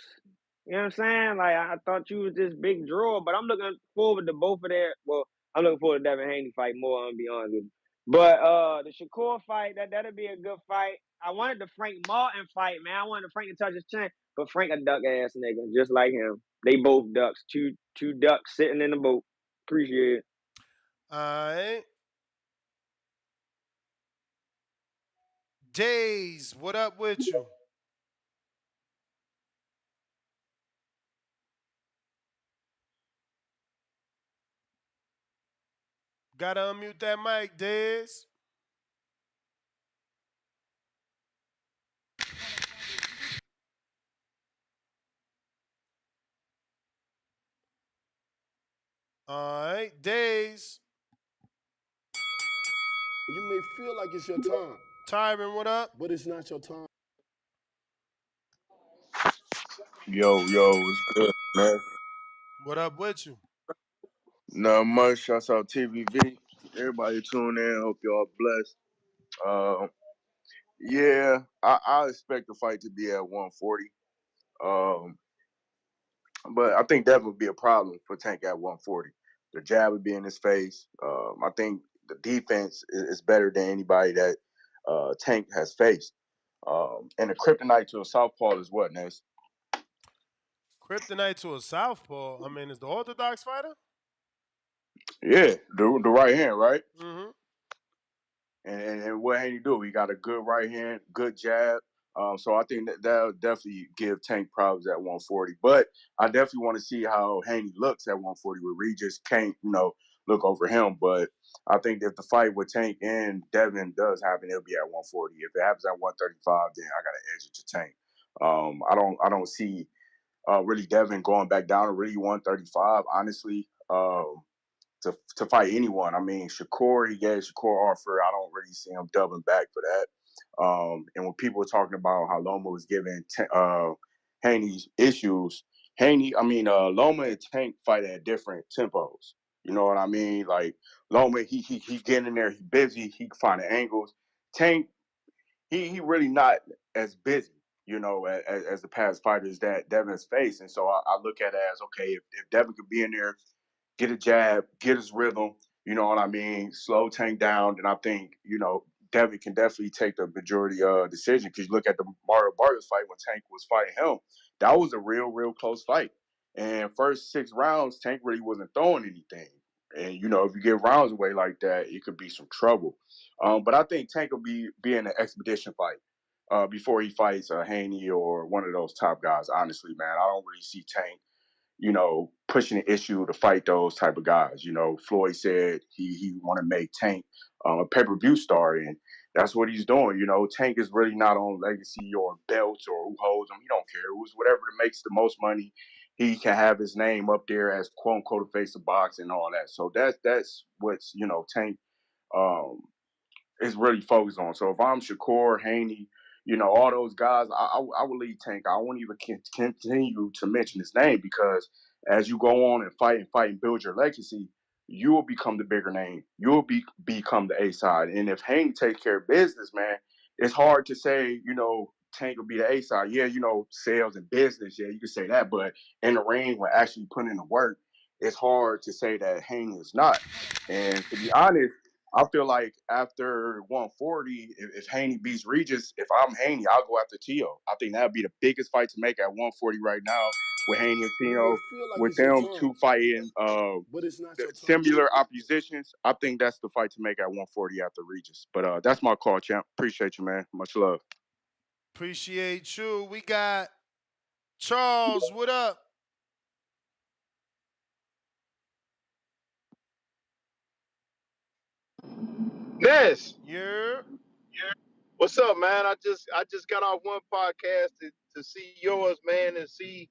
Speaker 19: You know what I'm saying? Like, I thought you was this big draw, but I'm looking forward to both of their. Well, I'm looking forward to Devin Haney fight more. I'm gonna be honest with you. But the Shakur fight, that'll be a good fight. I wanted the Frank Martin fight, man. I wanted Frank to touch his chin, but Frank a duck ass nigga, just like him. They both ducks. Two ducks sitting in the boat. Appreciate it.
Speaker 17: All right. Days, what up with you? Gotta unmute that mic, Days. All right, Days.
Speaker 10: You may feel like it's your time,
Speaker 17: Tyron, what up?
Speaker 10: but it's not your time.
Speaker 6: Yo, what's good, man?
Speaker 17: What up with you?
Speaker 6: Not much. Shouts out TVV. Everybody tune in. Hope y'all blessed. Yeah, I expect the fight to be at 140. Um, but I think that would be a problem for Tank at 140. The jab would be in his face. I think the defense is better than anybody that Tank has faced. And the kryptonite to a southpaw is what, Ness?
Speaker 17: Kryptonite to a southpaw. I mean, is the orthodox fighter?
Speaker 6: Yeah, the right hand, right?
Speaker 17: Mm-hmm.
Speaker 6: And what Haney do? He got a good right hand, good jab. So I think that'll definitely give Tank problems at 140. But I definitely want to see how Haney looks at 140 where Regis can't, look over him. But I think if the fight with Tank and Devin does happen, it'll be at 140. If it happens at 135, then I got to edge it to Tank. I don't see really Devin going back down to really 135, honestly. To fight anyone. I mean, Shakur, he gave Shakur offer. I don't really see him doubling back for that. And when people were talking about how Loma was giving Haney's issues, Loma and Tank fight at different tempos. You know what I mean? Like Loma, he getting in there, he busy, he can find the angles. Tank, he really not as busy, as the past fighters that Devin's faced. And so I look at it as, okay, if Devin could be in there, get a jab, get his rhythm, you know what I mean? Slow Tank down, then I think, Devin can definitely take the majority decision. Because you look at the Mario Vargas fight when Tank was fighting him, that was a real close fight. And first 6 rounds, Tank really wasn't throwing anything. And, if you give rounds away like that, it could be some trouble. But I think Tank will be in an expedition fight before he fights Haney or one of those top guys, honestly, man. I don't really see Tank pushing the issue to fight those type of guys. Floyd said he want to make Tank a pay-per-view star, and that's what he's doing. Tank is really not on legacy or belts or who holds them. He don't care. Who's whatever makes the most money, he can have his name up there as quote unquote the face of boxing and all that. So that's what's Tank um, is really focused on. So if I'm Shakur, Haney, all those guys, I would leave Tank. I won't even continue to mention his name because as you go on and fight and build your legacy, you will become the bigger name. You'll become the A side. And if Haney takes care of business, man, it's hard to say, Tank will be the A side. Yeah, sales and business. Yeah, you can say that. But in the ring, when actually putting in the work, it's hard to say that Haney is not. And to be honest, I feel like after 140, if Haney beats Regis, if I'm Haney, I'll go after Tio. I think that would be the biggest fight to make at 140 right now with Haney and
Speaker 10: You may
Speaker 6: Tio,
Speaker 10: feel like
Speaker 6: with
Speaker 10: it's your
Speaker 6: them
Speaker 10: time,
Speaker 6: two fighting
Speaker 10: but it's not your time.
Speaker 6: similar oppositions. I think that's the fight to make at 140 after Regis. But that's my call, champ. Appreciate you, man. Much love.
Speaker 17: Appreciate you. We got Charles, what up?
Speaker 20: Yes.
Speaker 17: Yeah.
Speaker 20: What's up, man? I just got off one podcast to see yours, man, and see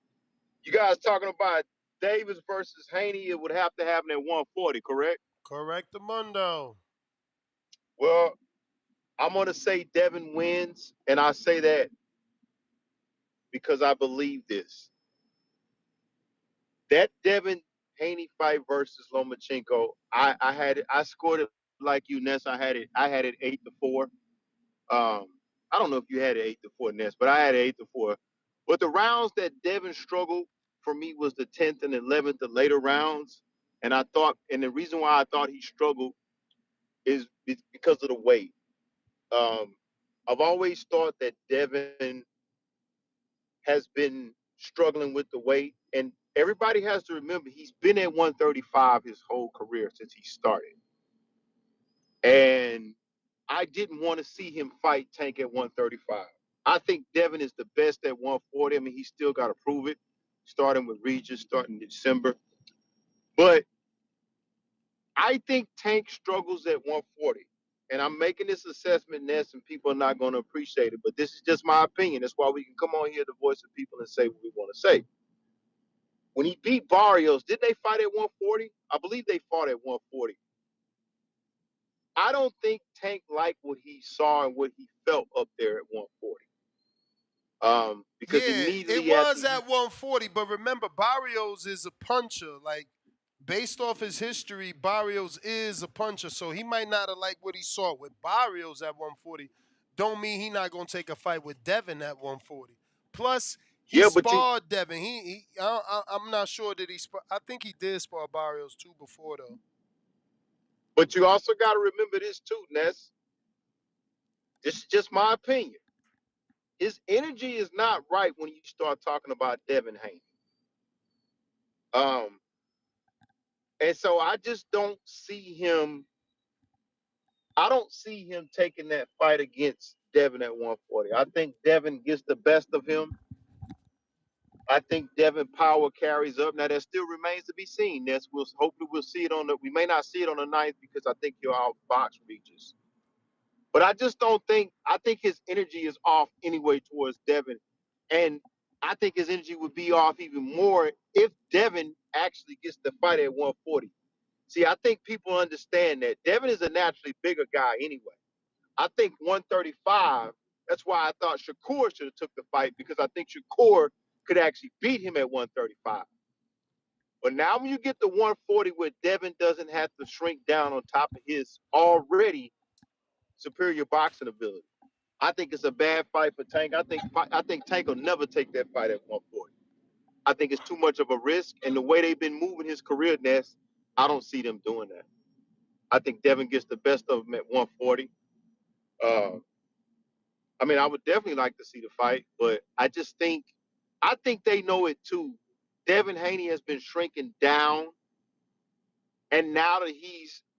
Speaker 20: you guys talking about Davis versus Haney. It would have to happen at 140, correct?
Speaker 17: Correct the mundo.
Speaker 20: Well, I'm gonna say Devin wins, and I say that because I believe this. That Devin Haney fight versus Lomachenko, I scored it like you, Ness. I had it 8-4. I don't know if you had it 8-4, Ness, but I had it 8-4. But the rounds that Devin struggled for me was the 10th and 11th, the later rounds. And the reason why I thought he struggled is because of the weight. I've always thought that Devin has been struggling with the weight, and everybody has to remember he's been at 135 his whole career since he started. And I didn't want to see him fight Tank at 135. I think Devin is the best at 140. I mean, he's still got to prove it, starting with Regis, starting in December. But I think Tank struggles at 140. And I'm making this assessment, Ness, and people are not going to appreciate it. But this is just my opinion. That's why we can come on here, the voice of people, and say what we want to say. When he beat Barrios, didn't they fight at 140? I believe they fought at 140. I don't think Tank liked what he saw and what he felt up there at 140. Because
Speaker 17: Yeah, it
Speaker 20: immediately after
Speaker 17: was at 140, but remember, Barrios is a puncher. Like, based off his history, Barrios is a puncher, so he might not have liked what he saw with Barrios at 140. Don't mean he not gonna take a fight with Devin at 140. Plus, he
Speaker 20: yeah, but
Speaker 17: sparred Devin. I'm not sure that he. I think he did spar Barrios too before though.
Speaker 20: you also got to remember this too, Ness. This is just my opinion. His energy is not right when you start talking about Devin Haney. And so I just don't see him. I don't see him taking that fight against Devin at 140. I think Devin gets the best of him. I think Devin power carries up. Now that still remains to be seen. Ness, hopefully we'll see it on the. We may not see it on the 9th because I think he'll outbox Regis. But I just don't think. I think his energy is off anyway towards Devin, and I think his energy would be off even more if Devin actually gets the fight at 140. See, I think people understand that Devin is a naturally bigger guy anyway. I think 135. That's why I thought Shakur should have took the fight because I think Shakur could actually beat him at 135. But now when you get to 140 where Devin doesn't have to shrink down on top of his already superior boxing ability, I think it's a bad fight for Tank. I think Tank will never take that fight at 140. I think it's too much of a risk, and the way they've been moving his career, Ness, I don't see them doing that. I think Devin gets the best of him at 140. I mean, I would definitely like to see the fight, but I think they know it too. Devin Haney has been shrinking down, and now that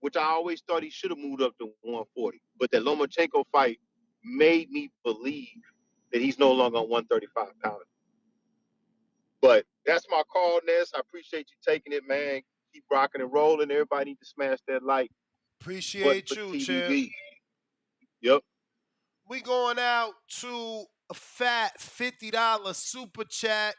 Speaker 20: which I always thought he should have moved up to 140, but that Lomachenko fight made me believe that he's no longer on 135 pounds. But that's my call, Ness. I appreciate you taking it, man. Keep rocking and rolling. Everybody need to smash that like button
Speaker 17: Appreciate
Speaker 20: for
Speaker 17: you, champ.
Speaker 20: TBV. Yep.
Speaker 17: We going out to a fat $50 super chat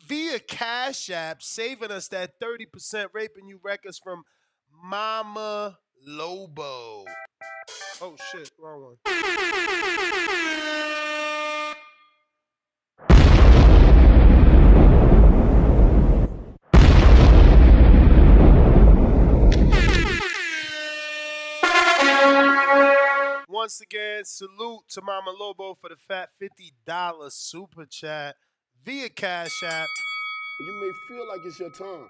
Speaker 17: via Cash App, saving us that 30% raping you records from Mama Lobo. Oh shit, wrong one. Once again, salute to Mama Lobo for the fat $50 super chat via Cash App.
Speaker 10: You may feel like it's your time,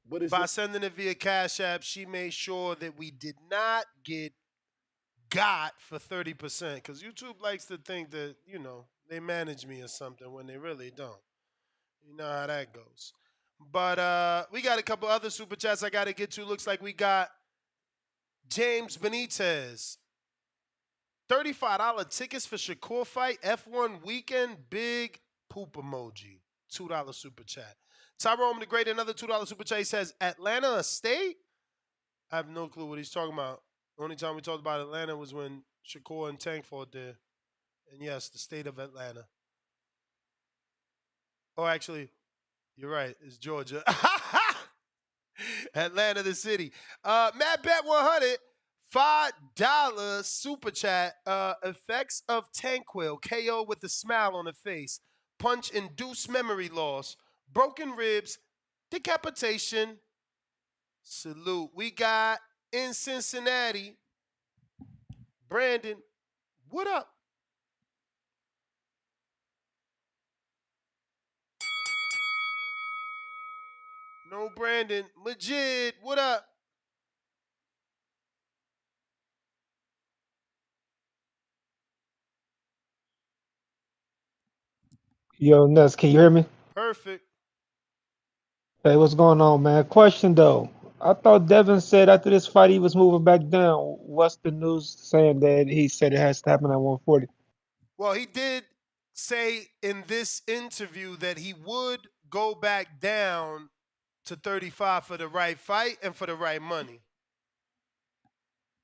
Speaker 10: but it's
Speaker 17: By
Speaker 10: your
Speaker 17: sending it via Cash App, she made sure that we did not get got for 30%. Because YouTube likes to think that, they manage me or something when they really don't. You know how that goes. But we got a couple other super chats I got to get to. Looks like we got James Benitez. $35 tickets for Shakur fight, F1 weekend, big poop emoji. $2 super chat. Tyrone the Great, another $2 super chat. He says, Atlanta a state? I have no clue what he's talking about. The only time we talked about Atlanta was when Shakur and Tank fought there. And yes, the state of Atlanta. Oh, actually, you're right. It's Georgia. Atlanta, the city. Matt Bet 100, $5 super chat. Effects of Tanquil, KO with a smile on the face, punch induced memory loss, broken ribs, decapitation. Salute. We got in Cincinnati, Brandon. What up? No, Brandon. Majid, what up?
Speaker 1: Yo, Ness, can you hear me?
Speaker 17: Perfect.
Speaker 1: Hey, what's going on, man? Question though. I thought Devin said after this fight he was moving back down. What's the news saying that he said it has to happen at 140?
Speaker 17: Well, he did say in this interview that he would go back down to 35 for the right fight and for the right money.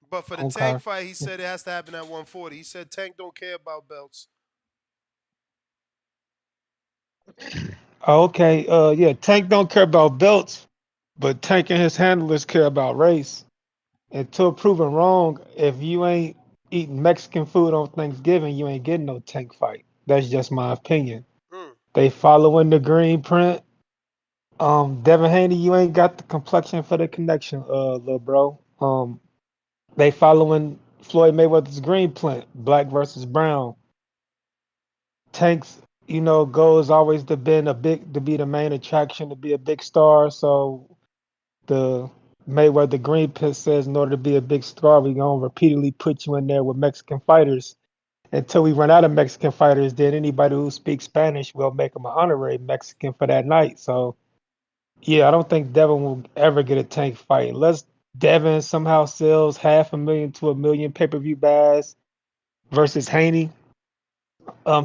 Speaker 17: But for the
Speaker 1: Okay.
Speaker 17: Tank fight, he said it has to happen at 140. He said Tank don't care about belts.
Speaker 1: Okay. Yeah, Tank don't care about belts, but Tank and his handlers care about race. Until proven wrong, if you ain't eating Mexican food on Thanksgiving, you ain't getting no Tank fight. That's just my opinion.
Speaker 17: Mm.
Speaker 1: They following the green print. Devin Haney, you ain't got the complexion for the connection, little bro. They following Floyd Mayweather's green print, black versus brown. Tank's, goal is always to be the main attraction, to be a big star. So the Mayweather green print says in order to be a big star, we gonna repeatedly put you in there with Mexican fighters until we run out of Mexican fighters. Then anybody who speaks Spanish will make them an honorary Mexican for that night. So yeah, I don't think Devin will ever get a Tank fight unless Devin somehow sells 500,000 to 1,000,000 pay-per-view buys versus Haney.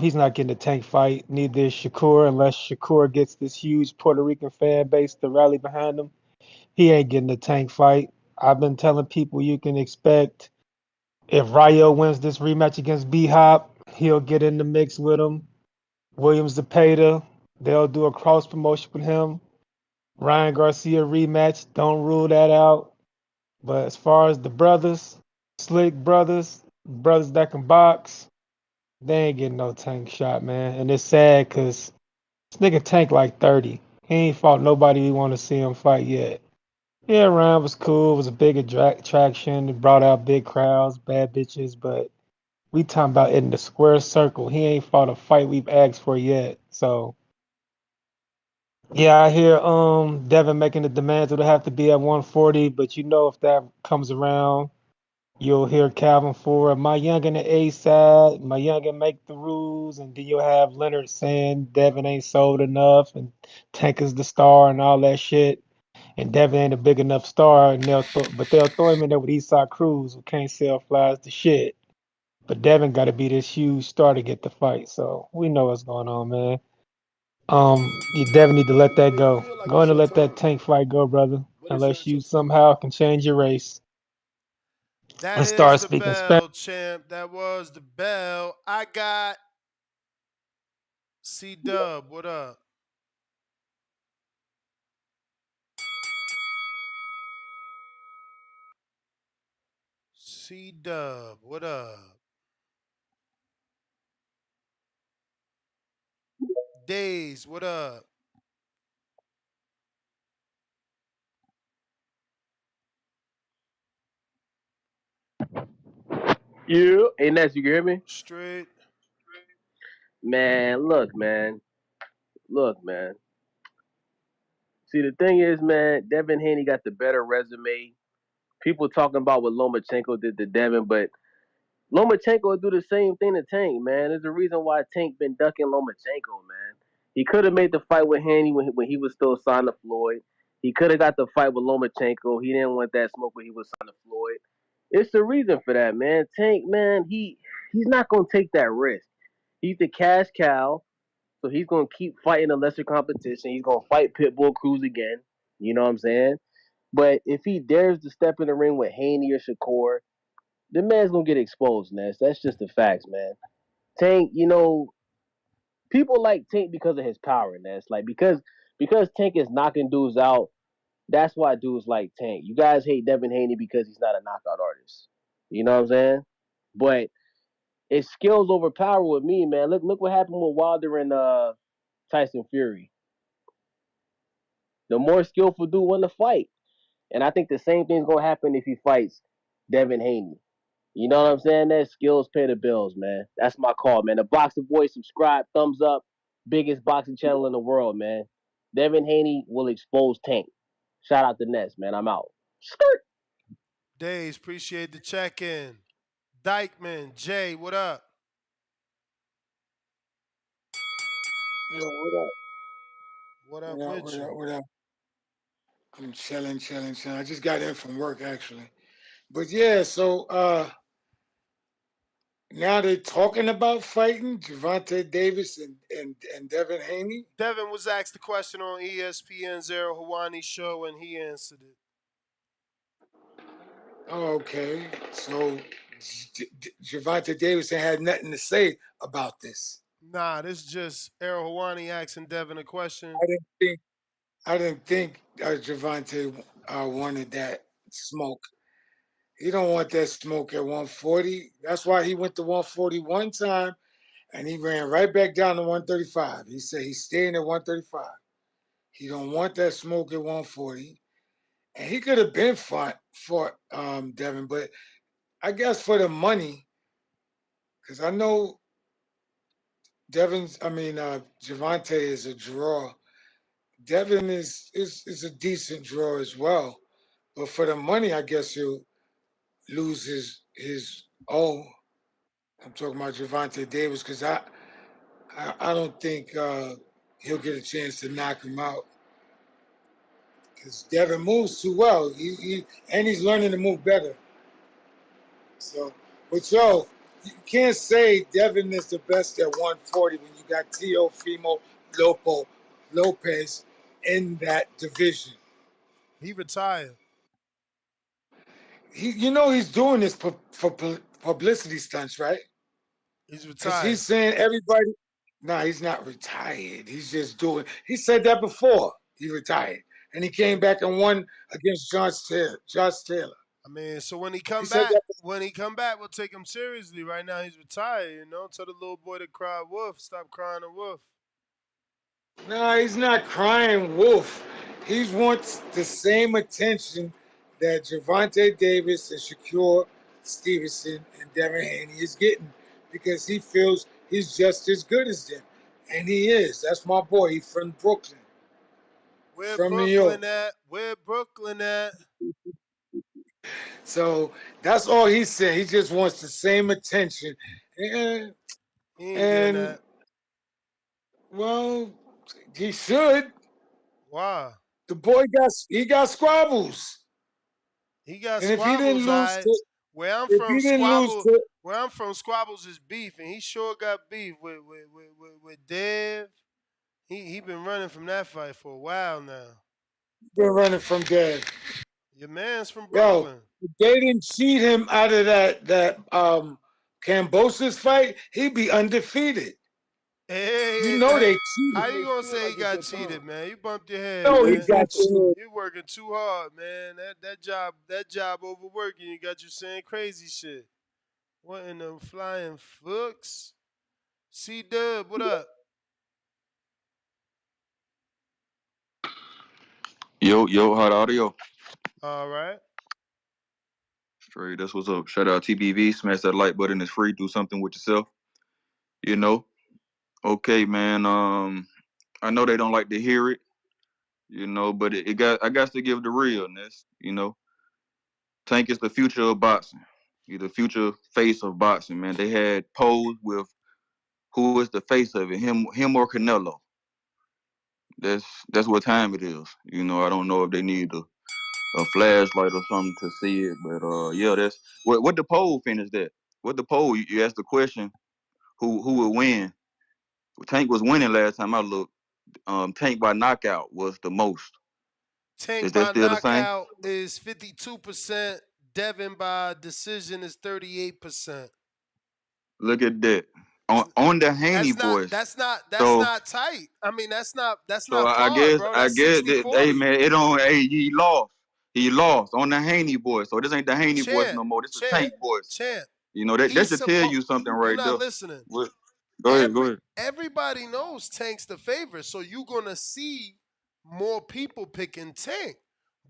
Speaker 1: He's not getting a Tank fight. Neither is Shakur unless Shakur gets this huge Puerto Rican fan base to rally behind him. He ain't getting a Tank fight. I've been telling people you can expect if Rayo wins this rematch against B Hop, he'll get in the mix with him. Williams Zepeda, they'll do a cross promotion with him. Ryan Garcia rematch, don't rule that out. But as far as the brothers, slick brothers that can box, they ain't getting no Tank shot, man. And it's sad because this nigga Tank like 30. He ain't fought nobody we want to see him fight yet. Yeah, Ryan was cool. It was a big attraction. It brought out big crowds, bad bitches. But we talking about in the square circle. He ain't fought a fight we've asked for yet. So yeah, I hear Devin making the demands. It'll have to be at 140. But if that comes around, you'll hear Calvin Ford, my youngin' the A side, my youngin' make the rules, and then you'll have Leonard saying Devin ain't sold enough and Tank is the star and all that shit. And Devin ain't a big enough star, and they'll throw him in there with Eastside Cruz, who can't sell flies to shit. But Devin got to be this huge star to get the fight, so we know what's going on, man. You Devin need to let that go. Go in and let that Tank fight go, brother. Unless you somehow can change your race
Speaker 17: That
Speaker 1: and
Speaker 17: is
Speaker 1: start
Speaker 17: the
Speaker 1: speaking Spanish.
Speaker 17: bell, champ. That was the bell. I got C Dub. What up? C Dub. What up? Days. What up?
Speaker 7: You, hey Ness, you can hear me?
Speaker 17: Straight.
Speaker 7: Man, look, man. See, the thing is, man, Devin Haney got the better resume. People talking about what Lomachenko did to Devin, but Lomachenko will do the same thing to Tank, man. There's a reason why Tank been ducking Lomachenko, man. He could have made the fight with Haney when he was still signed to Floyd. He could have got the fight with Lomachenko. He didn't want that smoke when he was signed to Floyd. It's the reason for that, man. Tank, man, he's not gonna take that risk. He's the cash cow, so he's gonna keep fighting the lesser competition. He's gonna fight Pitbull Cruz again. You know what I'm saying? But if he dares to step in the ring with Haney or Shakur, the man's gonna get exposed, Ness. That's just the facts, man. Tank, people like Tank because of his power, Ness. Like because Tank is knocking dudes out. That's why dudes like Tank. You guys hate Devin Haney because he's not a knockout artist. You know what I'm saying? But it's skills over power with me, man. Look what happened with Wilder and Tyson Fury. The more skillful dude won the fight. And I think the same thing's gonna happen if he fights Devin Haney. You know what I'm saying? That skills pay the bills, man. That's my call, man. The Boxing Boys, subscribe, thumbs up. Biggest boxing channel in the world, man. Devin Haney will expose Tank. Shout out to Ness, man. I'm out. Skirt.
Speaker 17: Days, appreciate the check-in. Dykeman, Jay, what up?
Speaker 2: Yo, what up?
Speaker 17: What up
Speaker 2: What up?
Speaker 17: with
Speaker 2: What up?
Speaker 17: you?
Speaker 2: What up? I'm chilling, chilling, chilling. I just got in from work actually. But yeah, so now they're talking about fighting Gervonta Davis and Devin Haney.
Speaker 17: Devin was asked the question on ESPN's Zero Hawani show, and he answered it.
Speaker 2: Oh, okay. So Gervonta Davis had nothing to say about this.
Speaker 17: Nah, this just Errol Hawani asking Devin a question.
Speaker 2: I didn't think Gervonta wanted that smoke. He don't want that smoke at 140. That's why he went to 140 one time and he ran right back down to 135. He said he's staying at 135. He don't want that smoke at 140. And he could have been fought for Devin, but I guess for the money, because I know Gervonta is a draw. Devin is a decent draw as well. But for the money, I guess he'll lose his O. I'm talking about Gervonta Davis because I don't think he'll get a chance to knock him out because Devin moves too well. And he's learning to move better. So, but you can't say Devin is the best at 140 when you got Teofimo Lopez in that division.
Speaker 17: He retired.
Speaker 2: He's doing this for publicity stunts, right?
Speaker 17: He's
Speaker 2: Because he's
Speaker 17: retired.
Speaker 2: saying everybody. Nah, he's not retired. He's just doing. He said that before he retired, and he came back and won against Josh Taylor.
Speaker 17: I mean, so when he
Speaker 2: He
Speaker 17: come
Speaker 2: said
Speaker 17: back,
Speaker 2: that.
Speaker 17: we'll take him seriously. Right now, he's retired. Tell the little boy to cry wolf, stop crying a wolf.
Speaker 2: No, he's not crying wolf. He wants the same attention that Gervonta Davis and Shakur Stevenson and Devin Haney is getting because he feels he's just as good as them. And he is. That's my boy. He's from Brooklyn.
Speaker 17: Where
Speaker 2: From New York.
Speaker 17: Brooklyn at? Where Brooklyn at?
Speaker 2: So that's all he's saying. He just wants the same attention. And,
Speaker 17: He ain't getting
Speaker 2: and
Speaker 17: that.
Speaker 2: well, he should.
Speaker 17: Why?
Speaker 2: The boy got squabbles.
Speaker 17: He got
Speaker 2: And if he didn't
Speaker 17: squabbles.
Speaker 2: lose
Speaker 17: I
Speaker 2: to
Speaker 17: where I'm
Speaker 2: if
Speaker 17: from,
Speaker 2: he didn't lose
Speaker 17: squabble.
Speaker 2: to
Speaker 17: Where I'm from, squabbles is beef, and he sure got beef with Dev. He been running from that fight for a while now.
Speaker 2: been running from dead.
Speaker 17: Your man's from
Speaker 2: Yo,
Speaker 17: Brooklyn.
Speaker 2: if they didn't cheat him out of that Cambosis fight, he'd be undefeated. You
Speaker 17: Hey,
Speaker 2: know they
Speaker 17: how
Speaker 2: cheated.
Speaker 17: you gonna say he got cheated, man? You bumped your head,
Speaker 2: No, he
Speaker 17: man.
Speaker 2: got cheated.
Speaker 17: You working too hard, man. That job overworking you got you saying crazy shit. What in the flying fucks? C Dub, what up?
Speaker 21: Yo, hot audio.
Speaker 17: All right.
Speaker 21: Straight, that's what's up. Shout out TBV. Smash that like button. It's free. Do something with yourself. You know. Okay, man. I know they don't like to hear it. But I got to give the realness. Tank is the future of boxing. He's the future face of boxing, man. They had polls with who is the face of it, him or Canelo. That's what time it is. I don't know if they need a flashlight or something to see it. But yeah, that's what the poll finished at. What the poll? You asked the question, who would win? Tank was winning last time I looked. Tank by knockout was the most. Is
Speaker 17: Tank
Speaker 21: that
Speaker 17: by
Speaker 21: still the same?
Speaker 17: knockout is 52%. Devin by decision is 38%.
Speaker 21: Look at that. On the Haney boys.
Speaker 17: That's not
Speaker 21: So
Speaker 17: tight. I mean, that's not
Speaker 21: I
Speaker 17: far,
Speaker 21: guess
Speaker 17: bro. That's
Speaker 21: that,
Speaker 17: 60-40.
Speaker 21: hey man, it don't. Hey, he lost. He lost on the Haney boys. So this ain't the Haney boys no more. This is Tank boys.
Speaker 17: Champ.
Speaker 21: You know that should tell you something
Speaker 17: You're
Speaker 21: right
Speaker 17: not
Speaker 21: there.
Speaker 17: listening.
Speaker 21: What? Go ahead.
Speaker 17: Everybody knows Tank's the favorite, so you're gonna see more people picking Tank.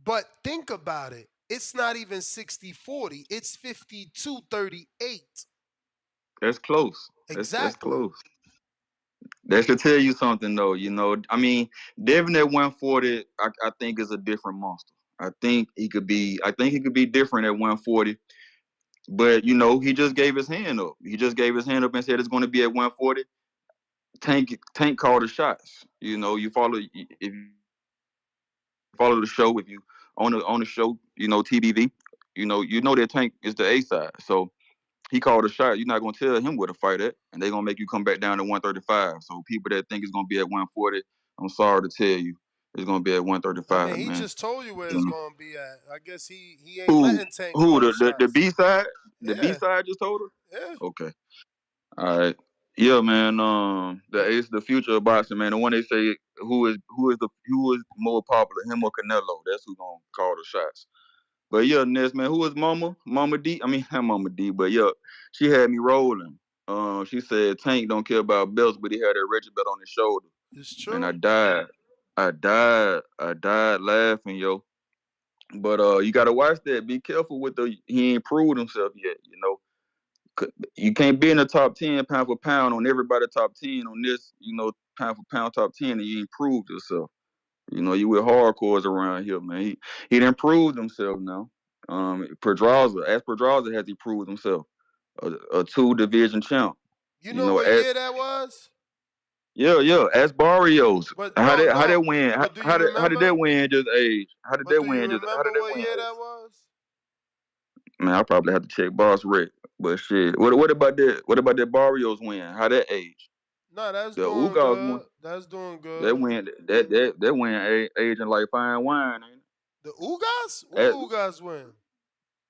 Speaker 17: But think about it. It's not even 60-40. It's 52-38.
Speaker 21: That's close. That's
Speaker 17: Exactly.
Speaker 21: close. That should tell you something though. You know, I mean, Devin at 140, I think is a different monster. I think he could be different at 140. But you know, he just gave his hand up. He just gave his hand up and said it's going to be at 140. Tank called the shots. You know, you follow the show. If you on the show, you know TBV. You know that Tank is the A side. So he called a shot. You're not gonna tell him where to fight at, and they're gonna make you come back down to 135. So people that think it's gonna be at 140, I'm sorry to tell you, it's gonna be at 135,
Speaker 17: He
Speaker 21: man.
Speaker 17: just told you where it's gonna be at. I guess he ain't
Speaker 21: Who
Speaker 17: letting Tank call the shots.
Speaker 21: the B side? The B
Speaker 17: Yeah.
Speaker 21: side just told her.
Speaker 17: Yeah.
Speaker 21: Okay. All right. Yeah, man. The Ace, the future of boxing, man. The one they say who is more popular, him or Canelo? That's who gonna call the shots. But yeah, Ness, man, who is Mama? Mama D? I mean, not Mama D, but yeah, she had me rolling. She said Tank don't care about belts, but he had a Reggie belt on his shoulder.
Speaker 17: It's true.
Speaker 21: And I died. I died laughing, yo. But you gotta watch that. Be careful with he ain't proved himself yet, you know. You can't be in the top 10 pound for pound on everybody top 10 on this, you know, pound for pound top 10 and you ain't proved yourself. You know, you with hardcores around here, man. He done proved himself now. Pedraza has he proved himself. A 2 division champ.
Speaker 17: You know what year that was?
Speaker 21: Yeah. Ask Barrios.
Speaker 17: But
Speaker 21: How
Speaker 17: no,
Speaker 21: that win?
Speaker 17: But do you
Speaker 21: How did
Speaker 17: remember?
Speaker 21: that win just age? How did
Speaker 17: But
Speaker 21: that
Speaker 17: do you
Speaker 21: win just? How
Speaker 17: remember
Speaker 21: did that
Speaker 17: what
Speaker 21: win
Speaker 17: year
Speaker 21: age?
Speaker 17: that was?
Speaker 21: Man, I probably have to check Boss Rick. But shit, what about that? What about that Barrios win? How that age?
Speaker 17: No, that's
Speaker 21: The
Speaker 17: doing
Speaker 21: Ugas
Speaker 17: good.
Speaker 21: win.
Speaker 17: That's doing
Speaker 21: That
Speaker 17: good.
Speaker 21: win. That win aging like fine wine, ain't it?
Speaker 17: The Ugas? What Ugas win?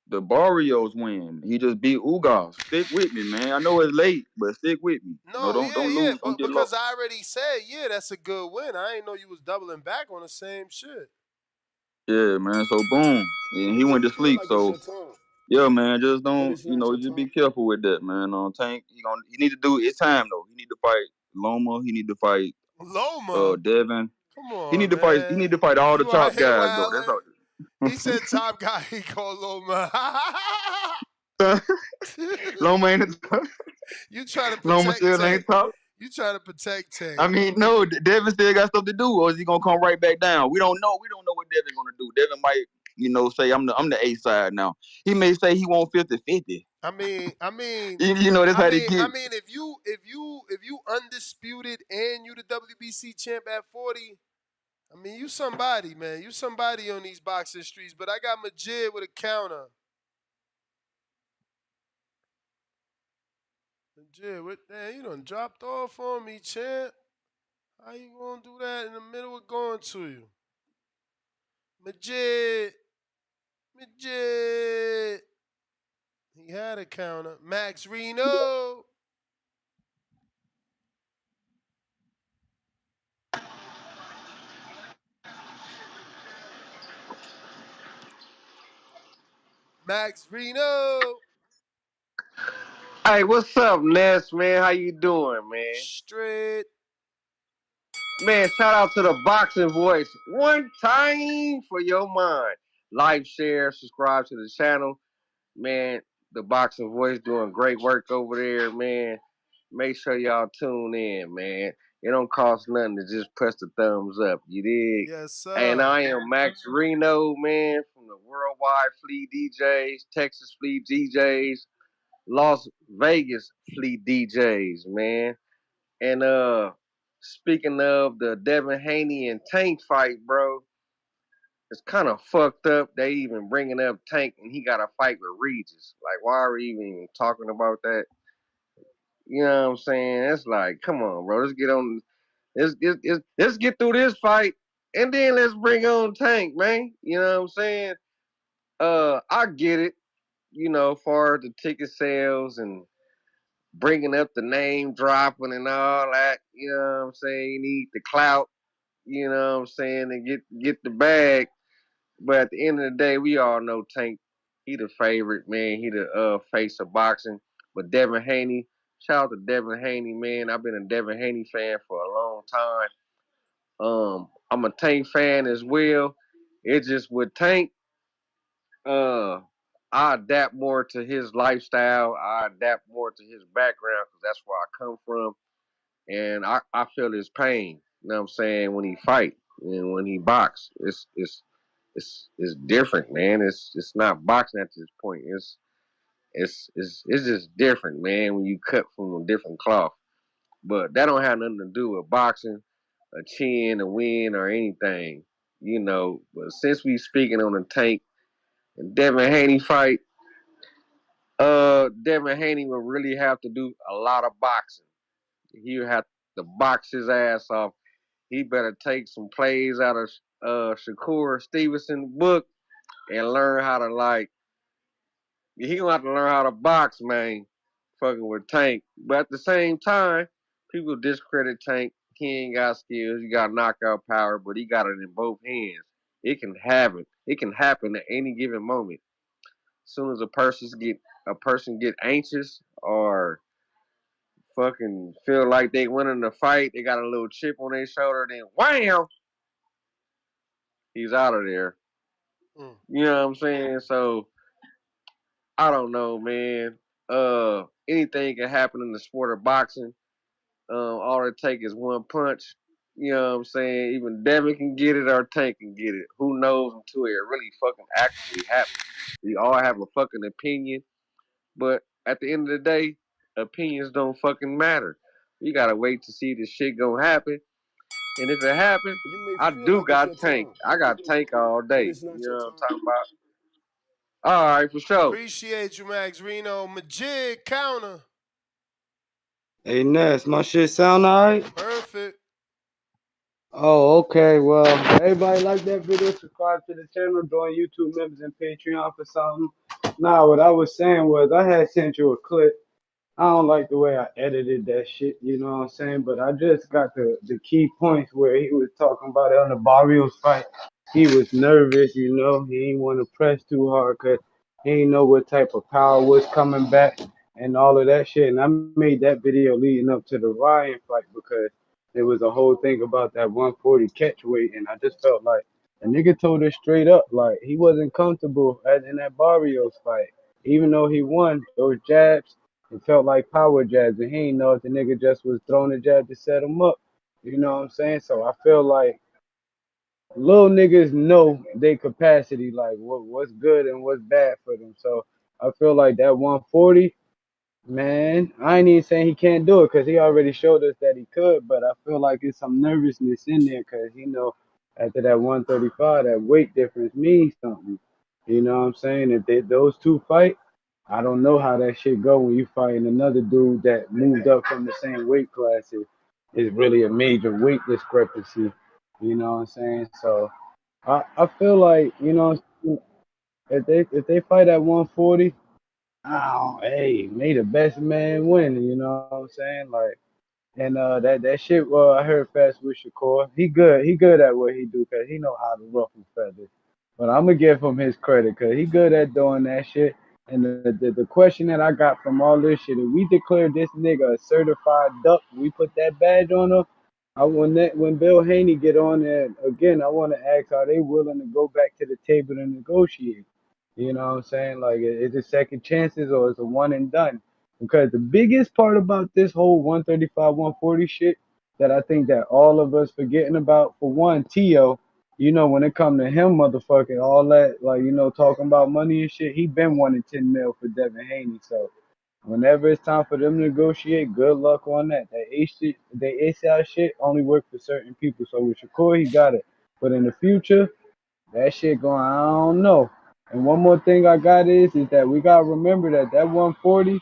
Speaker 21: The Barrios win. He just beat Ugas. Stick with me, man. I know it's late, but stick with me.
Speaker 17: No,
Speaker 21: Don't lose. Don't
Speaker 17: but
Speaker 21: get
Speaker 17: because
Speaker 21: lost.
Speaker 17: I already said, yeah, that's a good win. I didn't know you was doubling back on the same shit.
Speaker 21: Yeah, man. So boom, and he
Speaker 10: Do
Speaker 21: went
Speaker 10: you
Speaker 21: to
Speaker 10: feel
Speaker 21: sleep.
Speaker 10: like it's
Speaker 21: So
Speaker 10: your time?
Speaker 21: yeah, man. Just
Speaker 10: But
Speaker 21: don't,
Speaker 10: it's not your
Speaker 21: just be
Speaker 10: time.
Speaker 21: careful with that, man. Tank, he need to do it's time though. He need to fight Loma. He need to fight
Speaker 17: Loma?
Speaker 21: Devin.
Speaker 17: Come
Speaker 21: He
Speaker 17: on,
Speaker 21: need to fight. He
Speaker 17: man.
Speaker 21: need to fight all the
Speaker 17: You out
Speaker 21: top
Speaker 17: here
Speaker 21: guys though. That's
Speaker 17: wilding? He said top guy, he called Loma.
Speaker 21: all. Loma ain't
Speaker 17: You trying to
Speaker 21: Loma
Speaker 17: protect
Speaker 21: still
Speaker 17: Tank.
Speaker 21: ain't top.
Speaker 17: You trying to protect Tank.
Speaker 21: I mean, no, Devin still got stuff to do, or is he gonna come right back down? We don't know. We don't know what Devin's gonna do. Devin might, say I'm the A side now. He may say he want 50-50.
Speaker 17: I mean,
Speaker 21: That's how they get.
Speaker 17: if you undisputed and you the WBC champ at 40, I mean, you somebody, man. You somebody on these boxing streets. But I got Majid with a counter. Majid, you done dropped off on me, champ. How you gonna do that in the middle of going to you? Majid. He had a counter. Max Reno. Max Reno.
Speaker 11: Hey, what's up, Ness, man? How you doing, man?
Speaker 17: Straight.
Speaker 11: Man, shout out to the Boxing Voice. One time for your mind. Like, share, subscribe to the channel. Man, the Boxing Voice doing great work over there, man. Make sure y'all tune in, man. It don't cost nothing to just press the thumbs up. You dig?
Speaker 17: Yes, sir.
Speaker 11: And I am Max Reno, man, from the Worldwide Flea DJs, Texas Flea DJs, Las Vegas Fleet DJs, man. And speaking of the Devin Haney and Tank fight, bro, it's kind of fucked up. They even bringing up Tank and he got a fight with Regis. Like, why are we even talking about that? You know what I'm saying? It's like, come on, bro. Let's get on. Let's get through this fight and then let's bring on Tank, man. You know what I'm saying? I get it. far as the ticket sales and bringing up the name dropping and all that. You know what I'm saying? You need the clout. You know what I'm saying? And get the bag. But at the end of the day, we all know Tank. He the favorite, man. He the face of boxing. But Devin Haney, shout out to Devin Haney, man. I've been a Devin Haney fan for a long time. I'm a Tank fan as well. It's just with Tank, I adapt more to his lifestyle. I adapt more to his background because that's where I come from. And I feel his pain. You know what I'm saying? When he fight and when he box, it's different, man. It's not boxing at this point. It's just different, man. When you cut from a different cloth, but that don't have nothing to do with boxing, a chin, a win, or anything, But since we speaking on the Tank and Devin Haney fight, Devin Haney will really have to do a lot of boxing. He would have to box his ass off. He better take some plays out of Shakur Stevenson book and learn how to he gonna have to learn how to box, man. Fucking with Tank. But at the same time, people discredit Tank. He ain't got skills. He got knockout power, but he got it in both hands. It can happen. It can happen at any given moment. As soon as a person get anxious or fucking feel like they winning the fight, they got a little chip on their shoulder, then wham, he's out of there. You know what I'm saying? So I don't know, man. Anything can happen in the sport of boxing. All it takes is one punch. You know what I'm saying? Even Devin can get it or Tank can get it. Who knows until it really fucking actually happens. We all have a fucking opinion, but at the end of the day, opinions don't fucking matter. You gotta wait to see this shit gonna happen. And if it happens,
Speaker 10: You may
Speaker 11: I
Speaker 10: feel
Speaker 11: do
Speaker 10: like it's
Speaker 11: got
Speaker 10: your
Speaker 11: Tank.
Speaker 10: time,
Speaker 11: I got Tank all
Speaker 10: but
Speaker 11: day.
Speaker 10: it's not
Speaker 11: You
Speaker 10: your
Speaker 11: know what
Speaker 10: time.
Speaker 11: I'm talking about? All right, for sure.
Speaker 17: Appreciate you, Max Reno. Majid counter.
Speaker 4: Hey Ness, my shit sound alright?
Speaker 17: Perfect.
Speaker 4: Oh, okay. Well, everybody like that video, subscribe to the channel, join YouTube members and Patreon for something. Nah, what I was saying was I had sent you a clip. I don't like the way I edited that shit, you know what I'm saying? But I just got the key points where he was talking about it on the Barrios fight. He was nervous, you know. He didn't want to press too hard because he didn't know what type of power was coming back and all of that shit. And I made that video leading up to the Ryan fight because there was a whole thing about that 140 catch weight. And I just felt like the nigga told us straight up, like, he wasn't comfortable in that Barrios fight. Even though he won, those jabs, it felt like power jabs, and he ain't know if the nigga just was throwing a jab to set him up. You know what I'm saying? So I feel like little niggas know their capacity, like what's good and what's bad for them. So I feel like that 140, man, I ain't even saying he can't do it because he already showed us that he could, but I feel like it's some nervousness in there because, after that 135, that weight difference means something. You know what I'm saying? If those two fight, I don't know how that shit go when you fighting another dude that moved up from the same weight class. It's really a major weight discrepancy. You know what I'm saying? So I feel like, if they fight at 140, oh, hey, may the best man win. You know what I'm saying? Like, and that shit. I heard fast with Shakur. He good. He good at what he do because he know how to ruffle feathers. But I'm gonna give him his credit because he good at doing that shit. And the question that I got from all this shit, if we declare this nigga a certified duck, we put that badge on him. When Bill Haney get on there again, I want to ask, are they willing to go back to the table and negotiate? You know what I'm saying? Like, is it second chances or is it one and done? Because the biggest part about this whole 135, 140 shit that I think that all of us forgetting about, for one, Tio, when it come to him, motherfucking all that, like, talking about money and shit, he been wanting 10 mil for Devin Haney. So whenever it's time for them to negotiate, good luck on that. That ACL shit only work for certain people. So with Shakur, he got it. But in the future, that shit going, I don't know. And one more thing I got is that we gotta remember that 140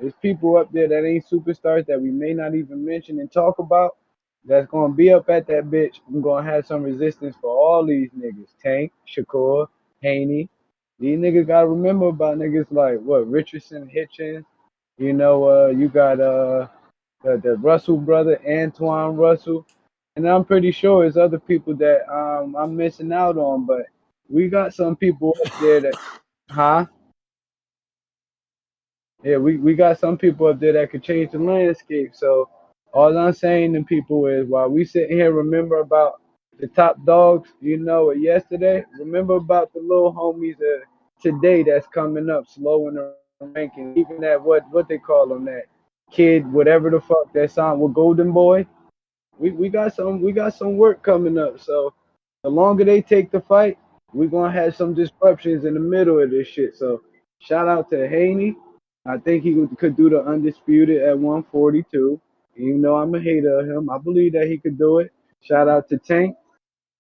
Speaker 4: is people up there that ain't superstars that we may not even mention and talk about. That's gonna be up at that bitch. I'm gonna have some resistance for all these niggas. Tank, Shakur, Haney, These niggas gotta remember about niggas like what Richardson, Hitchens. You got the Russell brother, Antoine Russell, and I'm pretty sure there's other people that I'm missing out on. But we got some people up there that, huh? Yeah, we got some people up there that could change the landscape. So all I'm saying to people is while we sitting here remember about the top dogs, yesterday, remember about the little homies today that's coming up slow in the ranking. Even that what they call them, that kid, whatever the fuck that song with Golden Boy. We got some work coming up. So the longer they take the fight, we're gonna have some disruptions in the middle of this shit. So shout out to Haney. I think he could do the undisputed at 142. Even though I'm a hater of him, I believe that he could do it. Shout out to Tank.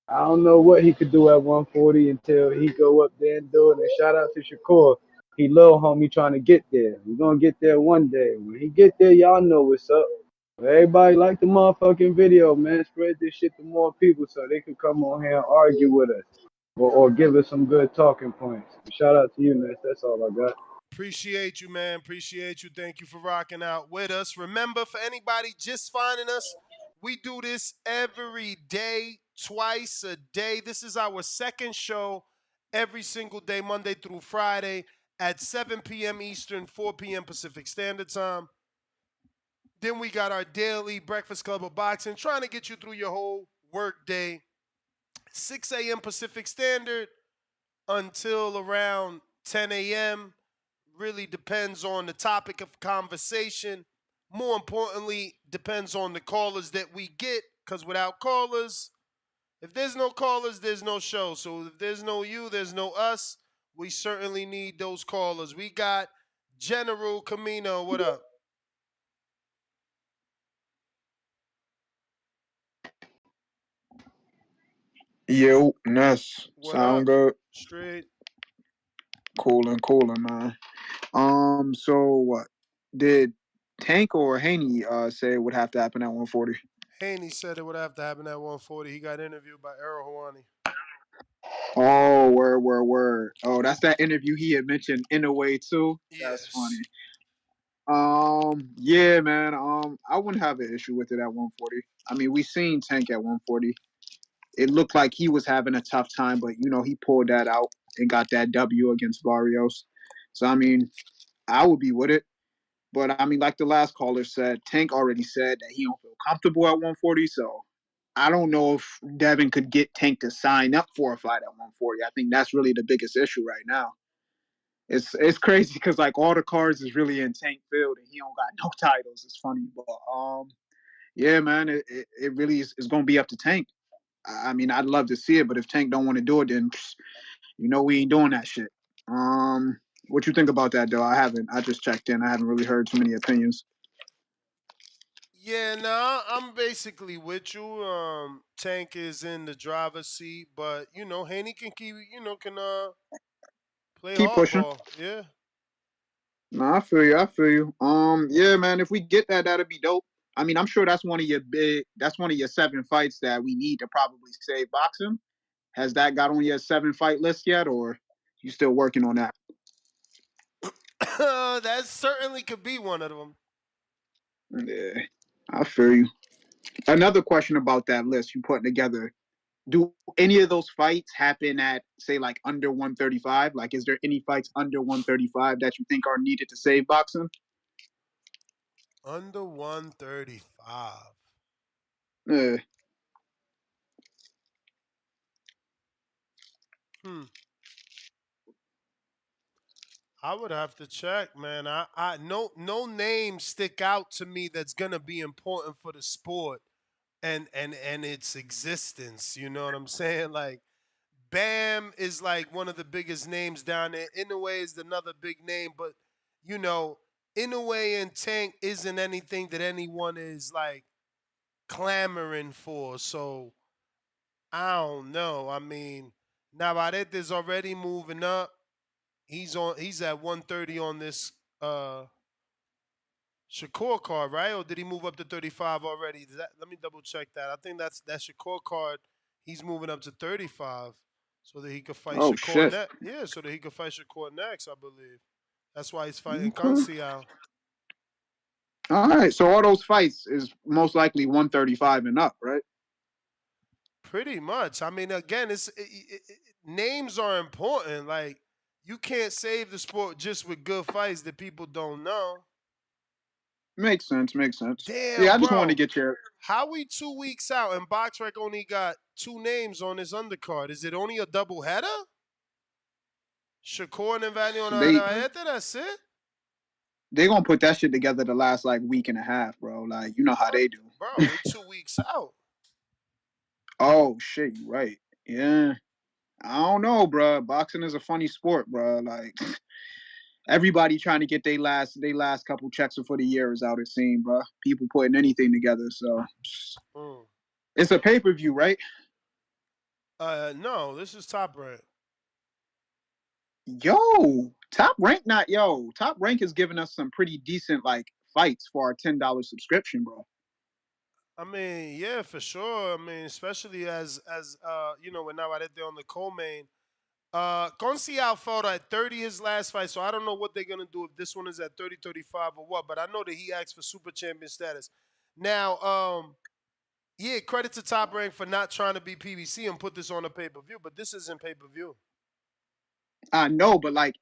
Speaker 4: I don't know what he could do at 140 until he go up there and do it. And shout out to Shakur. He little homie trying to get there. We're gonna get there one day. When he get there, y'all know what's up. Everybody like the motherfucking video, man. Spread this shit to more people so they can come on here and argue with us or give us some good talking points. Shout out to you, man. That's all I got.
Speaker 17: Appreciate you, man. Appreciate you. Thank you for rocking out with us. Remember, for anybody just finding us, we do this every day, twice a day. This is our second show every single day, Monday through Friday at 7 p.m. Eastern, 4 p.m. Pacific Standard Time. Then we got our daily Breakfast Club of Boxing, trying to get you through your whole work day. 6 a.m. Pacific Standard until around 10 a.m. Really depends on the topic of conversation. More importantly, depends on the callers that we get, because without callers, if there's no callers, there's no show. So if there's no you, there's no us. We certainly need those callers. We got General Camino. What up?
Speaker 12: Yo, Ness,
Speaker 17: What up?
Speaker 12: sound good?
Speaker 17: Straight.
Speaker 12: Cooling, man. So what? Did Tank or Haney say it would have to happen at 140?
Speaker 17: Haney said it would have to happen at 140. He got interviewed by Errol Hawani.
Speaker 12: Oh, word. Oh, that's that interview he had mentioned in a way too. That's funny.
Speaker 17: Yes.
Speaker 12: Yeah, man. I wouldn't have an issue with it at 140. I mean, we seen Tank at 140. It looked like he was having a tough time, but he pulled that out and got that W against Barrios. So I mean, I would be with it. But I mean, like the last caller said, Tank already said that he don't feel comfortable at 140. So I don't know if Devin could get Tank to sign up for a fight at 140. I think that's really the biggest issue right now. It's crazy because like all the cards is really in Tank field and he don't got no titles. It's funny, but yeah, man, it really is going to be up to Tank. I mean, I'd love to see it, but if Tank don't want to do it, then we ain't doing that shit. What you think about that though? I haven't. I just checked in. I haven't really heard too many opinions.
Speaker 17: Yeah, nah, I'm basically with you. Tank is in the driver's seat, but Haney can keep, can play
Speaker 12: Keep pushing.
Speaker 17: hardball. Yeah.
Speaker 12: No, I feel you. I feel you. Yeah, man. If we get that, that'd be dope. I mean, I'm sure that's one of your big. That's one of your 7 fights that we need to probably save boxing. Has that got on your 7 fight list yet, or you still working on that?
Speaker 17: That certainly could be one of them.
Speaker 12: Yeah, I feel you. Another question about that list you putting together. Do any of those fights happen at say like under 135? Like, is there any fights under 135 that you think are needed to save boxing?
Speaker 17: Under 135.
Speaker 12: Yeah.
Speaker 17: Hmm. I would have to check, man. I no names stick out to me that's gonna be important for the sport and its existence. You know what I'm saying? Like Bam is like one of the biggest names down there. Inoue is another big name, but Inoue and Tank isn't anything that anyone is like clamoring for. So I don't know. I mean, Navarrete is already moving up. He's at 130 on this Shakur card, right? Or did he move up to 35 already? Let me double check that. I think that's Shakur card. He's moving up to 35. so that he could fight
Speaker 12: Oh
Speaker 17: Shakur
Speaker 12: shit.
Speaker 17: next. Yeah, so that he could fight Shakur next, I believe. That's why he's fighting
Speaker 12: Okay.
Speaker 17: Conceal.
Speaker 12: All right. So all those fights is most likely 135 and up, right?
Speaker 17: Pretty much. I mean, again, names are important. Like, you can't save the sport just with good fights that people don't know.
Speaker 12: Makes sense. Makes sense. Yeah,
Speaker 17: Damn,
Speaker 12: I just wanted to
Speaker 17: bro.
Speaker 12: get your.
Speaker 17: How we 2 weeks out and BoxRec only got 2 names on his undercard? Is it only a double header? Shakur and Vanio
Speaker 12: They
Speaker 17: Naete, that's it?
Speaker 12: they gonna put that shit together the last like week and a half, bro. Like you know how
Speaker 17: What?
Speaker 12: they do.
Speaker 17: Bro, we 2 weeks out.
Speaker 12: Oh shit, you right. Yeah. I don't know, bro. Boxing is a funny sport, bro. Like everybody trying to get their last couple checks before the year is out. It seems, bro. People putting anything together. So it's a pay per view, right?
Speaker 17: No, this is Top Rank.
Speaker 12: Top Rank, not yo. Top Rank has given us some pretty decent like fights for our $10 subscription, bro.
Speaker 17: I mean, yeah, for sure. I mean, especially as we're now right there on the co-main. Concial fought at 30 his last fight, so I don't know what they're gonna do if this one is at 30, 35 or what. But I know that he asked for super champion status. Now, yeah, credit to Top Rank for not trying to be PBC and put this on a pay-per-view, but this isn't pay-per-view.
Speaker 12: I know, but like,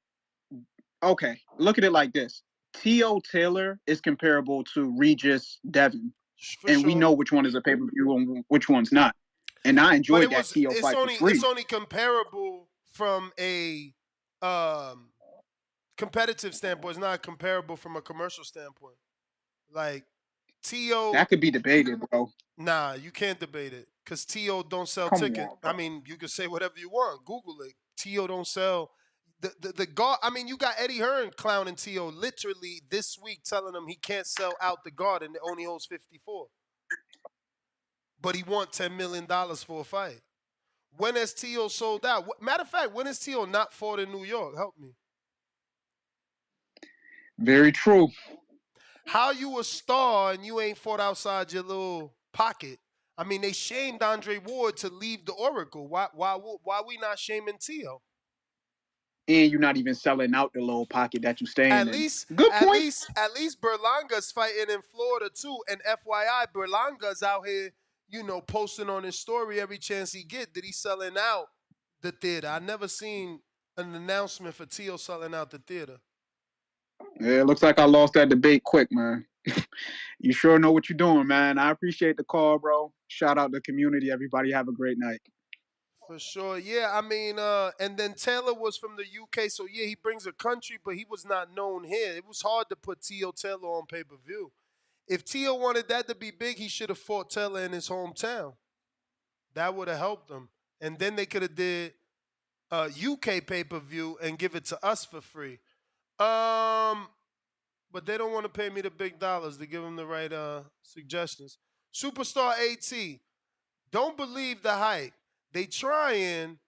Speaker 12: okay, look at it like this: T.O. Taylor is comparable to Regis Devin, and we know which one is a pay per view and which one's not. And I
Speaker 17: But
Speaker 12: enjoyed that T.O. fight for free.
Speaker 17: it's only comparable from a competitive standpoint. It's not comparable from a commercial standpoint. Like T.O.
Speaker 12: That could be debated, bro.
Speaker 17: Nah, you can't debate it because T.O. don't sell
Speaker 12: Come
Speaker 17: tickets.
Speaker 12: on,
Speaker 17: I
Speaker 12: bro.
Speaker 17: mean, you can say whatever you want. Google it. T.O. don't sell. The guard. I mean, you got Eddie Hearn clowning T.O. literally this week, telling him he can't sell out the guard and it only holds 54. But he want $10 million for a fight. When has T.O. sold out? Matter of fact, when has T.O. not fought in New York? Help me.
Speaker 12: Very true.
Speaker 17: How you a star and you ain't fought outside your little pocket? I mean, they shamed Andre Ward to leave the Oracle. Why we not shaming T.O.?
Speaker 12: And you're not even selling out the little pocket that you're staying
Speaker 17: At
Speaker 12: in.
Speaker 17: least,
Speaker 12: Good
Speaker 17: at
Speaker 12: point.
Speaker 17: least, at least Berlanga's fighting in Florida too. And FYI, Berlanga's out here, posting on his story every chance he get that he's selling out the theater. I never seen an announcement for T.O. selling out the theater.
Speaker 12: Yeah, it looks like I lost that debate quick, man. You sure know what you're doing, man. I appreciate the call, bro. Shout out the community. Everybody have a great night.
Speaker 17: For sure. Yeah, I mean, and then Taylor was from the UK, so yeah, he brings a country, but he was not known here. It was hard to put T.O. Taylor on pay-per-view. If T.O. wanted that to be big, he should have fought Taylor in his hometown. That would have helped him. And then they could have did UK pay-per-view and give it to us for free. But they don't want to pay me the big dollars to give them the right suggestions. Superstar AT, don't believe the hype. They trying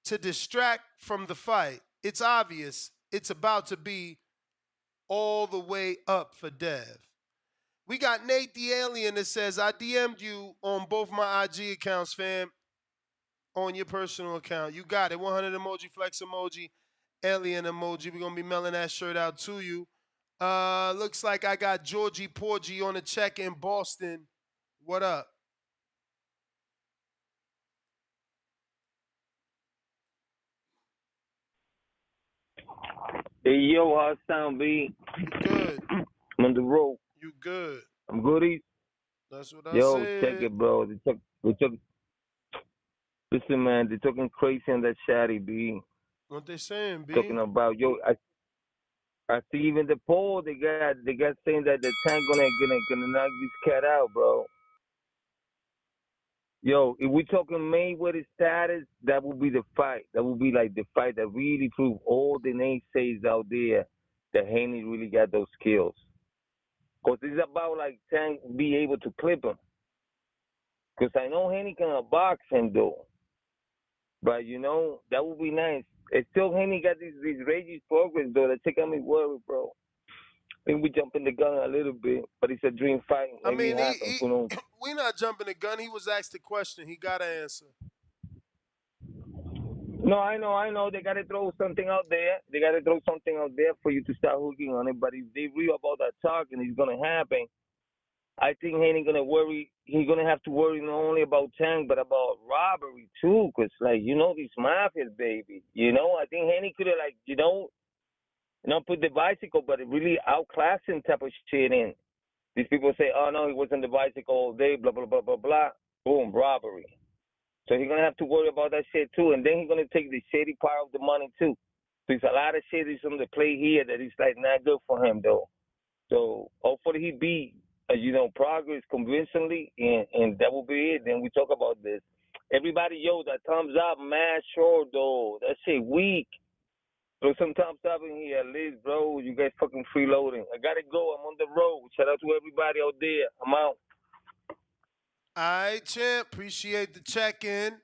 Speaker 17: to distract from the fight. It's obvious it's about to be all the way up for Dev. We got Nate the Alien that says, I DM'd you on both my IG accounts, fam, on your personal account. You got it. 100 emoji, flex emoji, alien emoji. We're going to be mailing that shirt out to you. Looks like I got Georgie Porgy on the check in Boston. What up?
Speaker 13: Hey yo, how it sound, B?
Speaker 17: Good.
Speaker 13: I'm on the road.
Speaker 17: You good.
Speaker 13: I'm goodies.
Speaker 17: That's what I
Speaker 13: Yo, check
Speaker 17: said.
Speaker 13: it, bro. Listen, man, they're talking crazy on that chatty, B.
Speaker 17: What they saying, B?
Speaker 13: Talking about, yo, I see even the poll, they got saying that the tank gonna knock this cat out, bro. Yo, if we talking Mayweather status, that would be the fight. That would be like the fight that really prove all the naysayers out there that Haney really got those skills. Because it's about like Tank be able to clip him. Because I know Haney can box him though. But that would be nice. It's still Haney got these raging progress though that take me worried, bro. I think we jumping the gun a little bit, but it's a dream fight.
Speaker 17: I
Speaker 13: Maybe
Speaker 17: mean,
Speaker 13: it happens. Who knows?
Speaker 17: we not jumping the gun. He was asked the question. He got to answer.
Speaker 13: No, I know. They gotta throw something out there. They gotta throw something out there for you to start hooking on it. But if they real about that talk and it's gonna happen, I think Haney gonna worry. He's gonna have to worry not only about Tank but about robbery too. Cause like these mafias, baby. I think Haney could have not put the bicycle, but it really outclassed him type of shit in. These people say, oh no, he was on the bicycle all day, blah blah blah blah blah. Boom, robbery. So he's gonna have to worry about that shit too, and then he's gonna take the shady part of the money too. So there's a lot of shit that's on the play here that is like not good for him though. So hopefully he beat Progress convincingly, and that will be it. Then we talk about this. Everybody, that thumbs up, man, sure though. That shit weak. Throw some thumbs up in here, Liz, bro. You guys fucking freeloading. I gotta go. I'm on the road. Shout out to everybody out there. I'm out.
Speaker 17: All right, champ. Appreciate the check-in.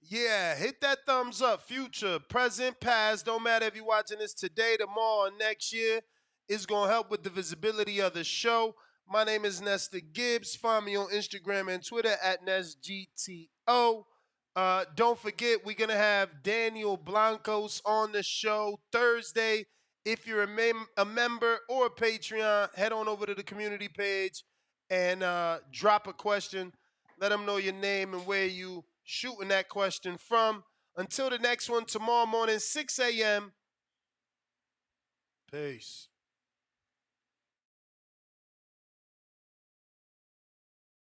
Speaker 17: Yeah, hit that thumbs up. Future, present, past. Don't matter if you're watching this today, tomorrow, or next year. It's going to help with the visibility of the show. My name is Nestor Gibbs. Find me on Instagram and Twitter at NestGTO. Don't forget, we're going to have Daniel Blancos on the show Thursday. If you're a member or a Patreon, head on over to the community page and drop a question. Let them know your name and where you shooting that question from. Until the next one, tomorrow morning, 6 a.m. Peace.